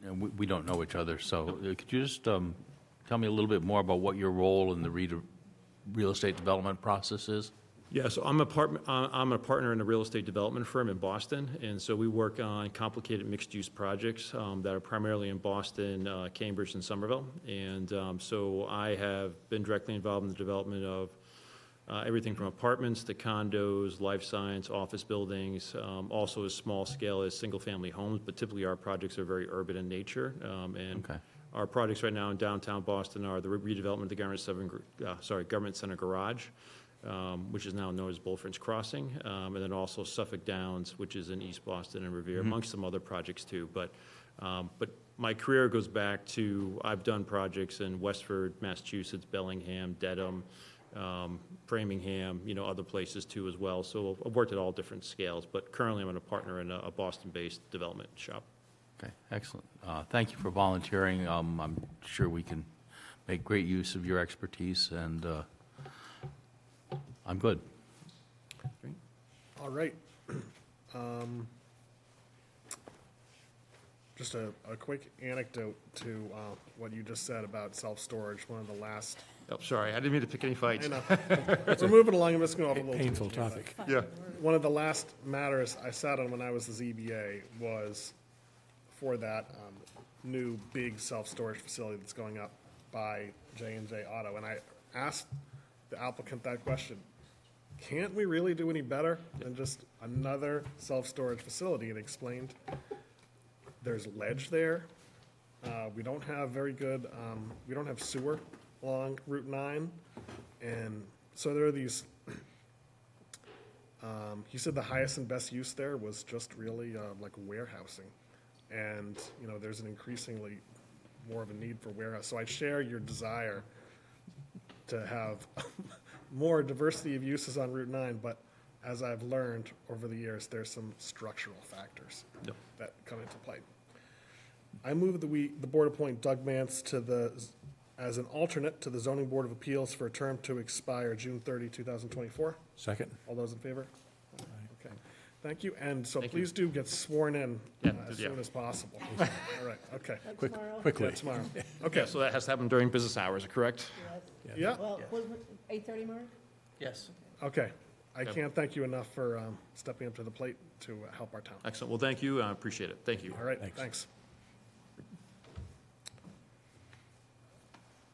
and we don't know each other, so could you just tell me a little bit more about what your role in the real estate development process is? Yeah, so I'm a partner in a real estate development firm in Boston, and so we work on complicated mixed-use projects that are primarily in Boston, Cambridge, and Somerville. And so I have been directly involved in the development of everything from apartments to condos, life science, office buildings, also as small scale as single-family homes, but typically our projects are very urban in nature. And our projects right now in downtown Boston are the redevelopment of the Government Center Garage, which is now known as Bullfrance Crossing, and then also Suffolk Downs, which is in East Boston and Revere, amongst some other projects too. But my career goes back to, I've done projects in Westford, Massachusetts, Bellingham, Dedham, Framingham, other places too as well. So I've worked at all different scales, but currently I'm a partner in a Boston-based development shop. Okay, excellent. Thank you for volunteering. I'm sure we can make great use of your expertise, and I'm good. All right. Just a quick anecdote to what you just said about self-storage. One of the last... Oh, sorry, I didn't mean to pick any fights. I know. We're moving along. I'm just going to go off a little Painful tangent, topic. Yeah. One of the last matters I sat on when I was the ZBA was for that new big self-storage facility that's going up by J&J Auto. And I asked the applicant that question: can't we really do any better than just another self-storage facility? And explained there's ledge there. We don't have very good, we don't have sewer along Route 9. And so there are these, he said the highest and best use there was just really like warehousing. And, there's an increasingly more of a need for warehouse. So I share your desire to have more diversity of uses on Route 9, but as I've learned over the years, there's some structural factors that come into play. I move that the board appoint Doug Mance as an alternate to the Zoning Board of Appeals for a term to expire June 30, 2024. Second. All those in favor? Okay. Thank you, and so please do get sworn in as soon as possible. All right, okay. Quickly. Yeah, tomorrow. Okay. So that has to happen during business hours, correct? Yeah, Well, 8:30, Mark? Yes. okay. I can't thank you enough for stepping up to the plate to help our town. Excellent. Well, thank you. I appreciate it. Thank you. All right, thanks.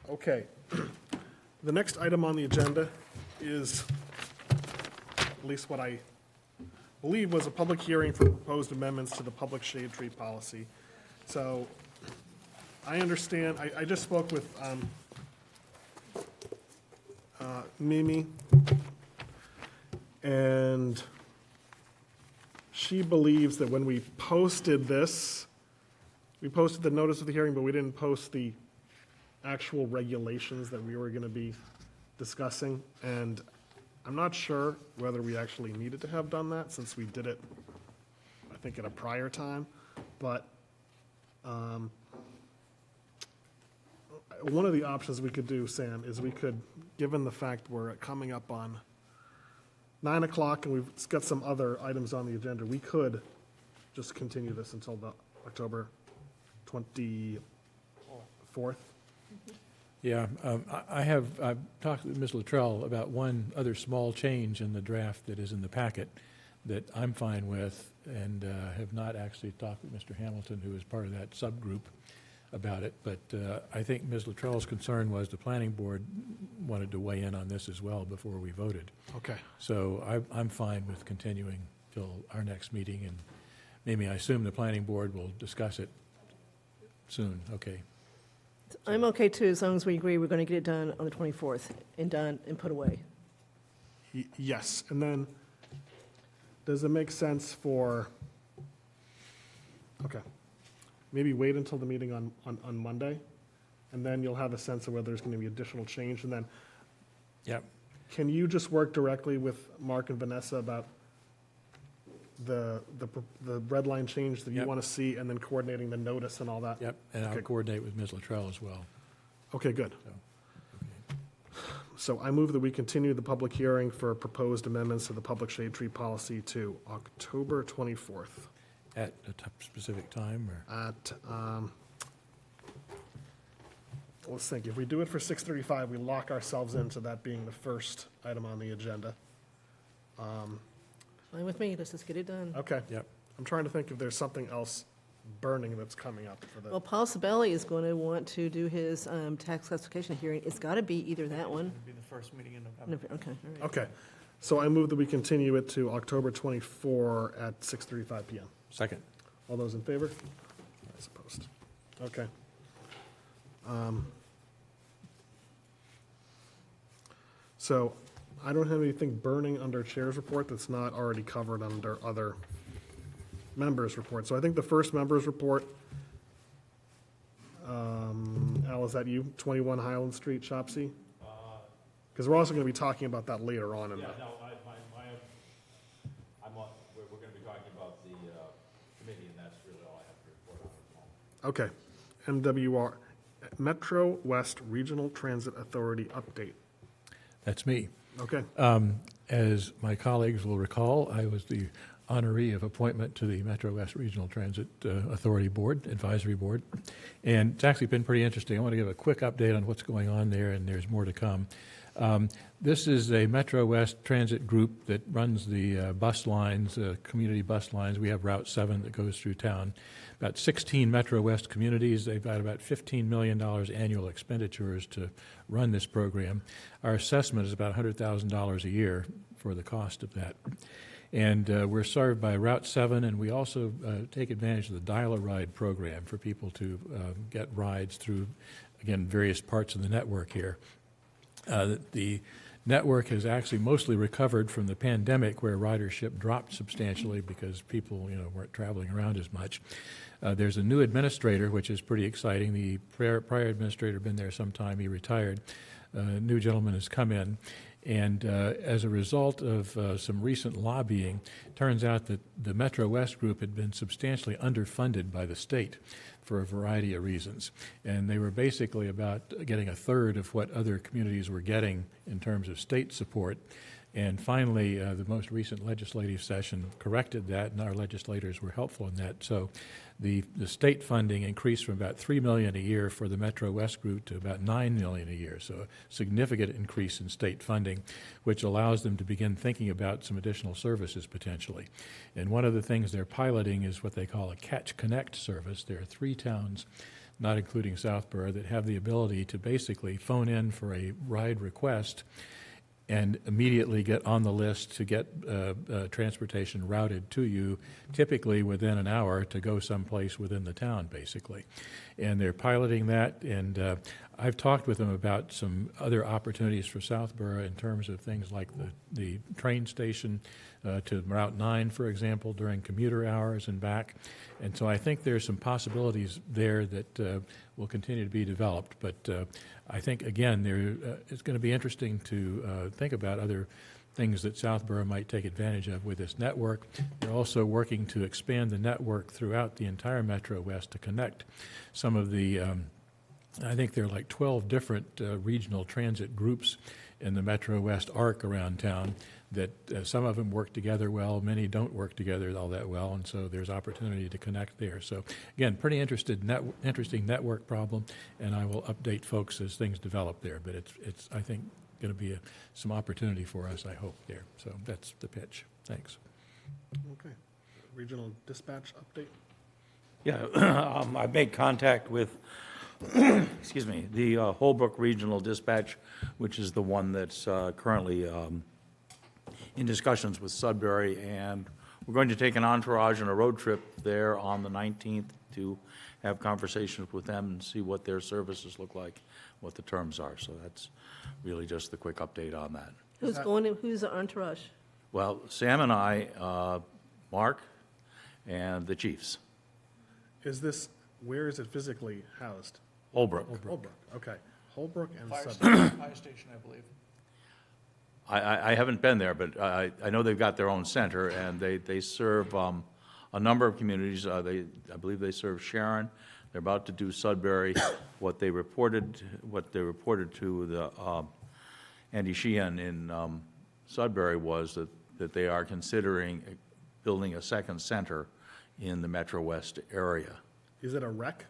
Okay. The next item on the agenda is, at least what I believe was a public hearing for proposed amendments to the public shade tree policy. So I understand, I just spoke with Mimi, and she believes that when we posted this, we posted the notice of the hearing, but we didn't post the actual regulations that we were going to be discussing. And I'm not sure whether we actually needed to have done that, since we did it, I think, at a prior time. But one of the options we could do, Sam, is we could, given the fact we're coming up on 9 o'clock and we've got some other items on the agenda, we could just continue this until the October 24th. Yeah, I've talked with Ms. Luttrell about one other small change in the draft that is in the packet that I'm fine with, and have not actually talked with Mr. Hamilton, who is part of that subgroup, about it. But I think Ms. Luttrell's concern was the planning board wanted to weigh in on this as well before we voted. Okay. So I'm fine with continuing till our next meeting, and maybe I assume the planning board will discuss it soon. Okay. I'm okay too, as long as we agree we're going to get it done on the 24th and done and put away. Yes, and then, does it make sense for, okay, maybe wait until the meeting on Monday, and then you'll have a sense of whether there's going to be additional change, and then, can you just work directly with Mark and Vanessa about the red line change that you want to see, and then coordinating the notice and all that? Yep, and I'll coordinate with Ms. Luttrell as well. Okay, good. So I move that we continue the public hearing for proposed amendments to the public shade tree policy to October 24th. At a specific time, or? At, let's think, if we do it for 6:35, we lock ourselves into that being the first item on the agenda. Fine with me, let's just get it done. Okay. Yep. I'm trying to think if there's something else burning that's coming up for the. Well, Paul Sabelli is going to want to do his tax classification hearing. It's got to be either that one. It'll be the first meeting in November. Okay, all right. Okay, so I move that we continue it to October 24 at 6:35 PM. Second. All those in favor? As opposed. Okay. So I don't have anything burning under Chair's report that's not already covered under other members' reports. So I think the first members' report, Al, is that you? 21 Highland Street, Shopsy? Because we're also going to be talking about that later on in the. We're going to be talking about the committee, and that's really all I have to report on at the moment. Okay. MWR, Metro West Regional Transit Authority update. That's me. Okay. As my colleagues will recall, I was the honoree of appointment to the Metro West Regional Transit Authority Board, Advisory Board. And it's actually been pretty interesting. I want to give a quick update on what's going on there, and there's more to come. This is a Metro West transit group that runs the bus lines, community bus lines. We have Route 7 that goes through town. About 16 Metro West communities. They've got about $15 million annual expenditures to run this program. Our assessment is about $100,000 a year for the cost of that. And we're served by Route 7, and we also take advantage of the Dial-A-Ride program for people to get rides through, again, various parts of the network here. The network has actually mostly recovered from the pandemic, where ridership dropped substantially because people, weren't traveling around as much. There's a new administrator, which is pretty exciting. The prior administrator had been there some time. He retired. A new gentleman has come in. And as a result of some recent lobbying, turns out that the Metro West group had been substantially underfunded by the state for a variety of reasons. And they were basically about getting a third of what other communities were getting in terms of state support. And finally, the most recent legislative session corrected that, and our legislators were helpful in that. So the state funding increased from about $3 million a year for the Metro West group to about $9 million a year. So a significant increase in state funding, which allows them to begin thinking about some additional services potentially. And one of the things they're piloting is what they call a Catch Connect service. There are 3 towns, not including Southborough, that have the ability to basically phone in for a ride request and immediately get on the list to get transportation routed to you, typically within an hour, to go someplace within the town, basically. And they're piloting that, and I've talked with them about some other opportunities for Southborough in terms of things like the train station to Route 9, for example, during commuter hours and back. And so I think there's some possibilities there that will continue to be developed. But I think, again, it's going to be interesting to think about other things that Southborough might take advantage of with this network. They're also working to expand the network throughout the entire Metro West to connect some of the, I think there are like 12 different regional transit groups in the Metro West arc around town that some of them work together well, many don't work together all that well, and so there's opportunity to connect there. So again, pretty interesting network problem, and I will update folks as things develop there, but it's I think, going to be some opportunity for us, I hope, there. So that's the pitch. Thanks. Okay. Regional dispatch update? Yeah, I've made contact with, excuse me, the Holbrook Regional Dispatch, which is the one that's currently in discussions with Sudbury, and we're going to take an entourage on a road trip there on the 19th to have conversations with them and see what their services look like, what the terms are. So that's really just the quick update on that. Who's going in, who's the entourage? Well, Sam and I, Mark, and the chiefs. Where is it physically housed? Holbrook. Holbrook, okay. Holbrook and Fire Sudbury. station, I believe. I haven't been there, but I know they've got their own center, and they serve a number of communities. I believe they serve Sharon. They're about to do Sudbury. What they reported to the Andy Sheehan in Sudbury was that they are considering building a second center in the Metro West area. Is it a rec?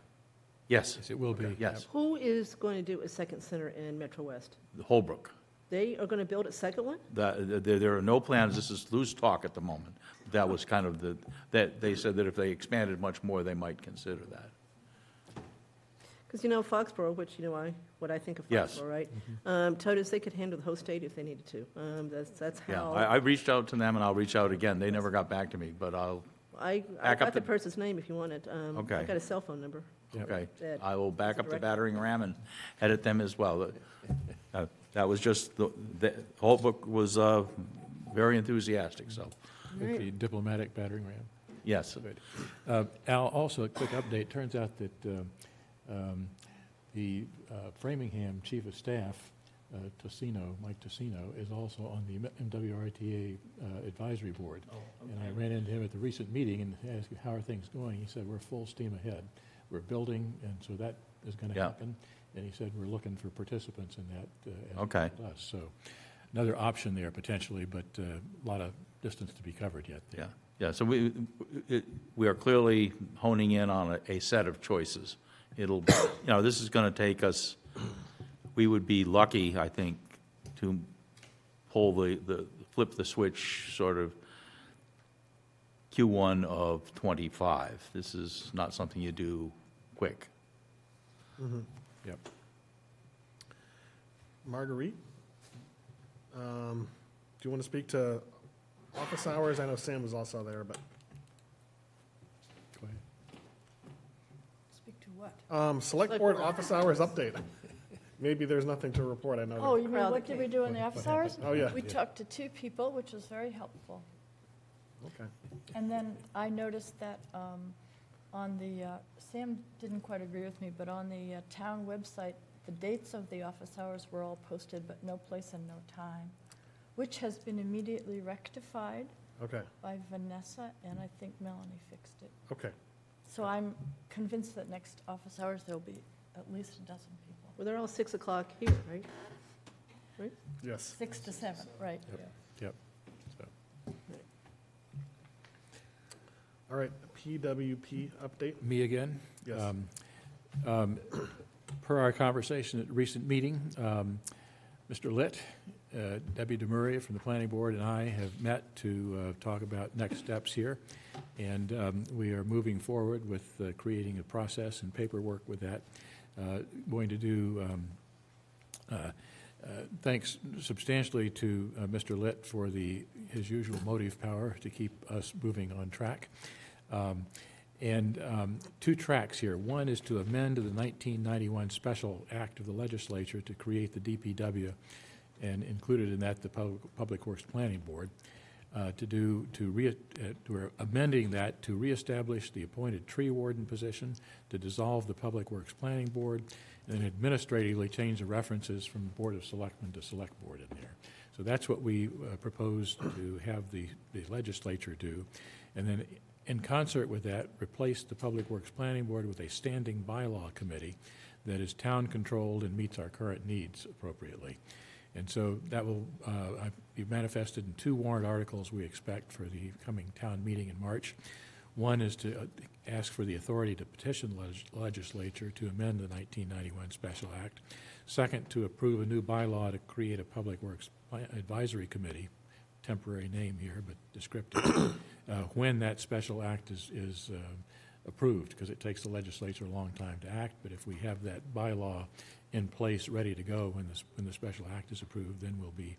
Yes. Yes, it will be. Yes, Who is going to do a second center in Metro West? Holbrook. They are going to build a second one? There are no plans, this is loose talk at the moment. That was kind of that they said that if they expanded much more, they might consider that. Because, Foxborough, which, what I think of Yes. Foxborough, right? Told us they could handle the whole state if they needed to. That's Yeah, how. I reached out to them, and I'll reach out again. They never got back to me, but I'll, I back up got the the- person's name if you want it. Okay. I got a cell phone number. okay. That- I will back up the Direct- battering ram and edit them as well. That was just, the Holbrook was very enthusiastic, so, With the diplomatic battering ram. yes. Good. Al, also a quick update. Turns out that the Framingham Chief of Staff, Mike Tocino, is also on the MWRTA Advisory Board. And I ran into him at the recent meeting and asked, how are things going? He said, we're full steam ahead. We're building, and so that is going to Yeah. happen. And he said, we're looking for participants in that. as Okay. well as us. So another option there potentially, but a lot of distance to be covered yet there. Yeah, so we are clearly honing in on a set of choices. It'll, this is going to take us, we would be lucky, I think, to pull flip the switch sort of Q1 of '25. This is not something you do quick. Yep. Marguerite, do you want to speak to office hours? I know Sam was also there, but. Go ahead. Speak to what? Select board office hours update. Maybe there's nothing to report, I know. Oh, you mean, crowd what that did we do in the office hours? Oh, yeah. We talked to 2 people, which was very helpful. Okay. And then I noticed that on the, Sam didn't quite agree with me, but on the town website, the dates of the office hours were all posted, but no place and no time, which has been immediately rectified Okay, by Vanessa, and I think Melanie fixed it. okay. So I'm convinced that next office hours, there'll be at least a dozen people. Well, they're all 6 o'clock here, right? Yes. 6 to 7, right. Yep. So, All right, PWP update? me again? Yes. Per our conversation at a recent meeting, Mr. Litt, Debbie DeMuria from the Planning Board, and I have met to talk about next steps here. And we are moving forward with creating a process and paperwork with that. Going to do, thanks substantially to Mr. Litt for his usual motive power to keep us moving on track. And 2 tracks here. One is to amend the 1991 Special Act of the Legislature to create the DPW, and included in that the Public Works Planning Board. We're amending that to reestablish the appointed tree warden position, to dissolve the Public Works Planning Board, and then administratively change the references from Board of Selectmen to Select Board in there. So that's what we propose to have the legislature do. And then in concert with that, replace the Public Works Planning Board with a standing bylaw committee that is town-controlled and meets our current needs appropriately. And so that will be manifested in 2 warrant articles we expect for the coming town meeting in March. One is to ask for the authority to petition the legislature to amend the 1991 Special Act. Second, to approve a new bylaw to create a Public Works Advisory Committee, temporary name here, but descriptive, when that special act is approved, because it takes the legislature a long time to act. But if we have that bylaw in place, ready to go when the special act is approved, then we'll be,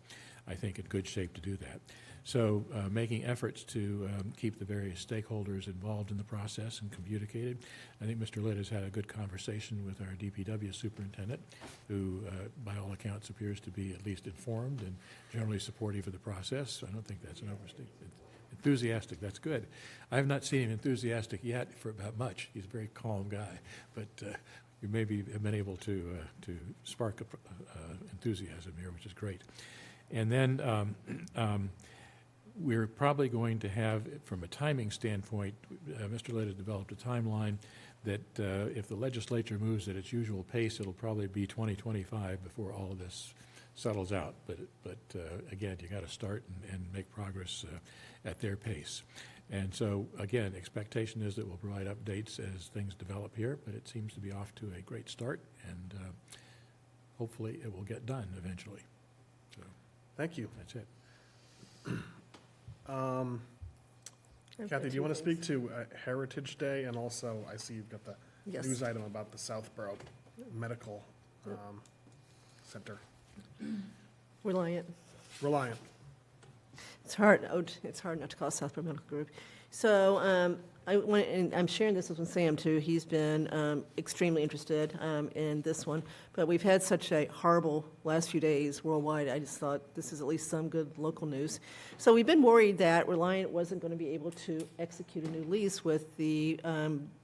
I think, in good shape to do that. So making efforts to keep the various stakeholders involved in the process and communicated. I think Mr. Litt has had a good conversation with our DPW superintendent, who by all accounts appears to be at least informed and generally supportive of the process. I don't think that's an overstatement. Enthusiastic, that's good. I have not seen him enthusiastic yet for about much. He's a very calm guy, but we maybe have been able to spark enthusiasm here, which is great. And then we're probably going to have, from a timing standpoint, Mr. Litt has developed a timeline that if the legislature moves at its usual pace, it'll probably be 2025 before all of this settles out. But again, you got to start and make progress at their pace. And so, again, expectation is that we'll provide updates as things develop here, but it seems to be off to a great start, and hopefully it will get done eventually. So, Thank you. that's it. Kathy, do you want to speak to Heritage Day? And also, I see you've got the Yes. news item about the Southborough Medical Center. Reliant. Reliant. It's hard not to call Southborough Medical Group. So and I'm sharing this with Sam, too. He's been extremely interested in this one. But we've had such a horrible last few days worldwide. I just thought this is at least some good local news. So we've been worried that Reliant wasn't going to be able to execute a new lease with the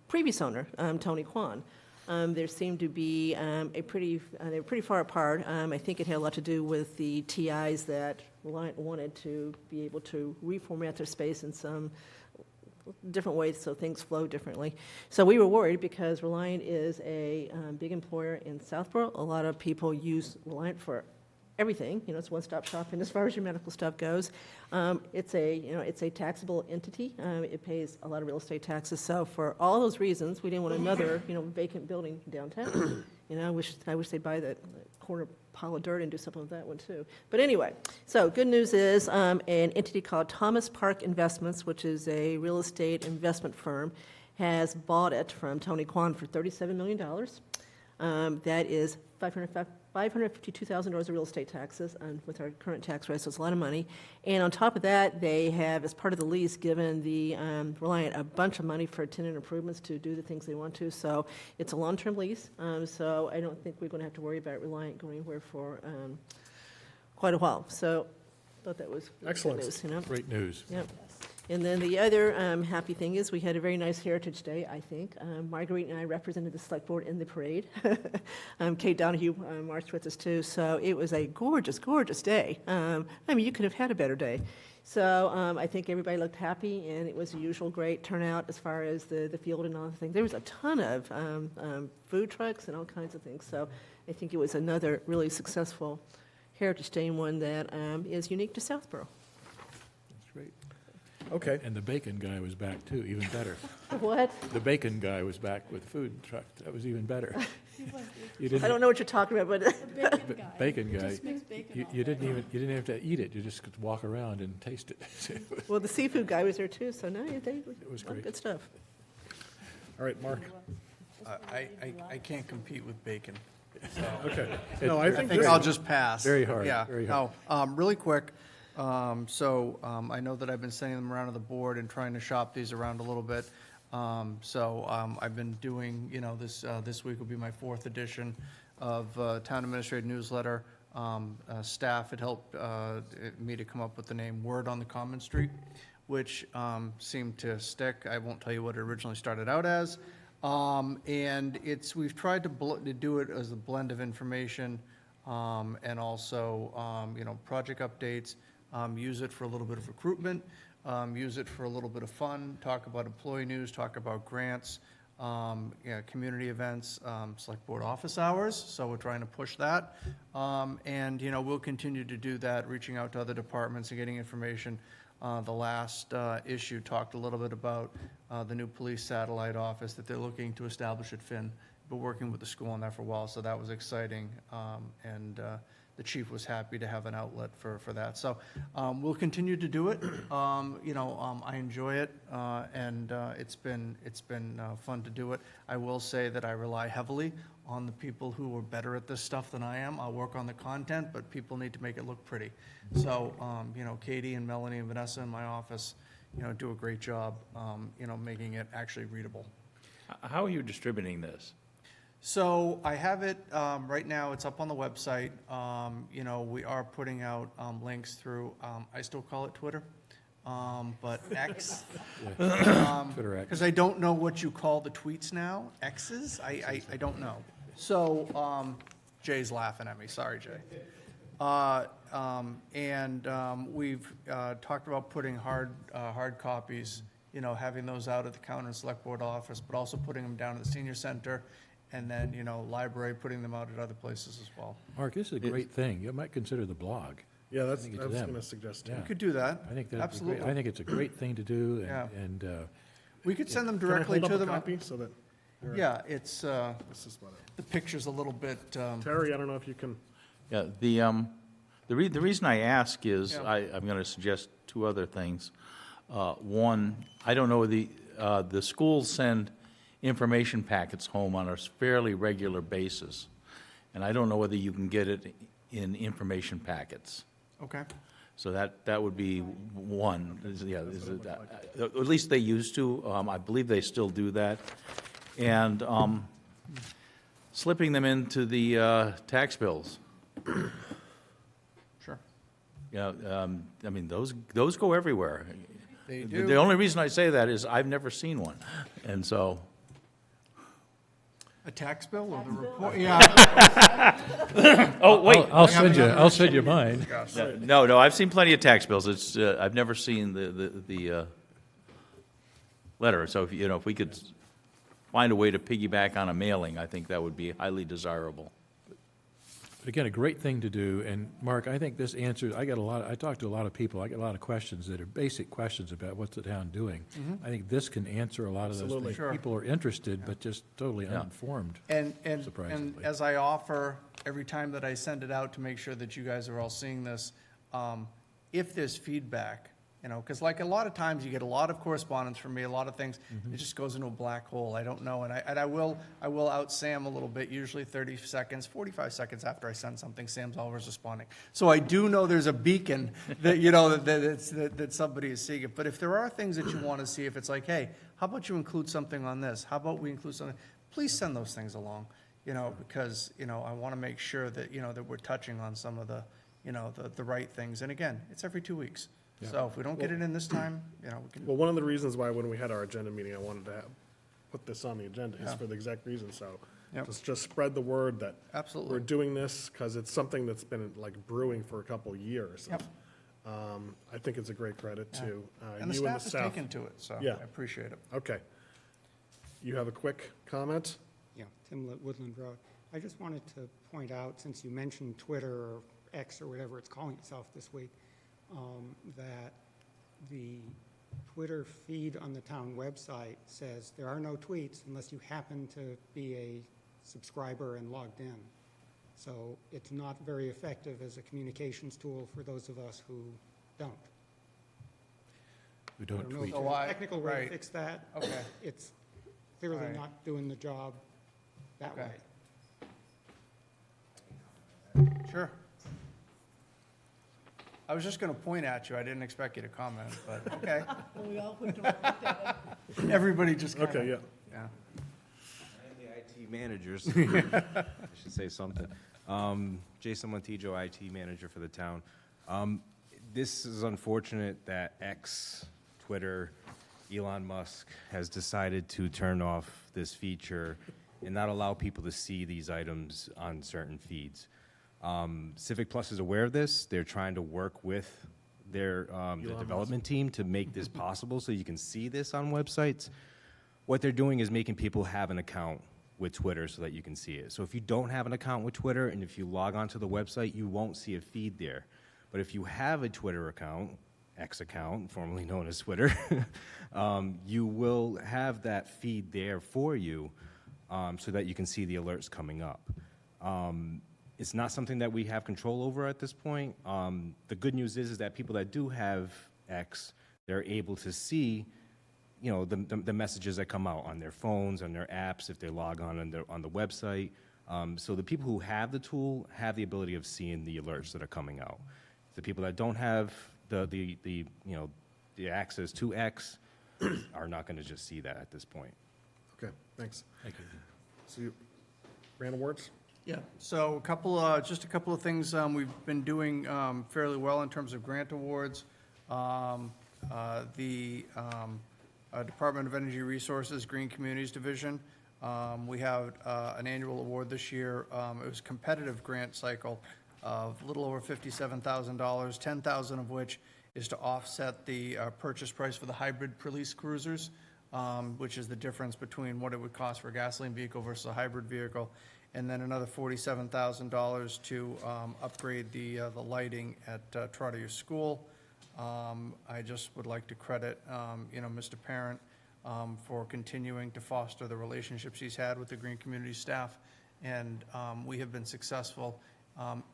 previous owner, Tony Kwan. There seemed to be they were pretty far apart. I think it had a lot to do with the TIs that Reliant wanted to be able to reformat their space in some different ways so things flow differently. So we were worried because Reliant is a big employer in Southborough. A lot of people use Reliant for everything. You know, it's one-stop shopping as far as your medical stuff goes. It's a taxable entity. It pays a lot of real estate taxes. So for all those reasons, we didn't want another, vacant building downtown. I wish they'd buy that corner pile of dirt and do something with that one too. But anyway, so good news is an entity called Thomas Park Investments, which is a real estate investment firm, has bought it from Tony Kwan for $37 million. That is $552,000 of real estate taxes, and with our current tax rates, so it's a lot of money. And on top of that, they have, as part of the lease, given the Reliant a bunch of money for tenant improvements to do the things they want to. So it's a long-term lease. So I don't think we're going to have to worry about Reliant going anywhere for quite a while. So I thought that was Excellent. Good news, Great news. Yep. And then the other happy thing is we had a very nice Heritage Day, I think. Marguerite and I represented the Select Board in the parade. Kate Donahue marched with us, too. So it was a gorgeous, gorgeous day. You could have had a better day. So I think everybody looked happy, and it was a usual great turnout as far as the field and all the things. There was a ton of food trucks and all kinds of things. So I think it was another really successful Heritage Day, and one that is unique to Southborough. That's great. Okay. And the bacon guy was back, too, even better. What? The bacon guy was back with food truck. That was even better. I don't know what you're talking about, but Bacon guy. You didn't have to eat it. You just could walk around and taste it. well, the seafood guy was there too. So no, it was great. Good stuff. All right, Mark. I can't compete with bacon. Okay. No, I think I'll just pass. Very hard, Yeah. very hard. No, really quick. I know that I've been sending them around to the board and trying to shop these around a little bit. I've been doing, this week will be my 4th edition of Town Administrative Newsletter. Staff had helped me to come up with the name Word on the Common Street, which seemed to stick. I won't tell you what it originally started out as. We've tried to do it as a blend of information and also, project updates. Use it for a little bit of recruitment, use it for a little bit of fun, talk about employee news, talk about grants, community events, select board office hours, so we're trying to push that. We'll continue to do that, reaching out to other departments and getting information. The last issue talked a little bit about the new police satellite office that they're looking to establish at Finn. Been working with the school on that for a while, so that was exciting. The chief was happy to have an outlet for that. So we'll continue to do it. I enjoy it, and it's been fun to do it. I will say that I rely heavily on the people who are better at this stuff than I am. I'll work on the content, but people need to make it look pretty. So, Katie and Melanie and Vanessa in my office, do a great job, making it actually readable. How are you distributing this? So I have it, right now, it's up on the website. We are putting out links through, I still call it Twitter, but X. Twitter X. Because I don't know what you call the tweets now. X's? I don't know. So Jay's laughing at me. Sorry, Jay. We've talked about putting hard copies, having those out at the counter and select board office, but also putting them down at the senior center. And then, library, putting them out at other places as well. Mark, this is a great thing. You might consider the blog. Yeah, that's, think I it's was them. going to suggest too. Yeah. We could do that. I think that'd be great. Absolutely. I think it's a great thing to do, Yeah. and We could send them Can I directly hold to up a them. copy so that? Yeah, it's, This is what the picture's a little bit, Terry, I don't know if you can, Yeah, the reason I ask is, Yeah. I'm going to suggest two other things. One, I don't know, the schools send information packets home on a fairly regular basis, and I don't know whether you can get it in information packets. okay. So that would be one, at least they used to, I believe they still do that. And slipping them into the tax bills. Sure. Yeah, I mean, those go everywhere. They do. The only reason I say that is I've never seen one, and so. A tax bill or the report? Yeah. Oh, wait. I'll send you mine. No, I've seen plenty of tax bills. It's, I've never seen the letter. So if we could find a way to piggyback on a mailing, I think that would be highly desirable. But again, a great thing to do, and Mark, I think this answers, I talked to a lot of people, I get a lot of questions that are basic questions about what's the town doing. I think this can answer a lot of those Absolutely. things. Sure. People are interested, but just totally Yeah. uninformed, And surprisingly. as I offer every time that I send it out to make sure that you guys are all seeing this, if there's feedback, because like a lot of times you get a lot of correspondence from me, a lot of things, it just goes into a black hole. I don't know, and I will out Sam a little bit, usually 30 seconds, 45 seconds after I send something, Sam's always responding. So I do know there's a beacon that, that somebody is seeing it. But if there are things that you want to see, if it's like, hey, how about you include something on this? How about we include something? Please send those things along, because, I want to make sure that, that we're touching on some of the, the right things. And again, it's every 2 weeks. So if we don't get it in this time, we can. well, one of the reasons why when we had our agenda meeting, I wanted to put this on the agenda is Yeah. for the exact reason, so. Yep. Just spread the word that. Absolutely. We're doing this because it's something that's been like brewing for a couple of years. Yep. I think it's a great credit to And the you staff is taken to it, so Yeah. I appreciate it. Okay. You have a quick comment? Yeah, Tim Woodland Road. I just wanted to point out, since you mentioned Twitter or X or whatever it's calling itself this week, that the Twitter feed on the town website says there are no tweets unless you happen to be a subscriber and logged in. So it's not very effective as a communications tool for those of us who don't. Who I don't don't know if tweet. there's why- a technical way right. to fix that. Okay. It's clearly All right. not doing the job that Okay. way. Sure. I was just going to point at you. I didn't expect you to comment, but okay. We all put to look at it. Everybody just kind of. Okay, yeah. Yeah. The IT managers, I should say something. Jason Montijo, IT manager for the town. This is unfortunate that X, Twitter, Elon Musk has decided to turn off this feature and not allow people to see these items on certain feeds. Civic Plus is aware of this. They're trying to work with their development team to make this possible so you can see this on websites. What they're doing is making people have an account with Twitter so that you can see it. So if you don't have an account with Twitter and if you log onto the website, you won't see a feed there. But if you have a Twitter account, X account, formerly known as Twitter, you will have that feed there for you so that you can see the alerts coming up. It's not something that we have control over at this point. The good news is that people that do have X, they're able to see, the messages that come out on their phones, on their apps, if they log on the website. So the people who have the tool have the ability of seeing the alerts that are coming out. The people that don't have the access to X are not going to just see that at this point. Okay, thanks. Thank you. So you, Random words? Yeah, so just a couple of things we've been doing fairly well in terms of grant awards. The Department of Energy Resources Green Communities Division, we have an annual award this year. It was a competitive grant cycle of a little over $57,000, $10,000 of which is to offset the purchase price for the hybrid police cruisers. which is the difference between what it would cost for a gasoline vehicle versus a hybrid vehicle, and then another $47,000 to upgrade the lighting at Trotter School. I just would like to credit, Mr. Parent for continuing to foster the relationships he's had with the Green Community staff, and we have been successful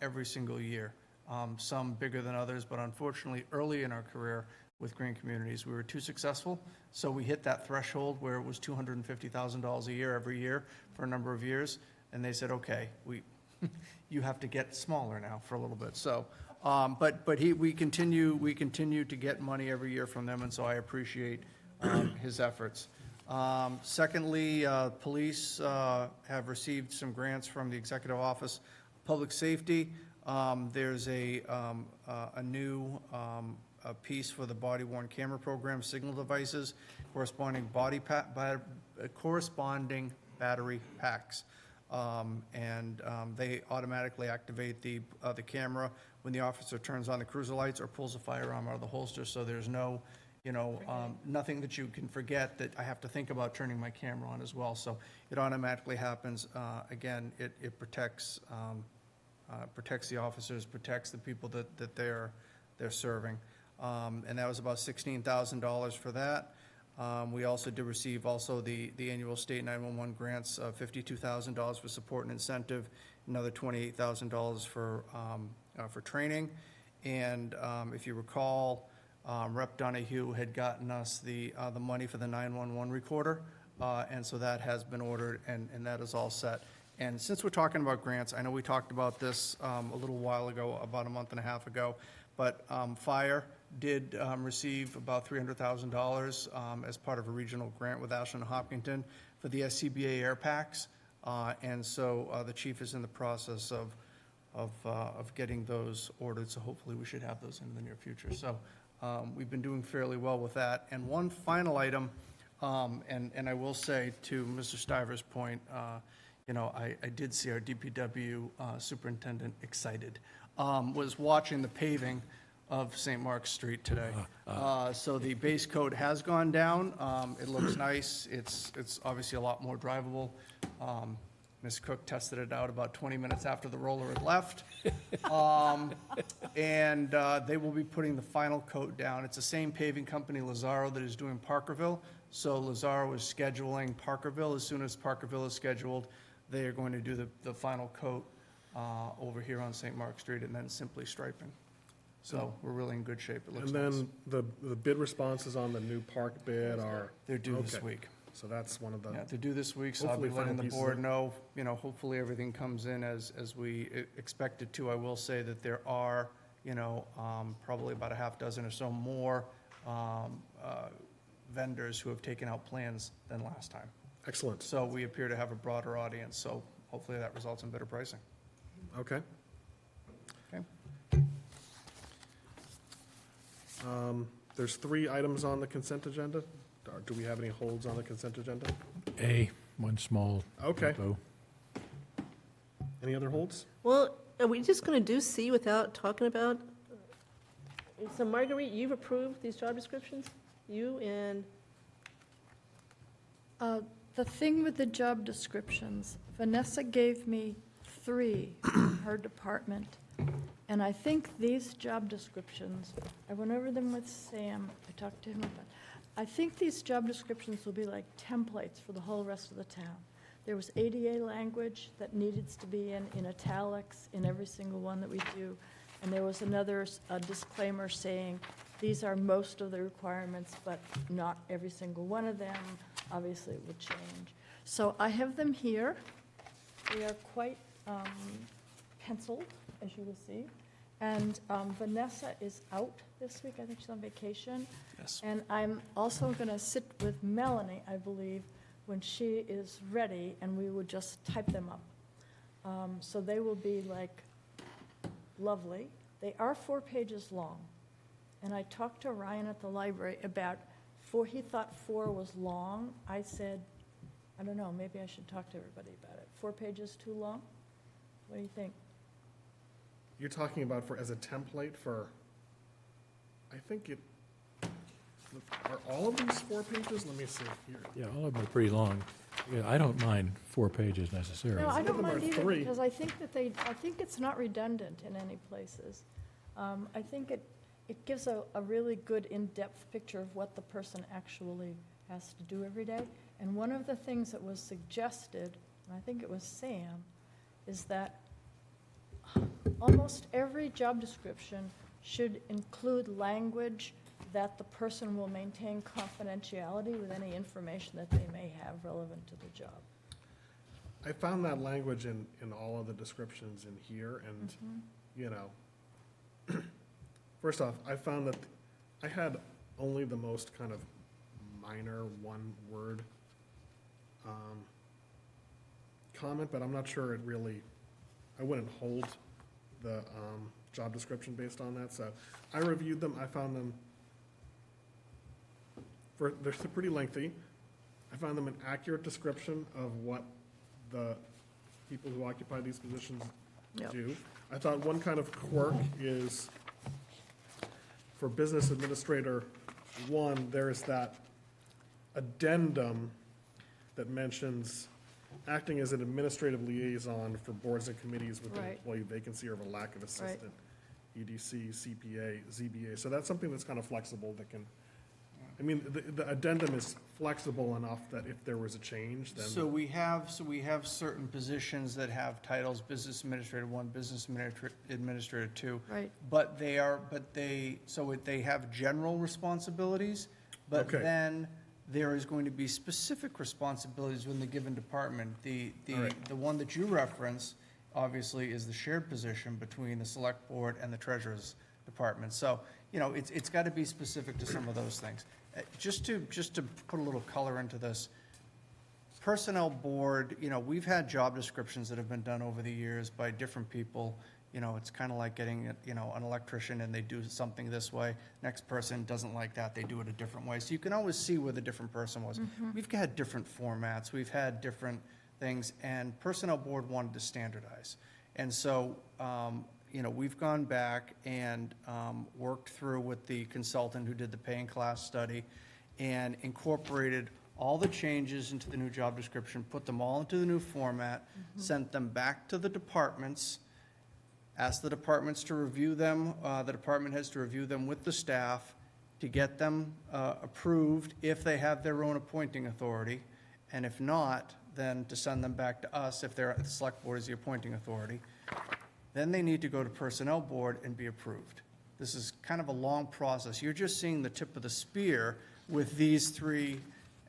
every single year, some bigger than others, but unfortunately, early in our career with Green Communities, we were too successful, so we hit that threshold where it was $250,000 a year every year for a number of years, and they said, okay, you have to get smaller now for a little bit. So, we continue to get money every year from them, and so I appreciate his efforts. Secondly, police have received some grants from the Executive Office of Public Safety. There's a new piece for the body-worn camera program, signal devices, corresponding battery packs. They automatically activate the camera when the officer turns on the cruiser lights or pulls a firearm out of the holster, so there's no, nothing that you can forget that I have to think about turning my camera on as well. So it automatically happens. Again, it protects the officers, protects the people that they're serving. And that was about $16,000 for that. We also did receive the annual state 911 grants of $52,000 for support and incentive, another $28,000 for training. And if you recall, Rep. Donahue had gotten us the money for the 911 recorder, and so that has been ordered, and that is all set. And since we're talking about grants, I know we talked about this a little while ago, about a month and a half ago, but fire did receive about $300,000 as part of a regional grant with Ashland and Hopkinton for the SCBA air packs. And so the chief is in the process of getting those ordered, so hopefully we should have those in the near future. So we've been doing fairly well with that. And one final item, and I will say to Mr. Stiver's point, I did see our DPW superintendent excited, was watching the paving of St. Mark's Street today. So the base coat has gone down. It looks nice. It's obviously a lot more drivable. Ms. Cook tested it out about 20 minutes after the roller had left. And they will be putting the final coat down. It's the same paving company, Lazaro, that is doing Parkerville. So Lazaro is scheduling Parkerville. As soon as Parkerville is scheduled, they are going to do the final coat over here on St. Mark's Street and then simply striping. So we're really in good shape. It looks And nice. then the bid responses on the new park bid are? They're due this Okay. week. So that's one of the. Yeah, they're due this week, so I'll be hopefully letting the final board pieces know, hopefully everything comes in as we expect it to. I will say that there are, probably about a half dozen or so more vendors who have taken out plans than last time. Excellent. So we appear to have a broader audience, so hopefully that results in better pricing. Okay. Okay. There's 3 items on the consent agenda. Do we have any holds on the consent agenda? One small. Okay. typo. Any other holds? Well, are we just going to do C without talking about? So Marguerite, you've approved these job descriptions? You and, The thing with the job descriptions, Vanessa gave me 3 from her department, and I think these job descriptions, I went over them with Sam, I talked to him about, I think these job descriptions will be like templates for the whole rest of the town. There was ADA language that needed to be in italics in every single one that we do, and there was another disclaimer saying, these are most of the requirements, but not every single one of them. Obviously, it would change. So I have them here. They are quite penciled, as you will see. And Vanessa is out this week. I think she's on vacation. Yes. And I'm also going to sit with Melanie, I believe, when she is ready, and we would just type them up. So they will be like lovely. They are 4 pages long. And I talked to Ryan at the library about he thought 4 was long. I said, I don't know, maybe I should talk to everybody about it. 4 pages too long? What do you think? You're talking about as a template for, I think it, Are all of these 4 pages? Let me see here. Yeah, all of them are pretty long. Yeah, I don't mind 4 pages necessarily. No, I Some of don't them are mind either, 3. because I think it's not redundant in any places. I think it gives a really good in-depth picture of what the person actually has to do every day. And one of the things that was suggested, and I think it was Sam, is that almost every job description should include language that the person will maintain confidentiality with any information that they may have relevant to the job. I found that language in all of the descriptions in here, and, you know, first off, I found that I had only the most kind of minor one-word comment, but I'm not sure it really, I wouldn't hold the job description based on that, so I reviewed them, I found them, they're pretty lengthy. I found them an accurate description of what the people who occupy these positions do. I thought one kind of quirk is for Business Administrator 1, there's that addendum that mentions acting as an administrative liaison for boards and committees with an Right. employee vacancy or of a lack of assistant, EDC, CPA, ZBA. So that's something that's kind of flexible that can, I mean, the addendum is flexible enough that if there was a change, then. So we have certain positions that have titles, Business Administrator 1, Business Administrator 2. Right. But they have general responsibilities, but Okay. then there is going to be specific responsibilities within the given department. The one that you reference, obviously, is the shared position between the Select Board and the Treasurer's Department. So, you know, it's got to be specific to some of those things. Just to put a little color into this, Personnel Board, you know, we've had job descriptions that have been done over the years by different people. You know, it's kind of like getting, you know, an electrician and they do something this way. Next person doesn't like that, they do it a different way. So you can always see where the different person was. We've had different formats, we've had different things, and Personnel Board wanted to standardize. And so, you know, we've gone back and worked through with the consultant who did the pay and class study and incorporated all the changes into the new job description, put them all into the new format, sent them back to the departments, asked the departments to review them, the department heads to review them with the staff to get them approved if they have their own appointing authority, and if not, then to send them back to us if the Select Board is the appointing authority. Then they need to go to Personnel Board and be approved. This is kind of a long process. You're just seeing the tip of the spear with these 3.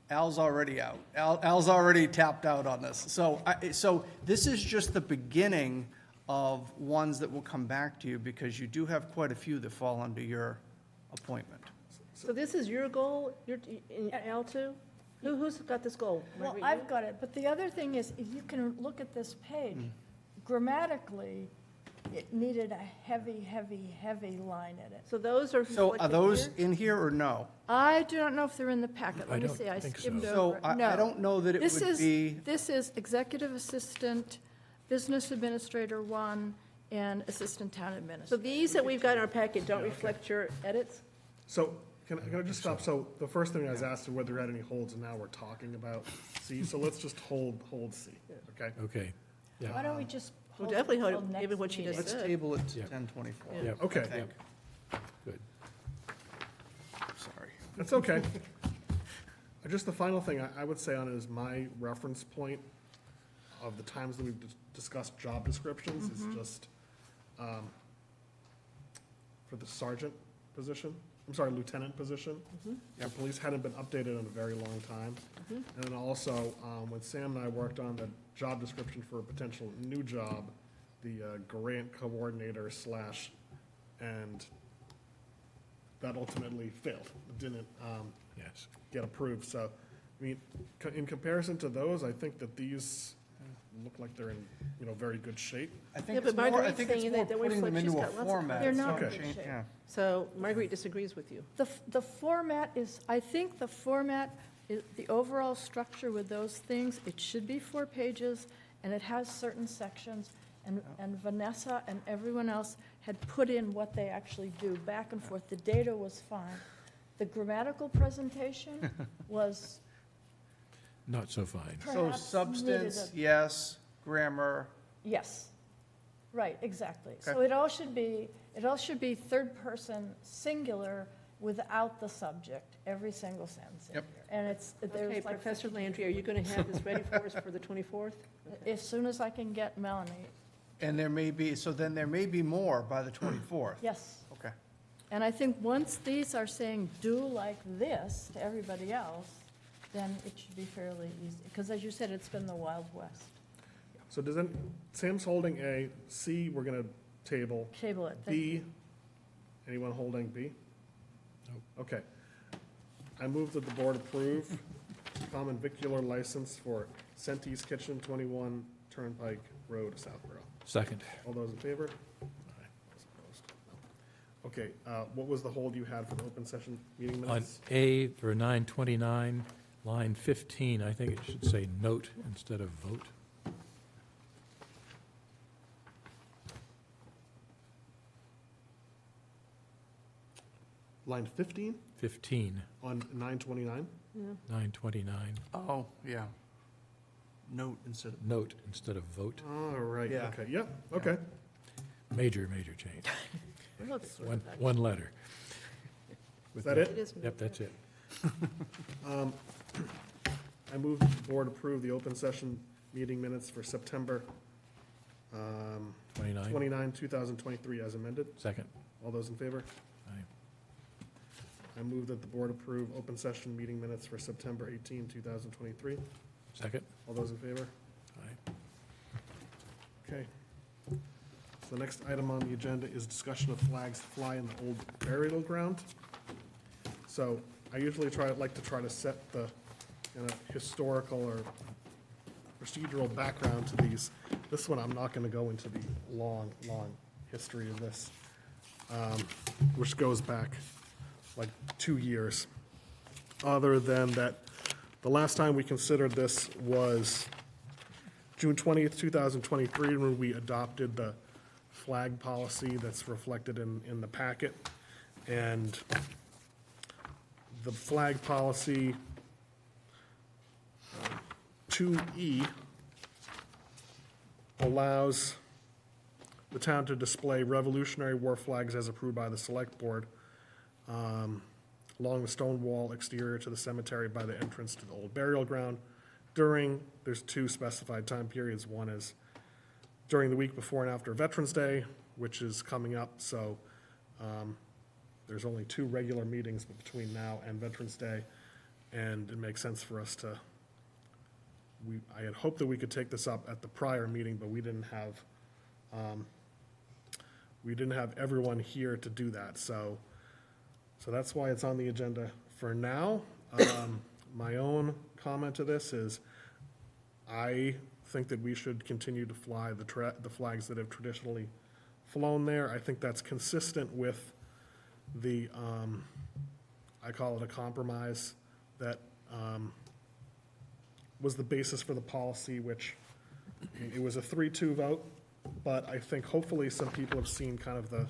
Al's already out. Al's already tapped out on this. So this is just the beginning of ones that will come back to you, because you do have quite a few that fall under your appointment. So this is your goal, in L2? Who's got this goal? Well, Marguerite, I've you? got it, but the other thing is, if you can look at this page, grammatically, it needed a heavy, heavy, heavy line in it. So those are. So what are the those year? in here or no? I do not know if they're in the packet. I Let me don't see, I think so. skimmed So over it. I No. don't know that it This would is- be, This is Executive Assistant, Business Administrator 1, and Assistant Town So Administrator. these that we've got in our packet don't reflect your edits? So, can I just stop? So the first thing I was asked is whether there had any holds, and now we're talking about C, so let's just hold C, okay? Okay, yeah. Why don't we just We'll hold it definitely hold till it, next given what she meeting? just let's said. table it to Yeah. 10/24. Yeah. Okay, I think. Good. Sorry. that's okay. Just the final thing I would say on it is my reference point of the times that we've discussed job descriptions is just for the sergeant position, lieutenant position. The police hadn't been updated in a very long time. And then also, when Sam and I worked on the job description for a potential new job, the grant coordinator / and that ultimately failed. It didn't Yes. get approved. So, I mean, in comparison to those, I think that these look like they're in, very good shape. I Yeah, think but it's more, I Marguerite's think it's saying more that putting them she's into a got lots of format. They're so not it in change- shape. yeah. So Marguerite disagrees with you. The format is, I think the format, the overall structure with those things, it should be 4 pages, and it has certain sections, and Vanessa and everyone else had put in what they actually do, back and forth. The data was fine. The grammatical presentation was Not so fine. So perhaps substance, needed yes, grammar, yes, right, exactly. So Okay. it all should be third person singular without the subject, every single sentence in Yep. here. And it's, Okay, there's like, Professor Landry, are you going to have this ready for us for the 24th? as soon as I can get Melanie, and there may be, so then there may be more by the 24th. yes. Okay. And I think once these are saying do like this to everybody else, then it should be fairly easy. Because as you said, it's been the Wild West. So Sam's holding A, C, we're gonna table. Table it. Thank B, anyone holding B? Nope. Okay. I move that the board approve common vicular license for Senti's Kitchen, 21 Turnpike Road, Southborough. Second. All those in favor? Aye. Those opposed? No. Okay, what was the hold you had for the open session meeting On minutes? A for 929, line 15, I think it should say note instead of vote. Line 15 15, on 929? 929, Oh, yeah. Note instead of. note instead of vote. All right, Yeah. okay, yeah, okay. Major change. you. Let's sort One, that. one letter. Is that it? is. Yep, that's it. I move that the board approve the open session meeting minutes for September 29. 29, 2023 as amended. Second. All those in favor? Aye. I move that the board approve open session meeting minutes for September 18, 2023. Second. All those in favor? Aye. Okay. So the next item on the agenda is discussion of flags that fly in the old burial ground. So I usually like to try to set the historical or procedural background to these. This one, I'm not going to go into the long history of this, which goes back like 2 years. Other than that, the last time we considered this was June 20th, 2023, when we adopted the flag policy that's reflected in the packet. And the flag policy 2E allows the town to display Revolutionary War flags as approved by the Select Board along the stone wall exterior to the cemetery by the entrance to the old burial ground there's 2 specified time periods. One is during the week before and after Veterans Day, which is coming up, so there's only 2 regular meetings between now and Veterans Day, and it makes sense for us to, I had hoped that we could take this up at the prior meeting, but we didn't have everyone here to do that, so that's why it's on the agenda for now. My own comment to this is, I think that we should continue to fly the flags that have traditionally flown there. I think that's consistent with the, I call it a compromise, that was the basis for the policy, which it was a 3-2 vote, but I think hopefully some people have seen kind of the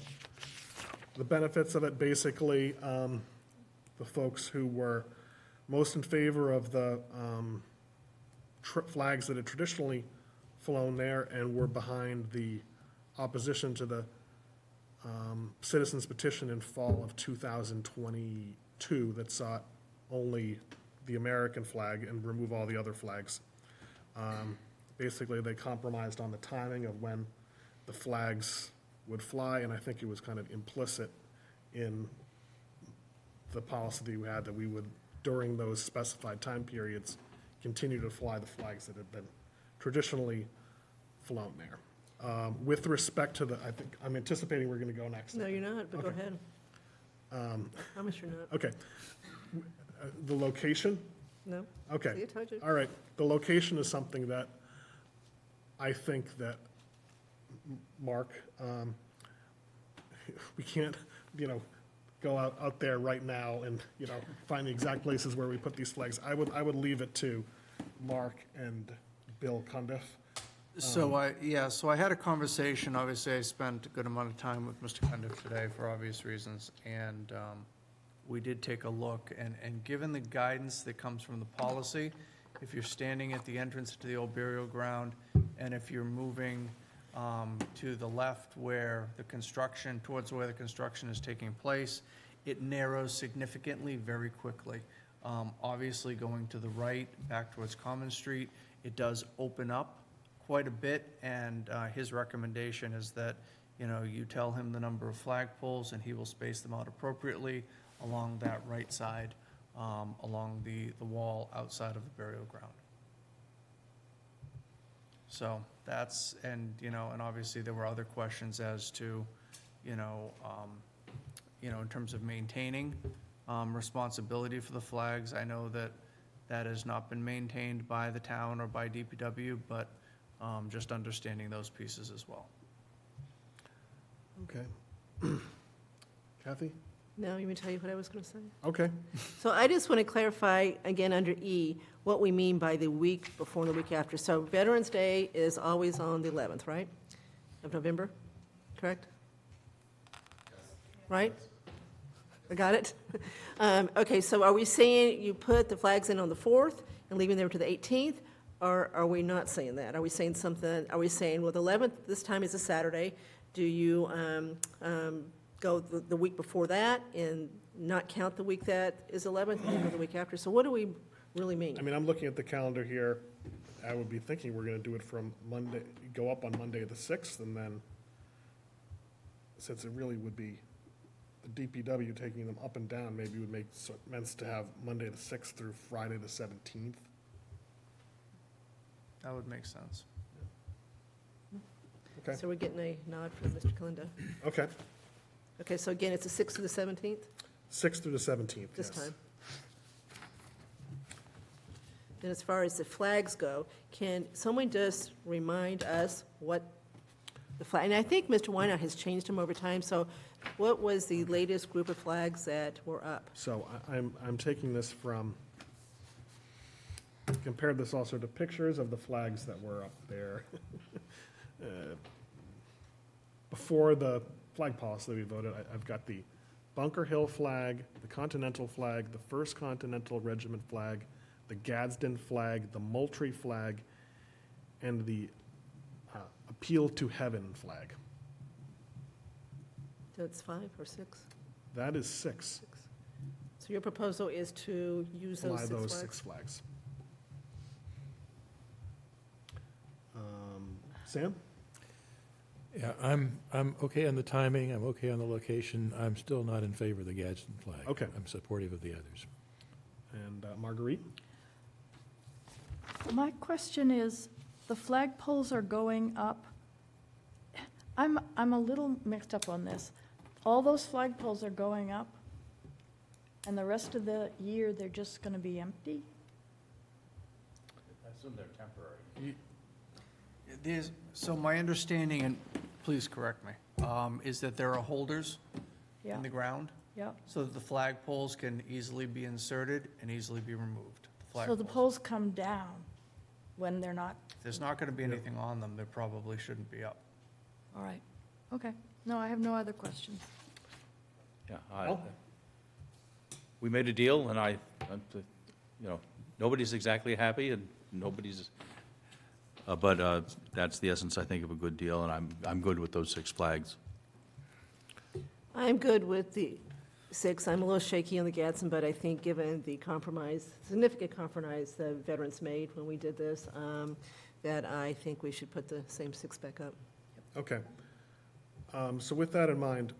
benefits of it. Basically, the folks who were most in favor of the flags that had traditionally flown there and were behind the opposition to the citizens petition in fall of 2022 that sought only the American flag and remove all the other flags. Basically, they compromised on the timing of when the flags would fly, and I think it was kind of implicit in the policy we had that we would, during those specified time periods, continue to fly the flags that had been traditionally flown there. With respect to I think, I'm anticipating we're going to go next. No, you're not, but go Okay. ahead. I promise you're not. Okay. The location? No? Okay. See, I told you. All right. The location is something that I think that, Mark, we can't, go out there right now and, find the exact places where we put these flags. I would leave it to Mark and Bill Cundiff. So I had a conversation, obviously I spent a good amount of time with Mr. Cundiff today for obvious reasons, and we did take a look, and given the guidance that comes from the policy, if you're standing at the entrance to the old burial ground, and if you're moving to the left towards where the construction is taking place, it narrows significantly very quickly. Obviously, going to the right, back towards Common Street, it does open up quite a bit, and his recommendation is that, you tell him the number of flagpoles, and he will space them out appropriately along that right side, along the wall outside of the burial ground. So that's, and obviously there were other questions as to, in terms of maintaining responsibility for the flags. I know that has not been maintained by the town or by DPW, but just understanding those pieces as well. Okay. Kathy? No, you want me to tell you what I was going to say? Okay. So I just want to clarify, again, under E, what we mean by the week before and the week after. So Veterans Day is always on the 11th, right, of November, correct? Right? I got it? Okay, so are we saying you put the flags in on the 4th and leaving them to the 18th? Or are we not saying that? Are we saying something, are we saying, well, the 11th, this time is a Saturday, do you go the week before that and not count the week that is 11th and then go the week after? So what do we really mean? I mean, I'm looking at the calendar here. I would be thinking we're going to do it from Monday, go up on Monday the 6th, and then, since it really would be the DPW taking them up and down, maybe it would make sense to have Monday the 6th through Friday the 17th. That would make sense. Okay. So we're getting a nod from Mr. Kalindo. Okay. Okay, so again, it's the 6th to the 17th 6th through the 17th, this yes. time. And as far as the flags go, can someone just remind us what the flag, and I think Mr. Wynot has changed them over time, so what was the latest group of flags that were up? So I'm taking this from, compared this also to pictures of the flags that were up there. Before the flag policy that we voted, I've got the Bunker Hill flag, the Continental flag, the First Continental Regiment flag, the Gadsden flag, the Moultrie flag, and the Appeal to Heaven flag. So it's 5 or 6? That is 6. So your proposal is to use those Fly 6 those flags? 6 flags. Sam? Yeah, I'm okay on the timing, I'm okay on the location, I'm still not in favor of the Gadsden flag. Okay. I'm supportive of the others. And Marguerite? My question is, the flagpoles are going up. I'm a little mixed up on this. All those flagpoles are going up, and the rest of the year, they're just going to be empty? I assume they're temporary. So my understanding, and please correct me, is that there are holders Yeah. in the ground, Yeah. so that the flagpoles can easily be inserted and easily be removed. So the poles come down when they're not, If there's not going to be anything on them, there probably shouldn't be up. all right. Okay. No, I have no other questions. Yeah, we made a deal, and nobody's exactly happy, and nobody's, but that's the essence, I think, of a good deal, and I'm good with those 6 flags. I'm good with the 6. I'm a little shaky on the Gadsden, but I think given the significant compromise the veterans made when we did this, that I think we should put the same 6 back up. Okay. So with that in mind,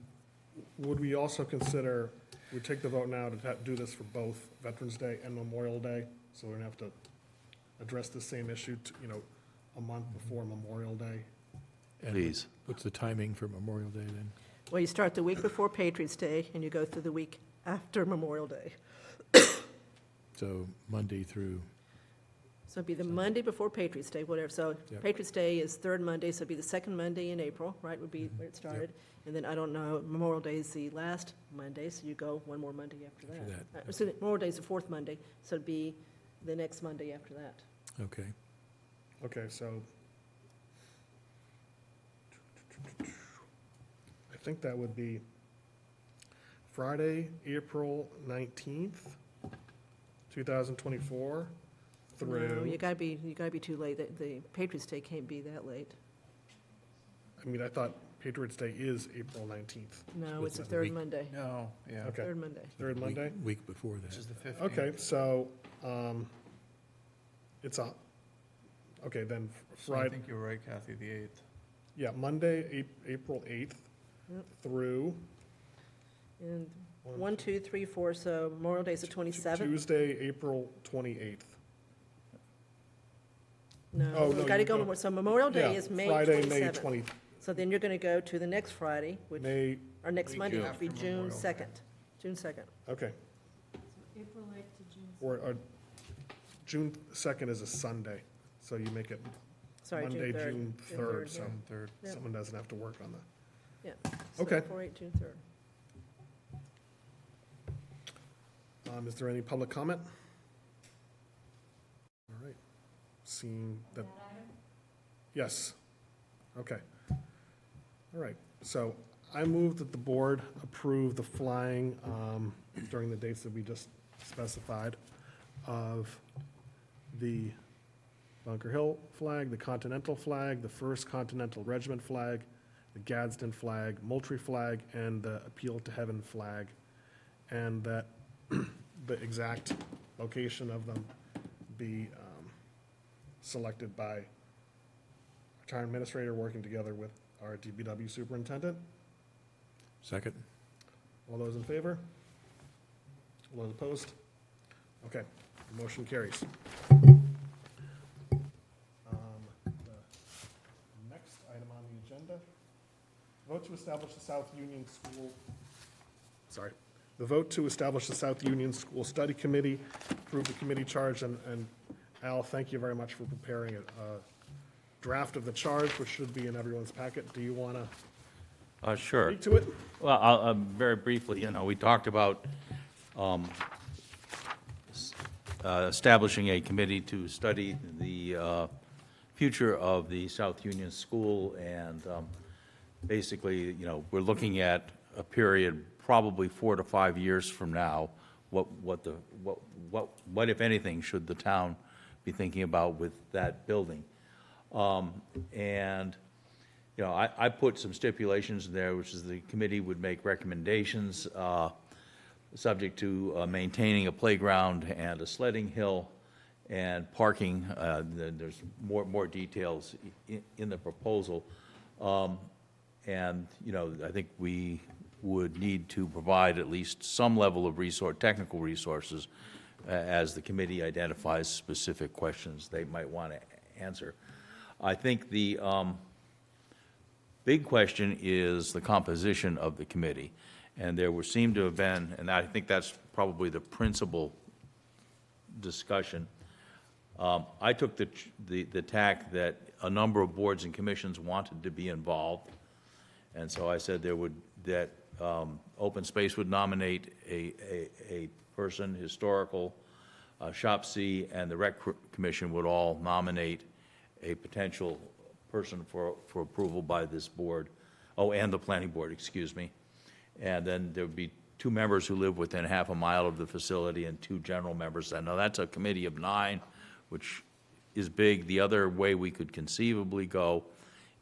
would we also consider, we take the vote now to do this for both Veterans Day and Memorial Day? So we're going to have to address the same issue, a month before Memorial Day? And Please. What's the timing for Memorial Day then? Well, you start the week before Patriots' Day, and you go through the week after Memorial Day. So Monday through, So it'd be the Monday before Patriots' Day, whatever. So Yep. Patriots' Day is 3rd Monday, so it'd be the 2nd Monday in April, right, would be where it started. And then, I don't know, Memorial Day is the last Monday, so you go one more Monday after that. So Memorial Day is the 4th Monday, so it'd be the next Monday after that. okay. Okay, so I think that would be Friday, April 19th, 2024 No, through, you gotta be too late. The Patriots' Day can't be that late. I mean, I thought Patriots Day is April 19th. No, it's the third Monday. No, yeah. Okay. Third Monday. Third Monday? Week before that. Which is the 15th. Okay, so, it's up. Okay, then So I Friday, think you're right, Kathy, the 8th. yeah, Monday, April 8th Yep. through And 1, 2, 3, 4, so Memorial Day's the 27th? Tuesday, April 28th. Oh, No, no, you gotta you go, go- so Memorial Day Yeah, is May Friday, 27th. May 20, So then you're gonna go to the next Friday, which, May, or next Week Monday, which would be after June Memorial Day. 2nd. June 2nd. okay. April 8th to June. Or June 2nd is a Sunday, so you make it Sorry, June Monday, 3rd. June June 3rd, 3rd, so yeah. June 3rd. Yeah. someone doesn't have to work on that. Yeah. So Okay. 4/8, June 3rd. Is there any public comment? All right, seeing that. Yes, okay. All right, so I move that the board approve the flying during the dates that we just specified of the Bunker Hill flag, the Continental flag, the First Continental Regiment flag, the Gadsden flag, Moultrie flag, and the Appeal to Heaven flag, and that the exact location of them be selected by our town administrator working together with our DPW superintendent. Second? All those in favor? All those opposed? Okay, the motion carries. The next item on the agenda, vote to establish the South Union School, sorry, the vote to establish the South Union School Study Committee, approve the committee charge, and Al, thank you very much for preparing a draft of the charge, which should be in everyone's packet. Do you want to Sure. speak to it? Well, very briefly, we talked about establishing a committee to study the future of the South Union School, and basically, we're looking at a period probably 4 to 5 years from now. What if anything should the town be thinking about with that building? And I put some stipulations in there, which is the committee would make recommendations, subject to maintaining a playground and a sledding hill and parking. There's more details in the proposal. And, I think we would need to provide at least some level of technical resources as the committee identifies specific questions they might want to answer. I think the big question is the composition of the committee. And there seem to have been, and I think that's probably the principal discussion. I took the tack that a number of boards and commissions wanted to be involved. And so I said that Open Space would nominate a person, Historical, Shop C, and the Rec Commission would all nominate a potential person for approval by this board. Oh, and the planning board, excuse me. And then there would be 2 members who live within half a mile of the facility and 2 general members. Now, that's a committee of 9, which is big. The other way we could conceivably go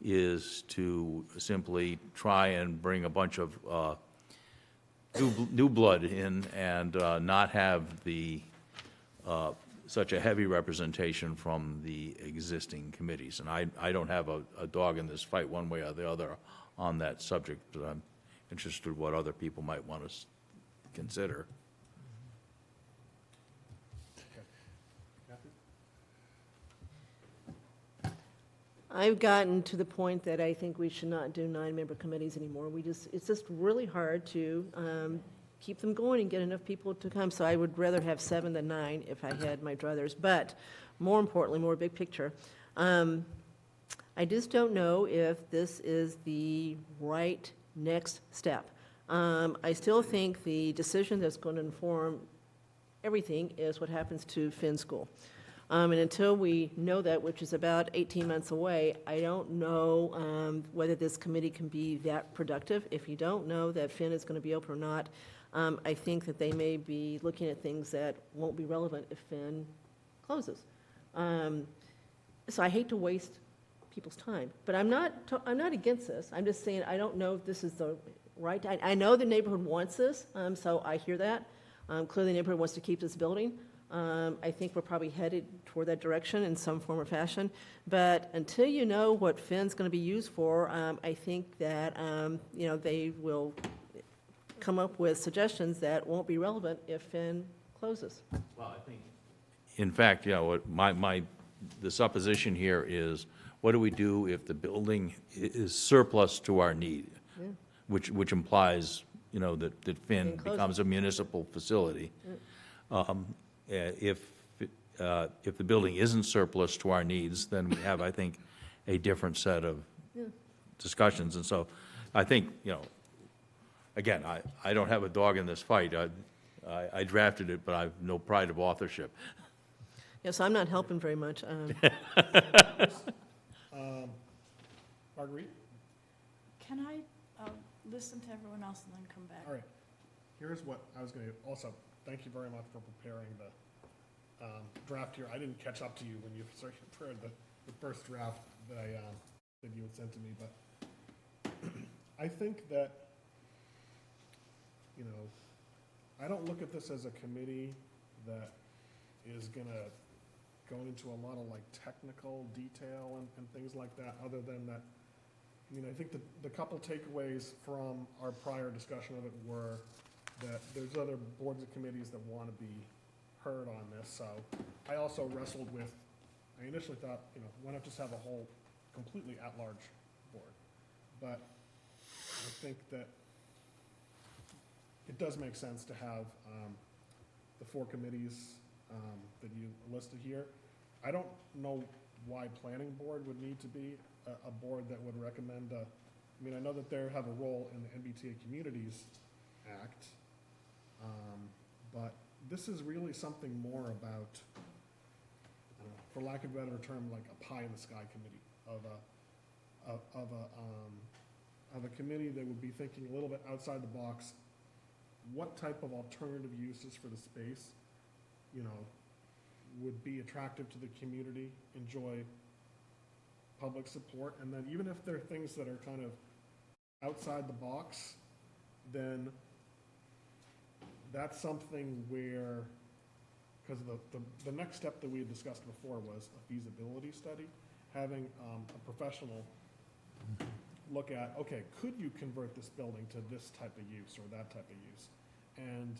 is to simply try and bring a bunch of new blood in and not have such a heavy representation from the existing committees. And I don't have a dog in this fight one way or the other on that subject, but I'm interested what other people might want to consider. I've gotten to the point that I think we should not do 9-member committees anymore. It's just really hard to keep them going and get enough people to come. So I would rather have 7 than 9 if I had my druthers. But more importantly, more big picture, I just don't know if this is the right next step. I still think the decision that's going to inform everything is what happens to Finn School. And until we know that, which is about 18 months away, I don't know whether this committee can be that productive. If you don't know that Finn is going to be open or not, I think that they may be looking at things that won't be relevant if Finn closes. So I hate to waste people's time, but I'm not against this. I'm just saying, I don't know if this is the right, I know the neighborhood wants this, so I hear that. Clearly, the neighborhood wants to keep this building. I think we're probably headed toward that direction in some form or fashion. But until you know what Finn's going to be used for, I think that, they will come up with suggestions that won't be relevant if Finn closes. Well, I think. In fact, the supposition here is, what do we do if the building is surplus to our need? Yeah. Which implies, that Finn Finn closes. becomes a municipal facility. If the building isn't surplus to our needs, then we have, I think, a different set of discussions. And so I think, again, I don't have a dog in this fight. I drafted it, but I have no pride of authorship. Yes, I'm not helping very much. Marguerite? Can I listen to everyone else and then come back? All right. Here's what I was going to, also, thank you very much for preparing the draft here. I didn't catch up to you when you prepared the first draft that that you had sent to me, but I think that, I don't look at this as a committee that is going to go into a lot of technical detail and things like that, other than that, I think the couple takeaways from our prior discussion of it were that there's other boards and committees that want to be heard on this. So I also wrestled with, I initially thought, why not just have a whole completely at-large board? But I think that it does make sense to have the 4 committees that you listed here. I don't know why planning board would need to be a board that would recommend I know that they have a role in the MBTA Communities Act, but this is really something more about, I don't know, for lack of a better term, like a pie in the sky committee of a committee that would be thinking a little bit outside the box. What type of alternative uses for the space, would be attractive to the community, enjoy public support, and then even if there are things that are kind of outside the box, then that's something where, because the next step that we had discussed before was a feasibility study, having a professional look at, okay, could you convert this building to this type of use or that type of use? And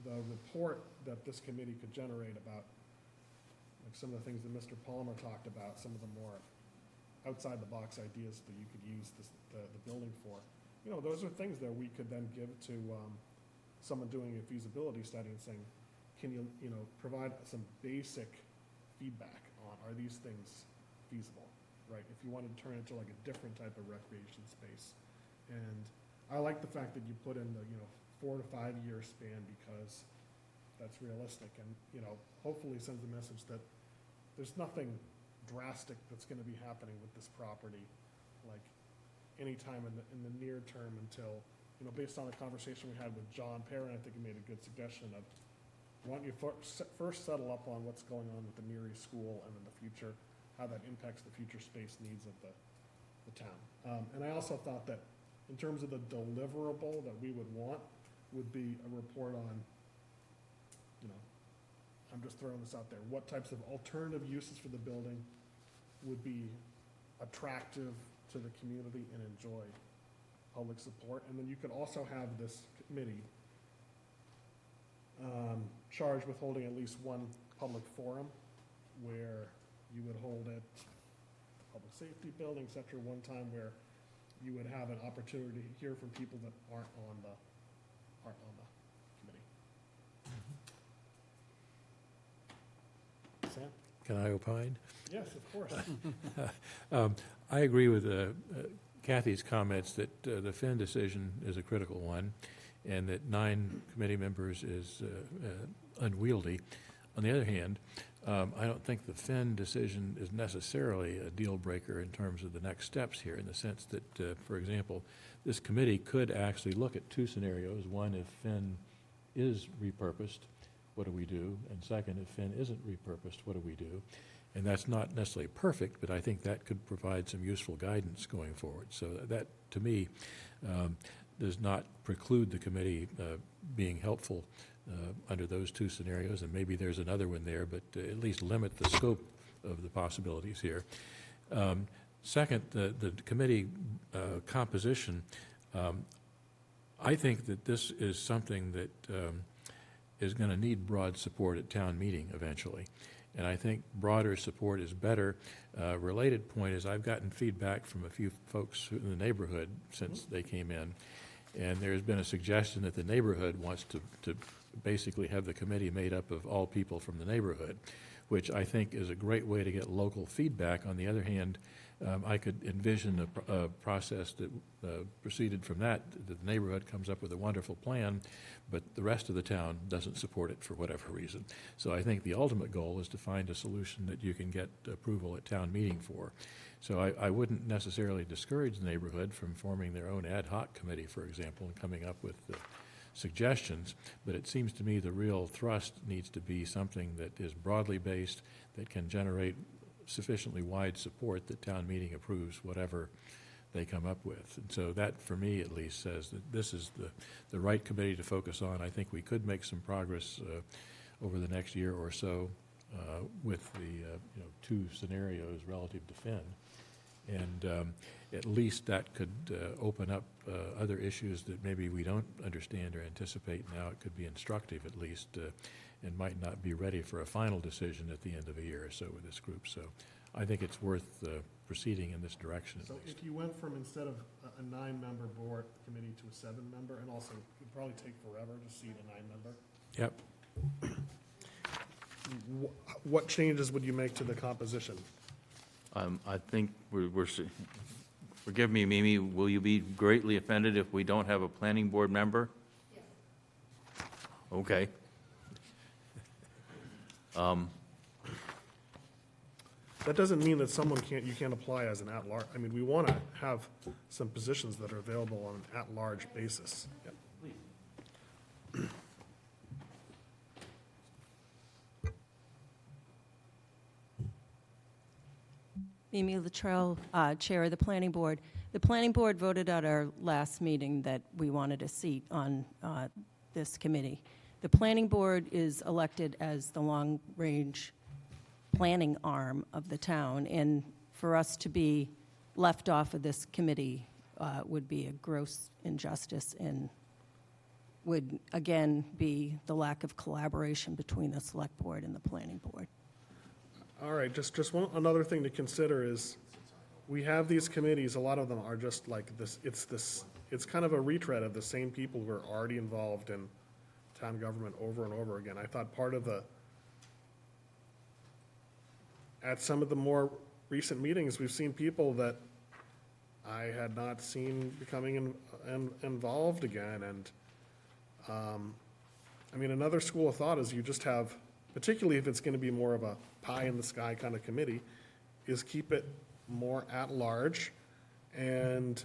the report that this committee could generate about some of the things that Mr. Palmer talked about, some of the more outside the box ideas that you could use the building for. Those are things that we could then give to someone doing a feasibility study and saying, can you, provide some basic feedback on, are these things feasible, right? If you wanted to turn it into a different type of recreation space. And I like the fact that you put in the, 4 to 5 year span, because that's realistic and, hopefully sends a message that there's nothing drastic that's going to be happening with this property, anytime in the near term until, based on the conversation we had with John Perrin, I think he made a good suggestion of, why don't you first settle up on what's going on with the Neary School and in the future, how that impacts the future space needs of the town. And I also thought that in terms of the deliverable that we would want would be a report on, I'm just throwing this out there, what types of alternative uses for the building would be attractive to the community and enjoy public support. And then you could also have this committee charged with holding at least one public forum where you would hold it, public safety building, et cetera, one time where you would have an opportunity to hear from people that aren't on the committee. Sam? Can I opine? Yes, of course. I agree with Kathy's comments that the Finn decision is a critical one, and that 9 committee members is unwieldy. On the other hand, I don't think the Finn decision is necessarily a deal breaker in terms of the next steps here, in the sense that, for example, this committee could actually look at two scenarios. One, if Finn is repurposed, what do we do? And second, if Finn isn't repurposed, what do we do? And that's not necessarily perfect, but I think that could provide some useful guidance going forward. So that, to me, does not preclude the committee being helpful under those two scenarios, and maybe there's another one there, but at least limit the scope of the possibilities here. Second, the committee composition, I think that this is something that is going to need broad support at town meeting eventually. And I think broader support is better. Related point is I've gotten feedback from a few folks in the neighborhood since they came in, and there's been a suggestion that the neighborhood wants to basically have the committee made up of all people from the neighborhood, which I think is a great way to get local feedback. On the other hand, I could envision a process that proceeded from that the neighborhood comes up with a wonderful plan, but the rest of the town doesn't support it for whatever reason. So I think the ultimate goal is to find a solution that you can get approval at town meeting for. So I wouldn't necessarily discourage the neighborhood from forming their own ad hoc committee, for example, and coming up with suggestions, but it seems to me the real thrust needs to be something that is broadly based, that can generate sufficiently wide support that town meeting approves whatever they come up with. And so that, for me at least, says that this is the right committee to focus on. I think we could make some progress over the next year or so with the two scenarios relative to Finn. And at least that could open up other issues that maybe we don't understand or anticipate now. It could be instructive at least, and might not be ready for a final decision at the end of a year or so with this group. So I think it's worth proceeding in this direction at So least. if you went from instead of a 9-member board committee to a 7-member, and also it'd probably take forever to seat a 9-member. Yep. What changes would you make to the composition? I think forgive me, Mimi, will you be greatly offended if we don't have a planning board member? Yes. Okay. That doesn't mean that you can't apply as an at-large. I mean, we want to have some positions that are available on an at-large basis. Yep. Mimi Luttrell, Chair of the Planning Board. The Planning Board voted at our last meeting that we wanted a seat on this committee. The Planning Board is elected as the long-range planning arm of the town, and for us to be left off of this committee would be a gross injustice and would, again, be the lack of collaboration between the Select Board and the Planning Board. All right, just another thing to consider is we have these committees, a lot of them are just like this, it's kind of a retread of the same people who are already involved in town government over and over again. I thought part of at some of the more recent meetings, we've seen people that I had not seen becoming involved again. And, I mean, another school of thought is you just have, particularly if it's going to be more of a pie-in-the-sky kind of committee, is keep it more at-large. And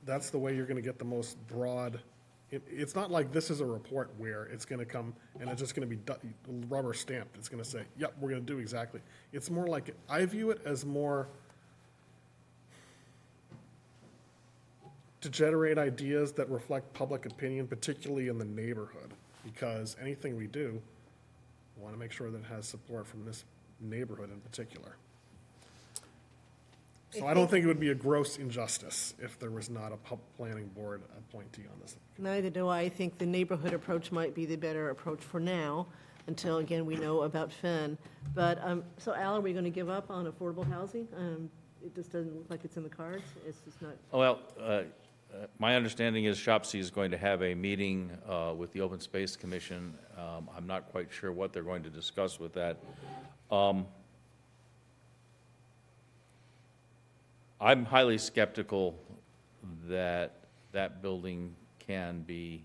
that's the way you're going to get the most broad. It's not like this is a report where it's going to come and it's just going to be rubber stamped. It's going to say, yep, we're going to do exactly. It's more like, I view it as more to generate ideas that reflect public opinion, particularly in the neighborhood, because anything we do, we want to make sure that it has support from this neighborhood in particular. So I don't think it would be a gross injustice if there was not a planning board appointee on this. Neither do I. I think the neighborhood approach might be the better approach for now, until, again, we know about Finn. But, so Al, are we going to give up on affordable housing? It just doesn't look like it's in the cards. It's just not. Well, my understanding is SHOPC is going to have a meeting with the Open Space Commission. I'm not quite sure what they're going to discuss with that. I'm highly skeptical that that building can be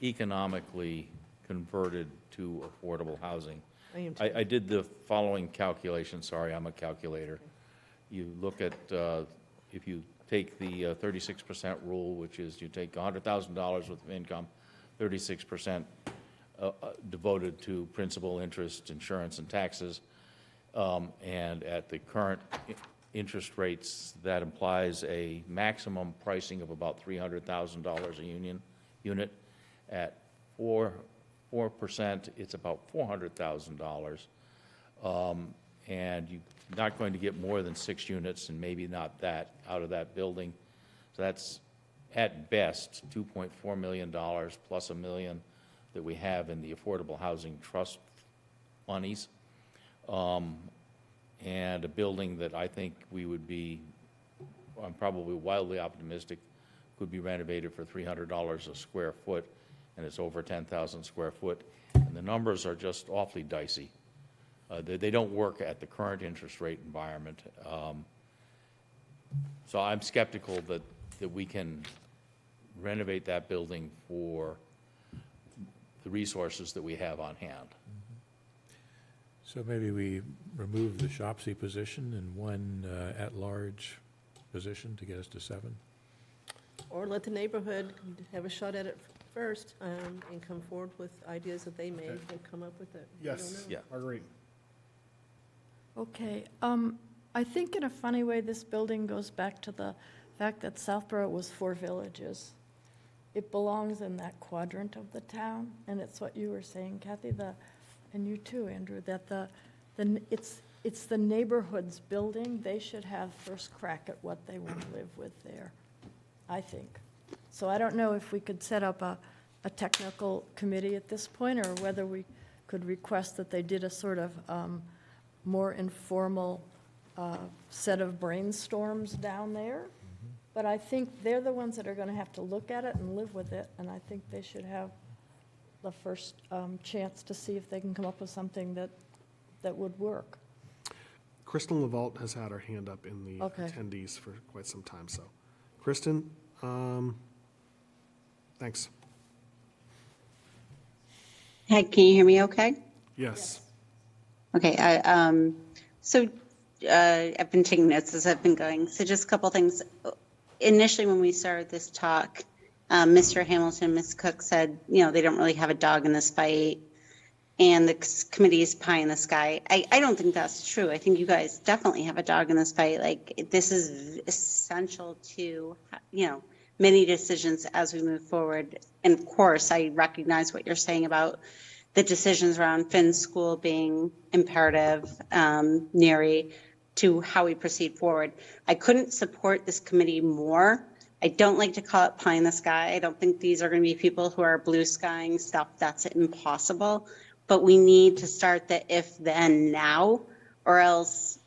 economically converted to affordable housing. I am too. I did the following calculation, sorry, I'm a calculator. You look at, if you take the 36% rule, which is you take $100,000 worth of income, 36% devoted to principal, interest, insurance, and taxes, and at the current interest rates, that implies a maximum pricing of about $300,000 a unit. At 4%, it's about $400,000. And you're not going to get more than 6 units, and maybe not that, out of that building. So that's, at best, $2.4 million plus $1 million that we have in the Affordable Housing Trust monies. And a building that I think we would be, I'm probably wildly optimistic, could be renovated for $300 a square foot, and it's over 10,000 square foot. And the numbers are just awfully dicey. They don't work at the current interest rate environment. So I'm skeptical that we can renovate that building for the resources that we have on hand. So maybe we remove the Shopsy position and one at-large position to get us to 7? Or let the neighborhood have a shot at it first, and come forward with ideas that they may and come up with it. Yes, Yeah. Marguerite. Okay, I think in a funny way, this building goes back to the fact that Southborough was 4 villages. It belongs in that quadrant of the town, and it's what you were saying, Kathy, and you too, Andrew, that it's the neighborhood's building. They should have first crack at what they want to live with there, I think. So I don't know if we could set up a technical committee at this point, or whether we could request that they did a sort of more informal set of brainstorms down there. But I think they're the ones that are going to have to look at it and live with it, and I think they should have the first chance to see if they can come up with something that would work. Kristen Lavault has had her hand up in the Okay. attendees for quite some time, so. Kristen, thanks. Hey, can you hear me okay? Yes. Okay, I've been taking notes as I've been going. So just a couple things. Initially, when we started this talk, Mr. Hamilton, Ms. Cook said, they don't really have a dog in this fight, and the committee is pie in the sky. I don't think that's true. I think you guys definitely have a dog in this fight. Like, this is essential to, many decisions as we move forward. And of course, I recognize what you're saying about the decisions around Finn's school being imperative, NERI, to how we proceed forward. I couldn't support this committee more. I don't like to call it pie in the sky. I don't think these are going to be people who are blue skying stuff. That's impossible. But we need to start the if, then, now, or else,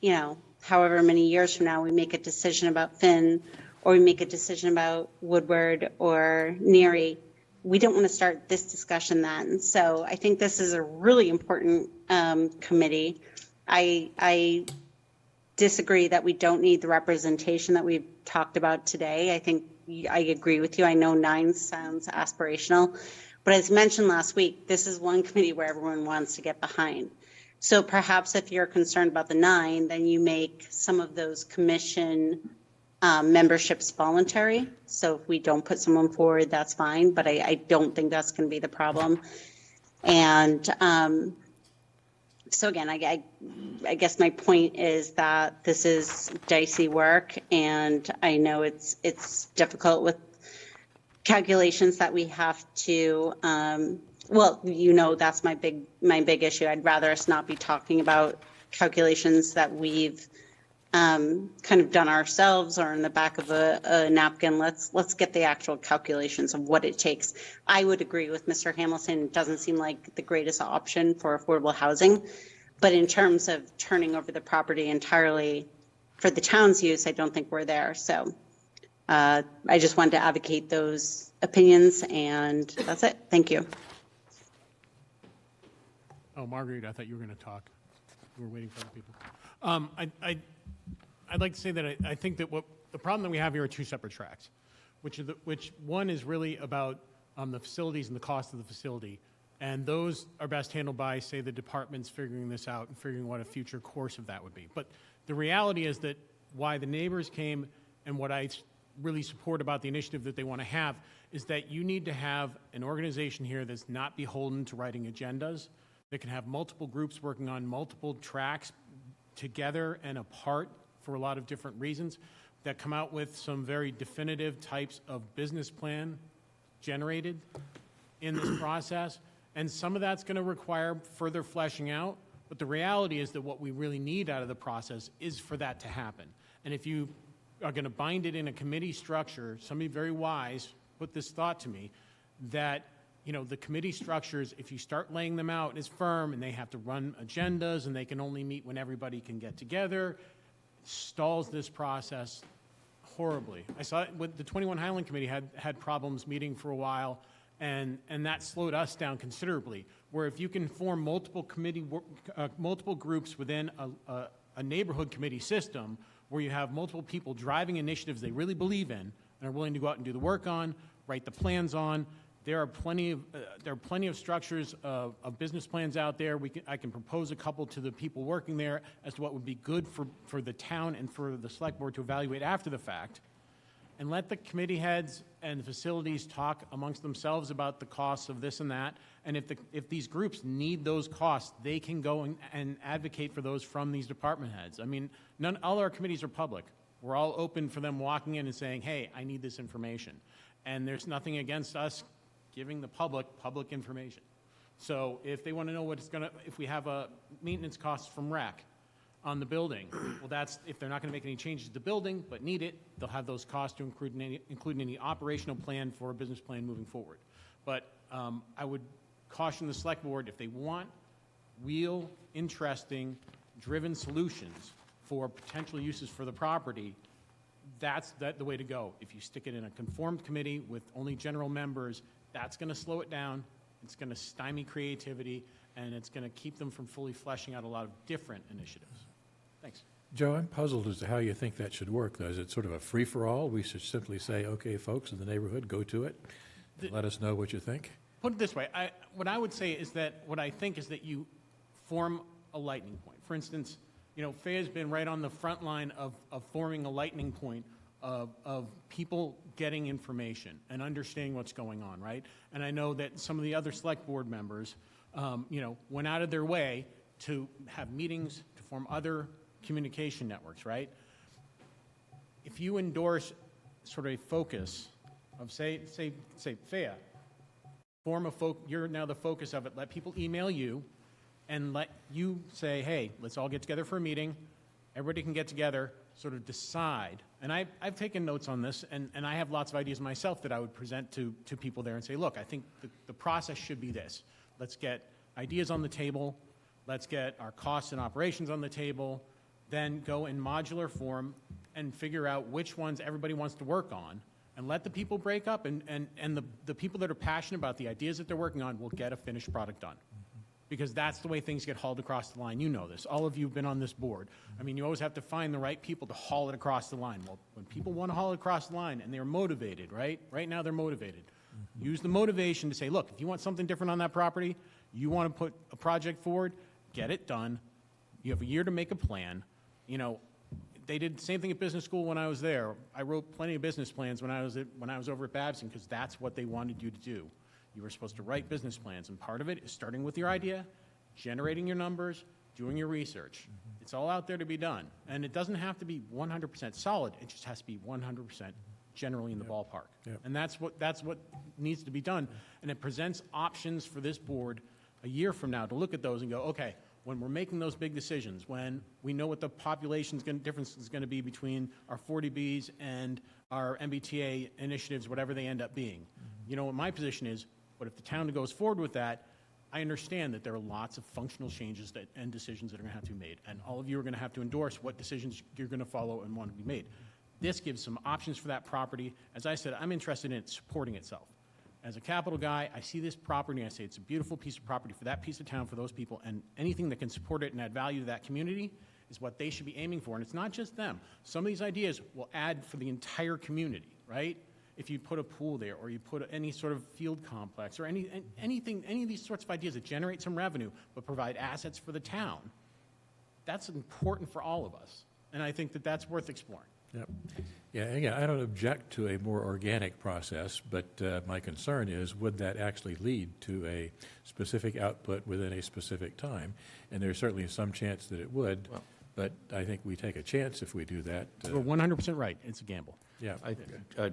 however many years from now, we make a decision about Finn, or we make a decision about Woodward or NERI. We don't want to start this discussion then. So I think this is a really important committee. I disagree that we don't need the representation that we've talked about today. I think I agree with you. I know 9 sounds aspirational, but as mentioned last week, this is one committee where everyone wants to get behind. So perhaps if you're concerned about the 9, then you make some of those commission memberships voluntary. So if we don't put someone forward, that's fine, but I don't think that's going to be the problem. And so again, I guess my point is that this is dicey work, and I know it's difficult with calculations that we have to. That's my big issue. I'd rather us not be talking about calculations that we've kind of done ourselves or in the back of a napkin. Let's get the actual calculations of what it takes. I would agree with Mr. Hamilton. It doesn't seem like the greatest option for affordable housing, but in terms of turning over the property entirely for the town's use, I don't think we're there. So I just wanted to advocate those opinions, and that's it. Thank you. Oh, Marguerite, I thought you were going to talk. We were waiting for other people. I'd like to say that I think that the problem that we have here are 2 separate tracks, which one is really about the facilities and the cost of the facility, And those are best handled by, say, the departments figuring this out and figuring what a future course of that would be. But the reality is that why the neighbors came and what I really support about the initiative that they want to have is that you need to have an organization here that's not beholden to writing agendas, that can have multiple groups working on multiple tracks together and apart for a lot of different reasons, that come out with some very definitive types of business plan generated in this process. And some of that's going to require further fleshing out, but the reality is that what we really need out of the process is for that to happen. And if you are going to bind it in a committee structure, somebody very wise put this thought to me, that the committee structures, if you start laying them out as firm and they have to run agendas and they can only meet when everybody can get together, stalls this process horribly. I saw it with the 21 Highland Committee had problems meeting for a while, and that slowed us down considerably. Where if you can form multiple multiple groups within a neighborhood committee system, where you have multiple people driving initiatives they really believe in and are willing to go out and do the work on, write the plans on. There are plenty of structures of business plans out there. I can propose a couple to the people working there as to what would be good for the town and for the select board to evaluate after the fact. And let the committee heads and the facilities talk amongst themselves about the costs of this and that. And if these groups need those costs, they can go and advocate for those from these department heads. I mean, all our committees are public. We're all open for them walking in and saying, hey, I need this information. And there's nothing against us giving the public information. So if they want to know if we have a maintenance cost from RAC on the building, well, that's, if they're not going to make any changes to the building but need it, they'll have those costs to include in any operational plan for a business plan moving forward. But I would caution the select board, if they want real, interesting, driven solutions for potential uses for the property, that's the way to go. If you stick it in a conformed committee with only general members, that's going to slow it down, it's going to stymie creativity, and it's going to keep them from fully fleshing out a lot of different initiatives. Thanks. Joe, I'm puzzled as to how you think that should work, though. Is it sort of a free-for-all? We should simply say, okay, folks in the neighborhood, go to it, let us know what you think? Put it this way, what I would say is that, what I think is that you form a lightning point. For instance, Faye's been right on the front line of forming a lightning point of people getting information and understanding what's going on, right? And I know that some of the other select board members, went out of their way to have meetings, to form other communication networks, right? If you endorse sort of a focus of, say, Faya, you're now the focus of it, let people email you and let you say, hey, let's all get together for a meeting, everybody can get together, sort of decide. And I've taken notes on this, and I have lots of ideas myself that I would present to people there and say, look, I think the process should be this. Let's get ideas on the table, let's get our costs and operations on the table, then go in modular form and figure out which ones everybody wants to work on, and let the people break up, and the people that are passionate about the ideas that they're working on will get a finished product done. Because that's the way things get hauled across the line. You know this. All of you have been on this board. I mean, you always have to find the right people to haul it across the line. Well, when people want to haul it across the line and they're motivated, right? Right now they're motivated. Use the motivation to say, look, if you want something different on that property, you want to put a project forward, get it done. You have a year to make a plan. They did the same thing at business school when I was there. I wrote plenty of business plans when I was over at Babson, because that's what they wanted you to do. You were supposed to write business plans, and part of it is starting with your idea, generating your numbers, doing your research. It's all out there to be done. And it doesn't have to be 100% solid. It just has to be 100% generally in the ballpark. And that's what needs to be done. And it presents options for this board a year from now to look at those and go, okay, when we're making those big decisions, when we know what the difference is going to be between our 40Bs and our MBTA initiatives, whatever they end up being. What my position is, but if the town goes forward with that, I understand that there are lots of functional changes and decisions that are going to have to be made, and all of you are going to have to endorse what decisions you're going to follow and want to be made. This gives some options for that property. As I said, I'm interested in it supporting itself. As a capital guy, I see this property and I say it's a beautiful piece of property for that piece of town, for those people, and anything that can support it and add value to that community is what they should be aiming for. And it's not just them. Some of these ideas will add for the entire community, right? if you put a pool there, or you put any sort of field complex, or anything, any of these sorts of ideas that generate some revenue but provide assets for the town, that's important for all of us. And I think that that's worth exploring. Yep. Yeah, again, I don't object to a more organic process, but my concern is, would that actually lead to a specific output within a specific time? And there's certainly some chance that it would, but I think we take a chance if we do that. We're 100% right. It's a gamble. Yeah.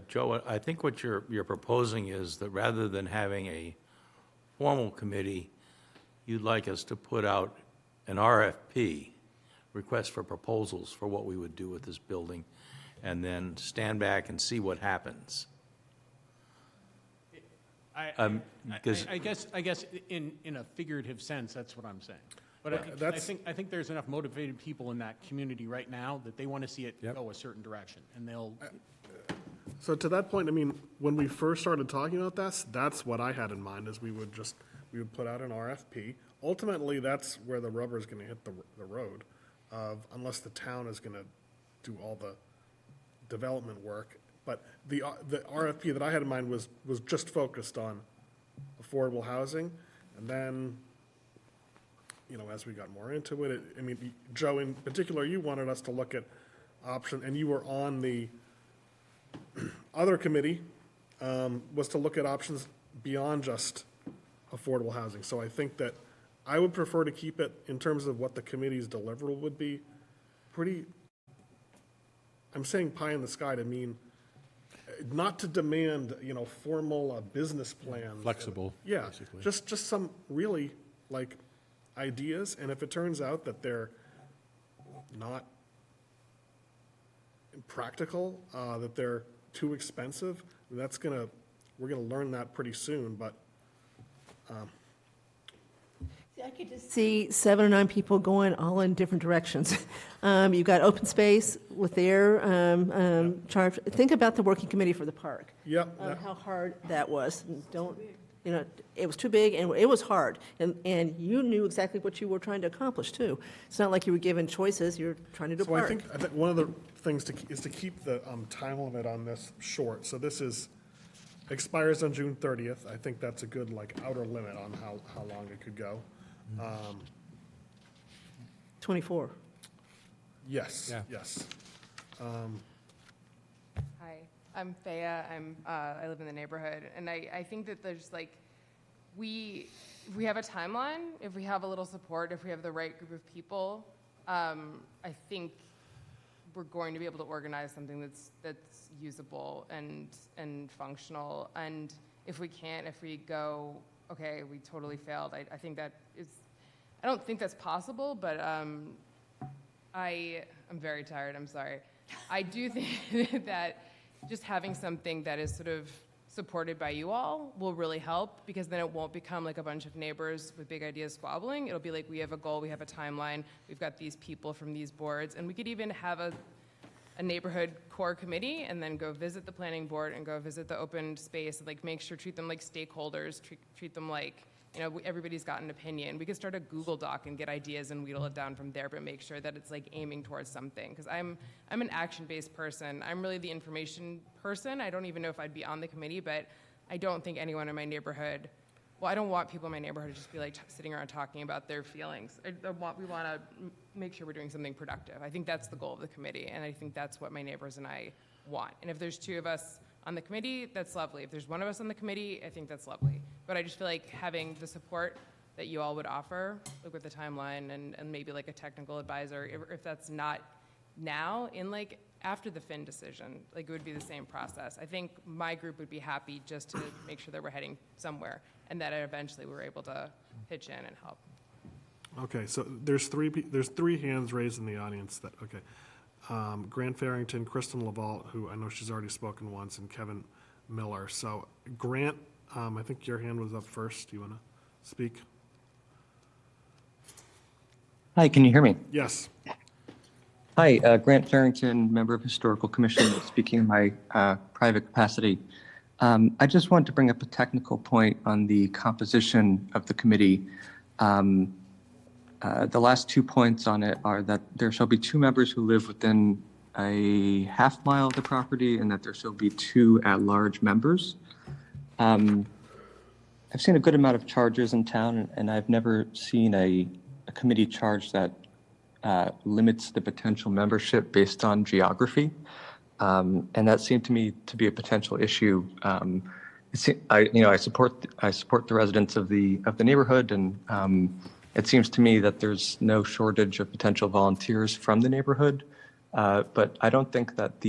Joe, I think what you're proposing is that rather than having a formal committee, you'd like us to put out an RFP, request for proposals for what we would do with this building, and then stand back and see what happens. I guess in a figurative sense, that's what I'm saying. But I think there's enough motivated people in that community right now that they want to see it go a certain direction, and they'll. So to that point, I mean, when we first started talking about this, that's what I had in mind, is we would put out an RFP. Ultimately, that's where the rubber is going to hit the road, unless the town is going to do all the development work. But the RFP that I had in mind was just focused on affordable housing, and then, as we got more into it, I mean, Joe, in particular, you wanted us to look at option, and you were on the other committee, was to look at options beyond just affordable housing. So I think that I would prefer to keep it, in terms of what the committee's deliverable would be, pretty, I'm saying pie in the sky to mean, not to demand, formal business plans. Flexible, Yeah, basically. just some really, ideas, and if it turns out that they're not practical, that they're too expensive, we're gonna learn that pretty soon, but, I could just see 7 or 9 people going all in different directions. You've got open space with their charge. Think about the working committee for the park. Yep. How hard that was. It was too big and it was hard. And you knew exactly what you were trying to accomplish too. It's not like you were given choices, you're trying to do a So park. I think one of the things is to keep the time limit on this short. So this expires on June 30th. I think that's a good outer limit on how long it could go. 24. Yes, Yeah. yes. Hi, I'm Thea. I live in the neighborhood, and I think that there's if we have a timeline, if we have a little support, if we have the right group of people, I think we're going to be able to organize something that's usable and functional. And if we can't, if we go, okay, we totally failed, I think that is, I don't think that's possible, but I'm very tired, I'm sorry. I do think that just having something that is sort of supported by you all will really help, because then it won't become like a bunch of neighbors with big ideas squabbling. It'll be like, we have a goal, we have a timeline, we've got these people from these boards, and we could even have a neighborhood core committee and then go visit the planning board and go visit the open space, and make sure, treat them like stakeholders, treat them like, everybody's got an opinion. We could start a Google Doc and get ideas and wheedle it down from there, but make sure that it's aiming towards something. Because I'm an action-based person. I'm really the information person. I don't even know if I'd be on the committee, but I don't think anyone in my neighborhood, I don't want people in my neighborhood to just be sitting around talking about their feelings. We want to make sure we're doing something productive. I think that's the goal of the committee, and I think that's what my neighbors and I want. And if there's 2 of us on the committee, that's lovely. If there's 1 of us on the committee, I think that's lovely. But I just feel like having the support that you all would offer, with the timeline and maybe a technical advisor, if that's not now, after the Finn decision, it would be the same process. I think my group would be happy just to make sure that we're heading somewhere, and that eventually we're able to pitch in and help. Okay, so there's 3 hands raised in the audience Grant Farrington, Kristen Laval, who I know she's already spoken once, and Kevin Miller. So Grant, I think your hand was up first. Do you want to speak? Hi, can you hear me? Yes. Hi, Grant Farrington, member of Historical Commission, speaking in my private capacity. I just want to bring up a technical point on the composition of the committee. The last 2 points on it are that there shall be 2 members who live within a half mile of the property and that there shall be 2 at-large members. I've seen a good amount of charges in town, and I've never seen a committee charge that limits the potential membership based on geography. And that seemed to me to be a potential issue. I support the residents of the neighborhood, and it seems to me that there's no shortage of potential volunteers from the neighborhood. But I don't think that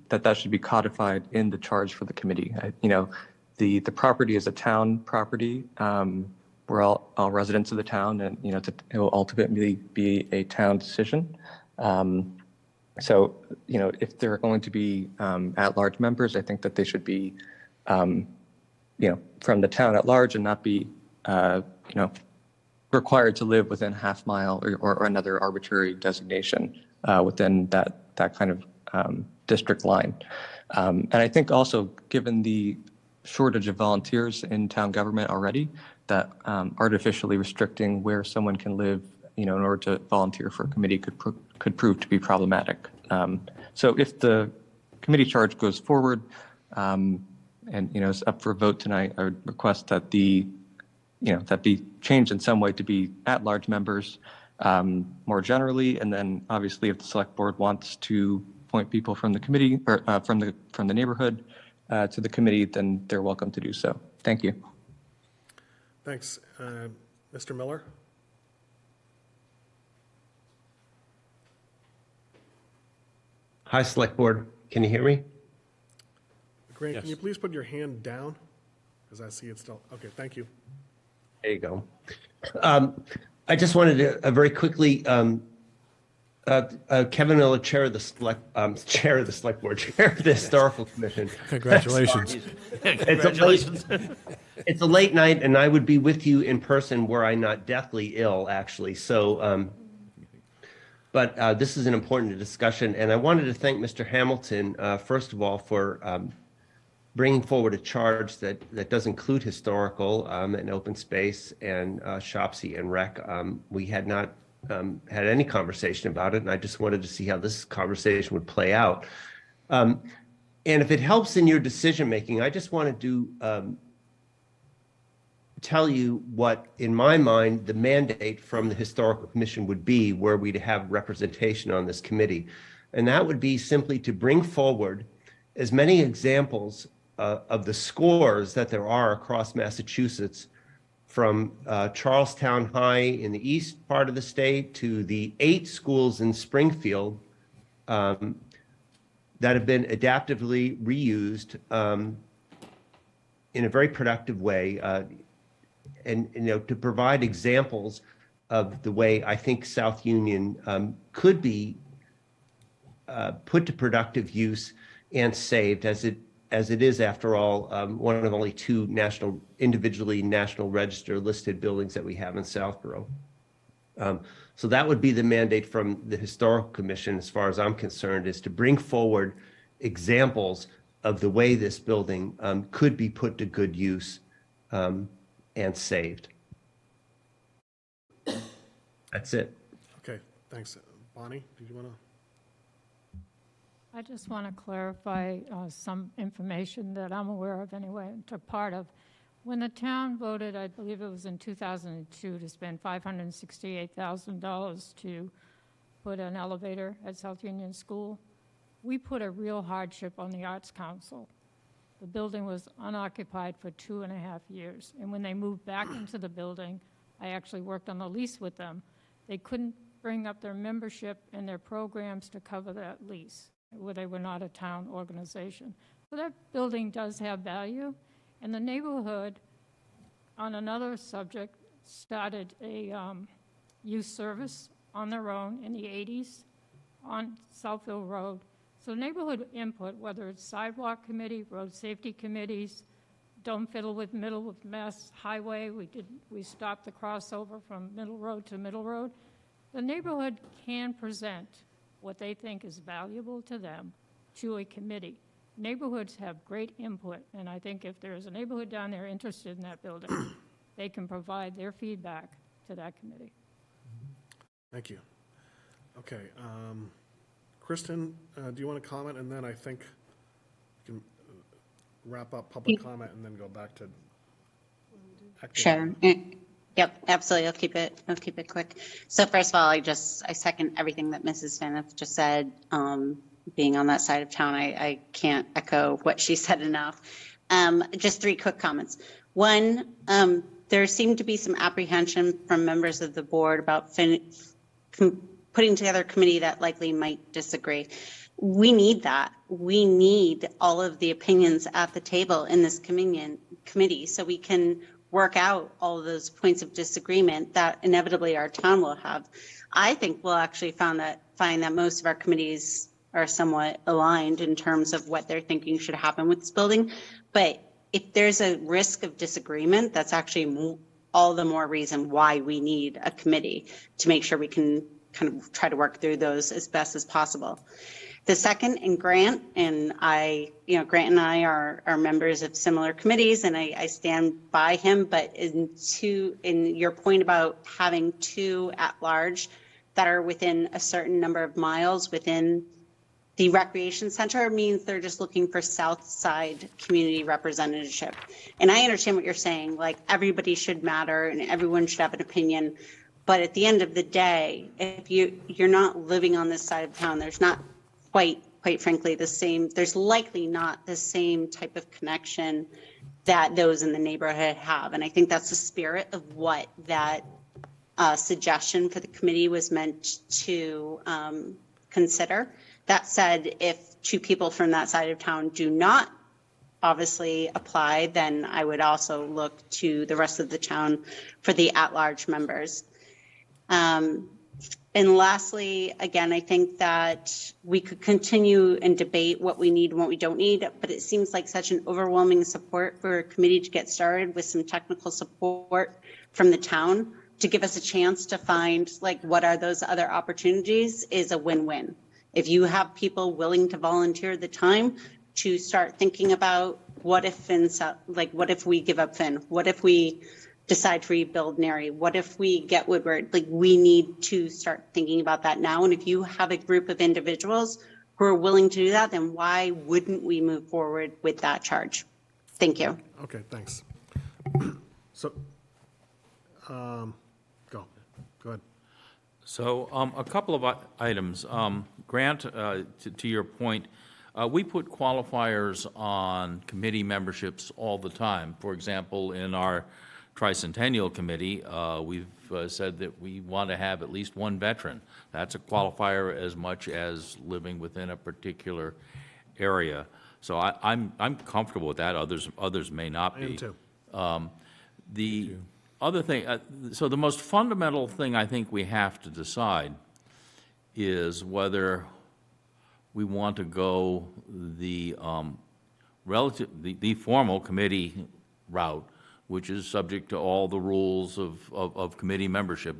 that should be codified in the charge for the committee. The property is a town property. We're all residents of the town, and it will ultimately be a town decision. So, if there are going to be at-large members, I think that they should be, from the town at large and not be, required to live within half mile or another arbitrary designation within that kind of district line. And I think also, given the shortage of volunteers in town government already, that artificially restricting where someone can live, in order to volunteer for a committee could prove to be problematic. So if the committee charge goes forward and is up for a vote tonight, I would request that that be changed in some way to be at-large members more generally, and then obviously if the select board wants to appoint people from the committee or from the neighborhood to the committee, then they're welcome to do so. Thank you. Thanks. Mr. Miller? Hi, Select Board. Can you hear me? Grant, Yes. Can you please put your hand down? Because I see it's still, okay, thank you. There you go. I just wanted to very quickly, Kevin Miller, chair of the select board, chair of the historical commission. Congratulations. Congratulations. It's a late night, and I would be with you in person were I not deathly ill, actually. So, but this is an important discussion, and I wanted to thank Mr. Hamilton, first of all, for bringing forward a charge that does include historical and open space and SHOPSI and rec. We had not had any conversation about it, and I just wanted to see how this conversation would play out. And if it helps in your decision-making, I just wanted to tell you what, in my mind, the mandate from the Historical Commission would be were we to have representation on this committee. And that would be simply to bring forward as many examples of the scores that there are across Massachusetts, from Charlestown High in the east part of the state to the 8 schools in Springfield that have been adaptively reused in a very productive way, and to provide examples of the way I think South Union could be put to productive use and saved, as it is, after all, one of only 2 individually National Register listed buildings that we have in Southborough. So that would be the mandate from the Historical Commission, as far as I'm concerned, is to bring forward examples of the way this building could be put to good use and saved. That's it. Okay, thanks. Bonnie, did you want to? I just want to clarify some information that I'm aware of anyway, and took part of. When the town voted, I believe it was in 2002, to spend $568,000 to put an elevator at South Union School, we put a real hardship on the Arts Council. The building was unoccupied for 2.5 years. And when they moved back into the building, I actually worked on the lease with them. They couldn't bring up their membership and their programs to cover that lease, where they were not a town organization. So that building does have value. And the neighborhood, on another subject, started a youth service on their own in the 80s on Southville Road. So neighborhood input, whether it's sidewalk committee, road safety committees, don't fiddle with Mass Highway, we stopped the crossover from Middle Road to Middle Road. The neighborhood can present what they think is valuable to them to a committee. Neighborhoods have great input, and I think if there's a neighborhood down there interested in that building, they can provide their feedback to that committee. Thank you. Okay, Kristen, do you want to comment? And then I think we can wrap up public comment and then go back to activity. Sure. Yep, absolutely. I'll keep it quick. So first of all, I second everything that Mrs. Faniff just said. Being on that side of town, I can't echo what she said enough. Just 3 quick comments. One, there seemed to be some apprehension from members of the board about putting together a committee that likely might disagree. We need that. We need all of the opinions at the table in this committee so we can work out all of those points of disagreement that inevitably our town will have. I think we'll actually find that most of our committees are somewhat aligned in terms of what they're thinking should happen with this building. But if there's a risk of disagreement, that's actually all the more reason why we need a committee to make sure we can kind of try to work through those as best as possible. The second, and Grant and I are members of similar committees, and I stand by him. But in your point about having 2 at large that are within a certain number of miles within the recreation center means they're just looking for South Side community representative. And I understand what you're saying, like everybody should matter and everyone should have an opinion. But at the end of the day, if you're not living on this side of town, there's not quite frankly the same, there's likely not the same type of connection that those in the neighborhood have. And I think that's the spirit of what that suggestion for the committee was meant to consider. That said, if 2 people from that side of town do not obviously apply, then I would also look to the rest of the town for the at-large members. And lastly, again, I think that we could continue and debate what we need and what we don't need, but it seems like such an overwhelming support for a committee to get started with some technical support from the town to give us a chance to find like what are those other opportunities is a win-win. If you have people willing to volunteer the time to start thinking about what if we give up Finn? What if we decide to rebuild Nary? What if we get Woodward? Like we need to start thinking about that now. And if you have a group of individuals who are willing to do that, then why wouldn't we move forward with that charge? Thank you. Okay, thanks. So, go ahead. So a couple of items. Grant, to your point, we put qualifiers on committee memberships all the time. For example, in our Tricentennial Committee, we've said that we want to have at least 1 veteran. That's a qualifier as much as living within a particular area. So I'm comfortable with that. Others may not be. I am too. The other thing, so the most fundamental thing I think we have to decide is whether we want to go the formal committee route, which is subject to all the rules of committee membership,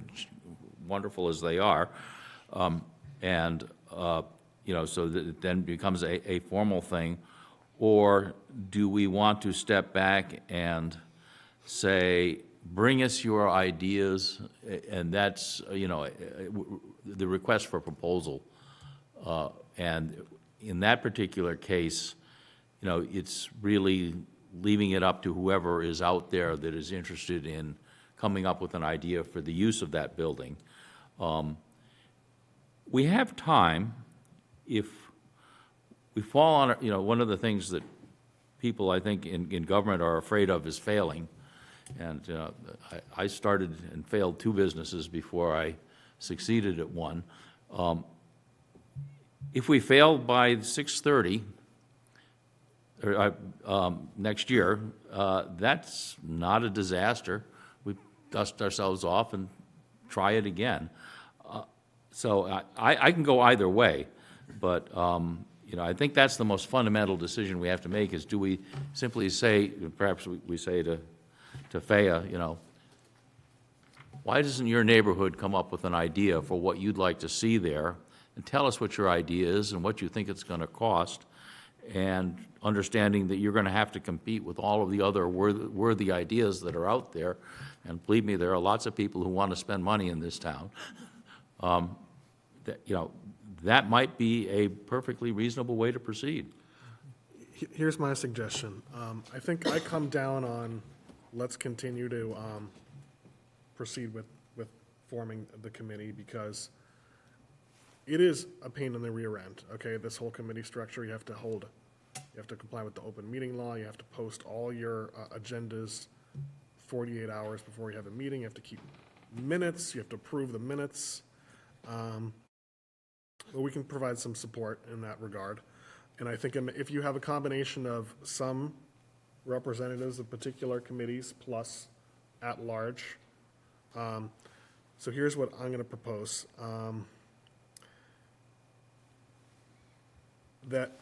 wonderful as they are, so that it then becomes a formal thing, or do we want to step back and say, bring us your ideas, and that's, the request for proposal. And in that particular case, it's really leaving it up to whoever is out there that is interested in coming up with an idea for the use of that building. We have time if we fall on, one of the things that people, I think, in government are afraid of is failing. And I started and failed 2 businesses before I succeeded at one. If we fail by 6:30 next year, that's not a disaster. We dust ourselves off and try it again. So I can go either way, but I think that's the most fundamental decision we have to make is do we simply say, perhaps we say to Faya, why doesn't your neighborhood come up with an idea for what you'd like to see there and tell us what your idea is and what you think it's going to cost, and understanding that you're going to have to compete with all of the other worthy ideas that are out there. And believe me, there are lots of people who want to spend money in this town. that might be a perfectly reasonable way to proceed. Here's my suggestion. I think I come down on, let's continue to proceed with forming the committee, because it is a pain in the rear end, okay? This whole committee structure, you have to comply with the open meeting law, you have to post all your agendas 48 hours before you have a meeting, you have to keep minutes, you have to approve the minutes. But we can provide some support in that regard. And I think if you have a combination of some representatives of particular committees plus at large, so here's what I'm going to propose. That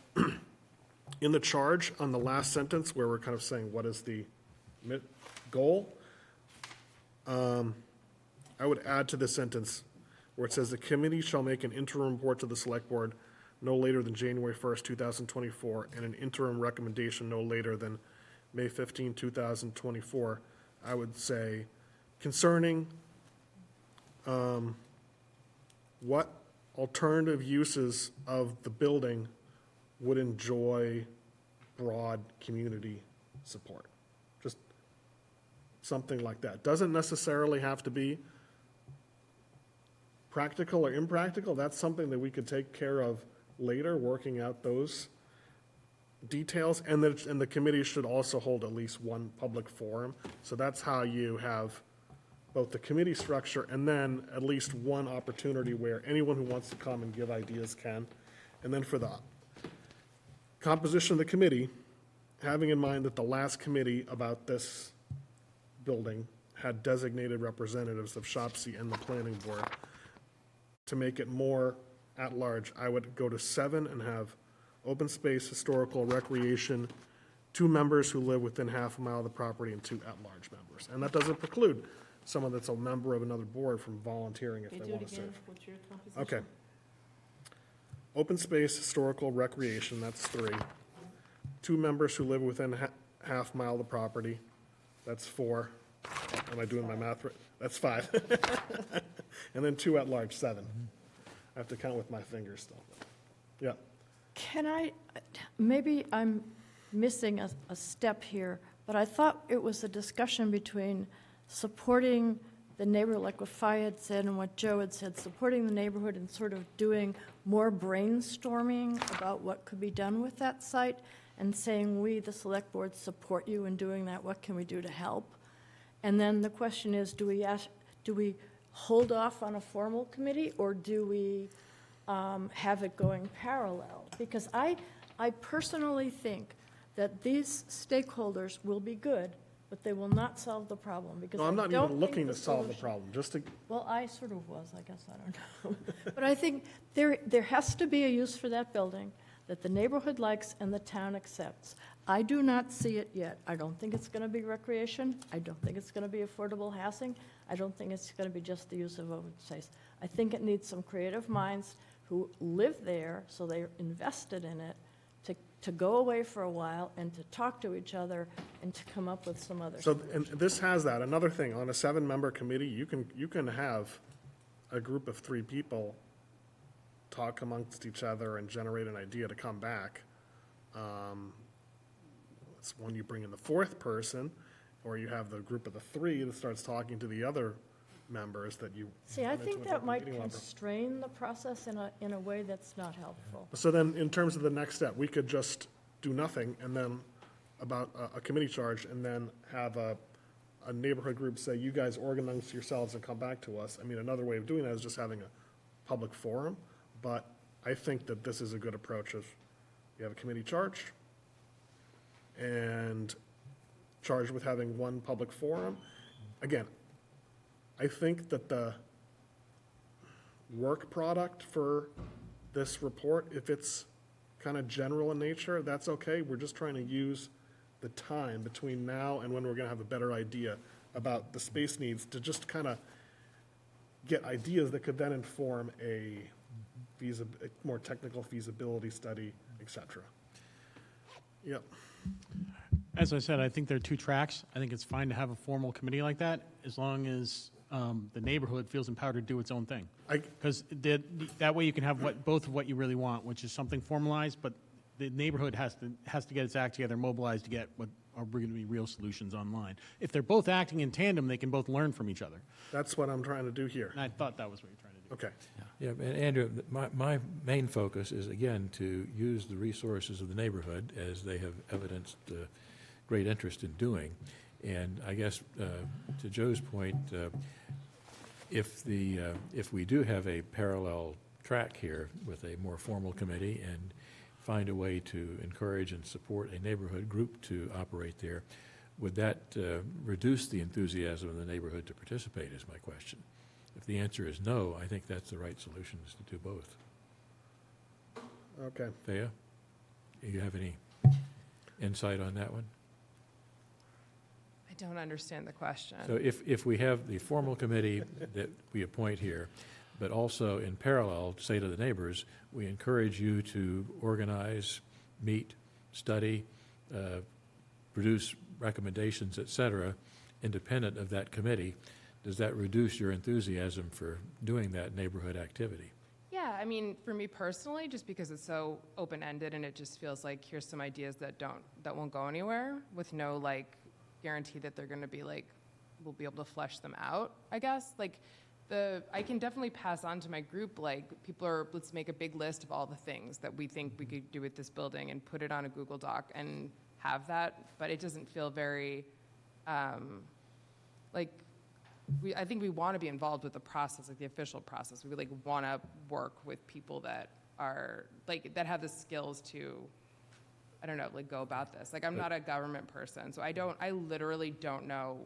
in the charge on the last sentence where we're kind of saying what is the goal, I would add to this sentence where it says the committee shall make an interim report to the select board no later than January 1st, 2024, and an interim recommendation no later than May 15, 2024. I would say concerning what alternative uses of the building would enjoy broad community support. Just something like that. Doesn't necessarily have to be practical or impractical. That's something that we could take care of later, working out those details. And the committee should also hold at least one public forum. So that's how you have both the committee structure and then at least one opportunity where anyone who wants to come and give ideas can. And then for the composition of the committee, having in mind that the last committee about this building had designated representatives of SHOPC and the planning board, to make it more at-large, I would go to 7 and have open space, historical, recreation, 2 members who live within half a mile of the property, and 2 at-large members. And that doesn't preclude someone that's a member of another board from volunteering if they want to serve. What's your composition? Okay. Open space, historical, recreation, that's 3. 2 members who live within half mile of the property, that's 4. Am I doing my math right? That's 5. And then 2 at large, 7. I have to count with my fingers still. Yeah. Maybe I'm missing a step here, but I thought it was a discussion between supporting the neighborhood, like what Fi had said and what Joe had said, supporting the neighborhood and sort of doing more brainstorming about what could be done with that site, and saying, we, the select board, support you in doing that. What can we do to help? And then the question is, do we hold off on a formal committee, or do we have it going parallel? Because I personally think that these stakeholders will be good, but they will not solve the problem, because No, I'm I not don't even think looking the to solve the solution- problem, just to, Well, I sort of was, I guess, I don't know. But I think there has to be a use for that building that the neighborhood likes and the town accepts. I do not see it yet. I don't think it's going to be recreation. I don't think it's going to be affordable housing. I don't think it's going to be just the use of open space. I think it needs some creative minds who live there, so they're invested in it, to go away for a while and to talk to each other and to come up with some other. so, and this has that. Another thing, on a 7-member committee, you can have a group of 3 people talk amongst each other and generate an idea to come back. It's when you bring in the 4th person, or you have the group of the 3 that starts talking to the other members that you. See, I run into think an that open might meeting law. constrain the process in a way that's not helpful. So then, in terms of the next step, we could just do nothing, and then about a committee charge, and then have a neighborhood group say, you guys organize yourselves and come back to us. I mean, another way of doing that is just having a public forum, but I think that this is a good approach of, you have a committee charge, and charged with having one public forum. Again, I think that the work product for this report, if it's kind of general in nature, that's okay. We're just trying to use the time between now and when we're going to have a better idea about the space needs to just kind of get ideas that could then inform a more technical feasibility study, et cetera. Yep. As I said, I think there are 2 tracks. I think it's fine to have a formal committee like that, as long as the neighborhood feels empowered to do its own thing. I- Because that way you can have both of what you really want, which is something formalized, but the neighborhood has to get its act together, mobilize to get what are going to be real solutions online. If they're both acting in tandem, they can both learn from each other. That's what I'm trying to do here. And I thought that was what you're trying to do. Okay. Yeah, and Andrew, my main focus is, again, to use the resources of the neighborhood, as they have evidenced great interest in doing. And I guess, to Joe's point, if we do have a parallel track here with a more formal committee and find a way to encourage and support a neighborhood group to operate there, would that reduce the enthusiasm of the neighborhood to participate, is my question. If the answer is no, I think that's the right solution, is to do both. Okay. Thea, do you have any insight on that one? I don't understand the question. So if we have the formal committee that we appoint here, but also in parallel, say to the neighbors, we encourage you to organize, meet, study, produce recommendations, et cetera, independent of that committee, does that reduce your enthusiasm for doing that neighborhood activity? Yeah, I mean, for me personally, just because it's so open-ended and it just feels like here's some ideas that won't go anywhere with no like guarantee that they're going to be like, we'll be able to flesh them out, I guess. Like I can definitely pass on to my group, like let's make a big list of all the things that we think we could do with this building and put it on a Google Doc and have that, but it doesn't feel very, I think we want to be involved with the process, like the official process. We like want to work with people that are like, that have the skills to, I don't know, like go about this. Like I'm not a government person, so I literally don't know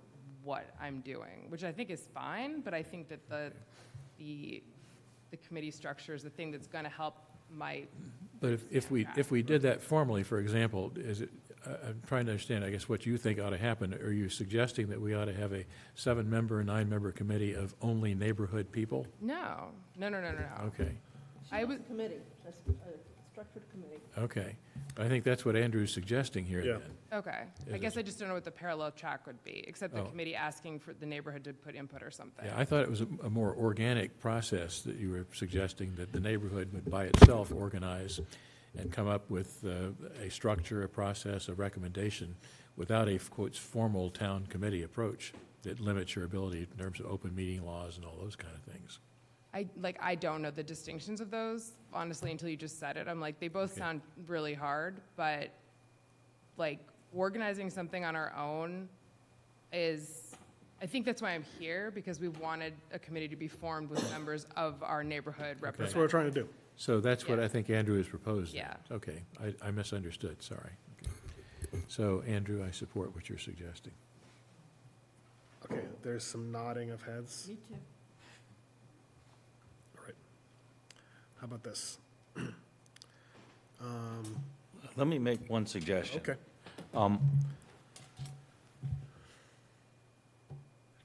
what I'm doing, which I think is fine, but I think that the committee structure is the thing that's going to help my. But if we did that formally, for example, is it, I'm trying to understand, I guess, what you think ought to happen. Are you suggesting that we ought to have a 7-member, 9-member committee of only neighborhood people? No. Okay. I was Committee, that's a structured committee. Okay. I think that's what Andrew's suggesting here, Yeah. then. okay. I guess I just don't know what the parallel track would be, except the Oh. committee asking for the neighborhood to put input or something. Yeah, I thought it was a more organic process that you were suggesting, that the neighborhood would by itself organize and come up with a structure, a process, a recommendation, without a, quote, formal town committee approach that limits your ability in terms of open meeting laws and all those kind of things. I don't know the distinctions of those, honestly, until you just said it. I'm like, they both sound really hard, but like organizing something on our own is, I think that's why I'm here, because we wanted a committee to be formed with members of our neighborhood That's what we're representatives. trying to do. So that's what I think Andrew has proposed. Yeah. Okay, I misunderstood, sorry. Okay. So, Andrew, I support what you're suggesting. Okay, there's some nodding of heads. Me too. All right. How about this? Let me make one suggestion. Okay.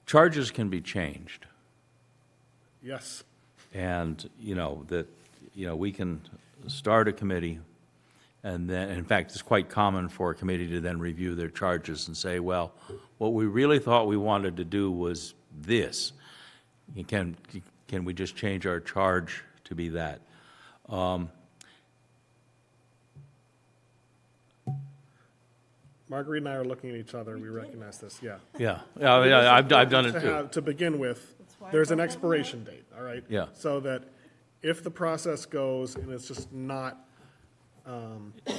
Charges can be changed, Yes. and, we can start a committee, and then, in fact, it's quite common for a committee to then review their charges and say, well, what we really thought we wanted to do was this. Can we just change our charge to be that? Marguerite and I are looking at each other. We recognize this, yeah. Yeah, I've done it To too. to begin with, there's an expiration date, all right? Yeah. So that if the process goes and it's just not,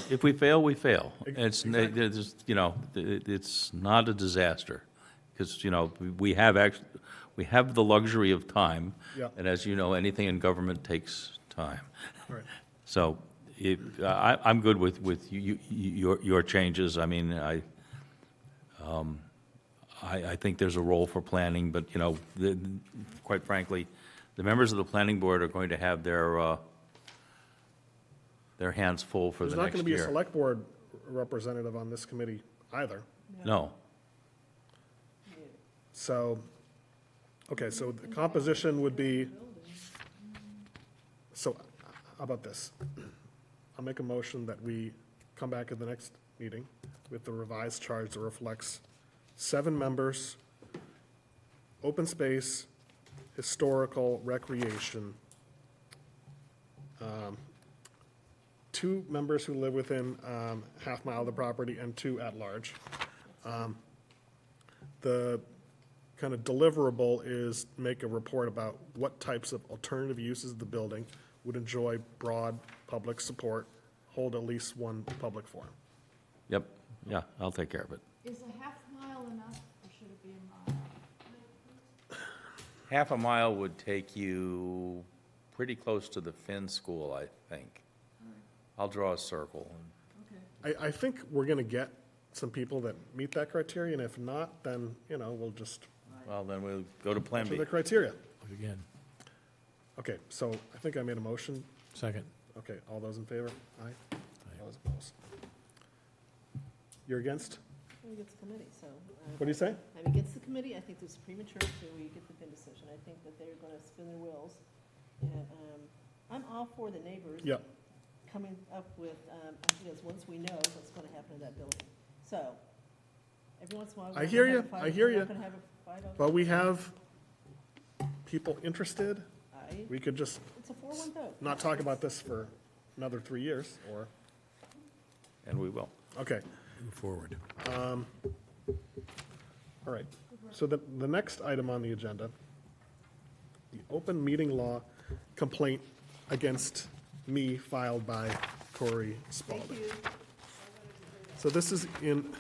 If we fail, we fail. Exactly. It's not a disaster, because, we have the luxury of time. Yeah. And as you know, anything in government takes time. right. So I'm good with your changes. I mean, I think there's a role for planning, but, quite frankly, the members of the planning board are going to have their hands full for There's the not next going to be a year. select board representative on this committee either. No. So, okay, so the composition would be, so how about this? I'll make a motion that we come back at the next meeting with the revised charge that reflects 7 members open space, historical, recreation. 2 members who live within half mile of the property and 2 at large. The kind of deliverable is make a report about what types of alternative uses of the building would enjoy broad public support, hold at least one public forum. Yep, yeah, I'll take care of it. Is a half mile enough, or should it be a mile? Half a mile would take you pretty close to the Finn School, I think. I'll draw a circle. I think we're going to get some people that meet that criteria, and if not, then, we'll just Well, then we'll go to Plan to B. the criteria. Again, Okay, so I think I made a motion. second. Okay, all those in favor? Aye. All those opposed? You're against? We get the committee, so. What do you say? I mean, against the committee, I think it's premature till we get the Finn decision. I think that they're gonna spin their wheels. And, I'm all for the neighbors. Yep. Coming up with, ideas once we know what's gonna happen in that building. So, every once in a while. I we're hear gonna you, have a fight. I hear We're you. not gonna have a fight over But it. we have people interested. We could just It's a 4-1 vote. not talk about this for another 3 years, or, And we will. okay. Move forward. All right, so the next item on the agenda, the open meeting law complaint against me filed by Corey Spalding. So this is in,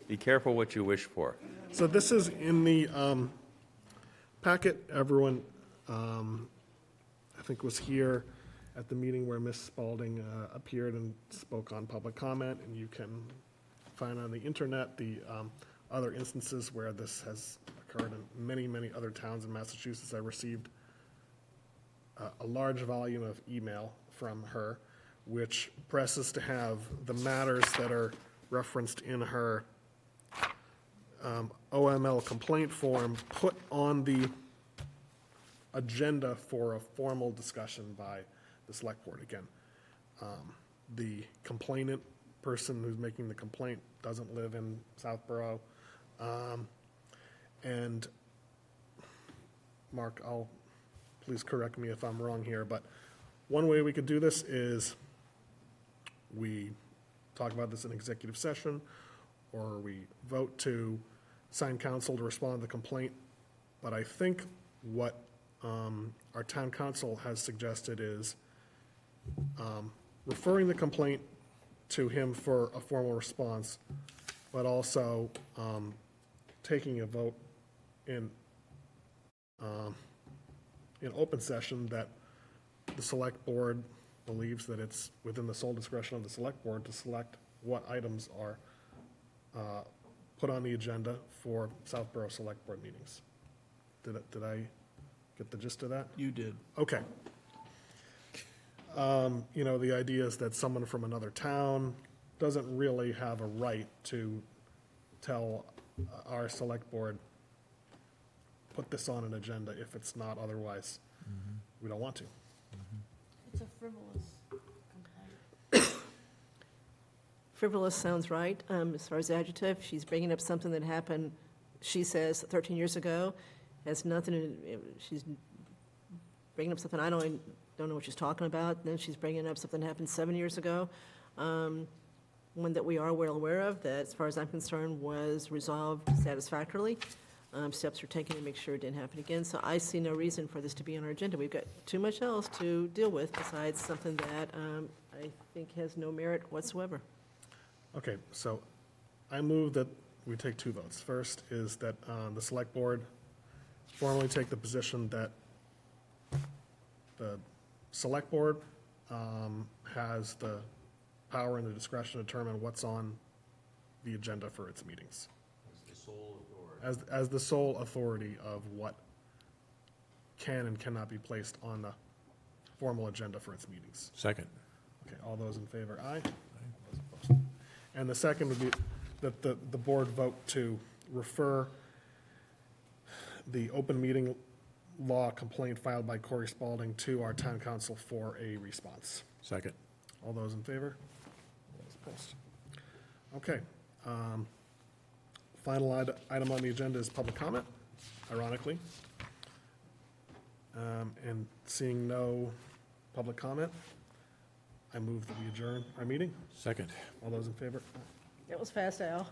Be careful what you wish for. so this is in the packet. Everyone, I think, was here at the meeting where Ms. Spalding appeared and spoke on public comment, and you can find on the internet the other instances where this has occurred in many, many other towns in Massachusetts. I received a large volume of email from her, which presses to have the matters that are referenced in her OML complaint form put on the agenda for a formal discussion by the select board. Again, the complainant person who's making the complaint doesn't live in Southborough. And Mark, please correct me if I'm wrong here, but one way we could do this is we talk about this in executive session, or we vote to sign counsel to respond to the complaint. But I think what our town council has suggested is referring the complaint to him for a formal response, but also taking a vote in open session that the select board believes that it's within the sole discretion of the select board to select what items are put on the agenda for Southborough Select Board meetings. Did I get the gist of that? You did. Okay. The idea is that someone from another town doesn't really have a right to tell our select board, put this on an agenda if it's not otherwise, we don't want to. It's a frivolous complaint. Frivolous sounds right. As far as adjective, she's bringing up something that happened, she says, 13 years ago. Has nothing to, she's bringing up something I don't know what she's talking about. Then she's bringing up something that happened 7 years ago. One that we are well aware of, that as far as I'm concerned, was resolved satisfactorily. Steps were taken to make sure it didn't happen again. So I see no reason for this to be on our agenda. We've got too much else to deal with besides something that I think has no merit whatsoever. Okay, so I move that we take 2 votes. First is that the select board formally take the position that the select board has the power and the discretion to determine what's on the agenda for its meetings. As the sole authority of what can and cannot be placed on the formal agenda for its meetings. Second. Okay, all those in favor, aye? All those opposed. And the second would be that the board vote to refer the open meeting law complaint filed by Corey Spalding to our town council for a response. Second. All those in favor? All those opposed. Okay. Final item on the agenda is public comment. ironically. And seeing no public comment, I move that we adjourn our meeting. Second. All those in favor? That was fast, Al.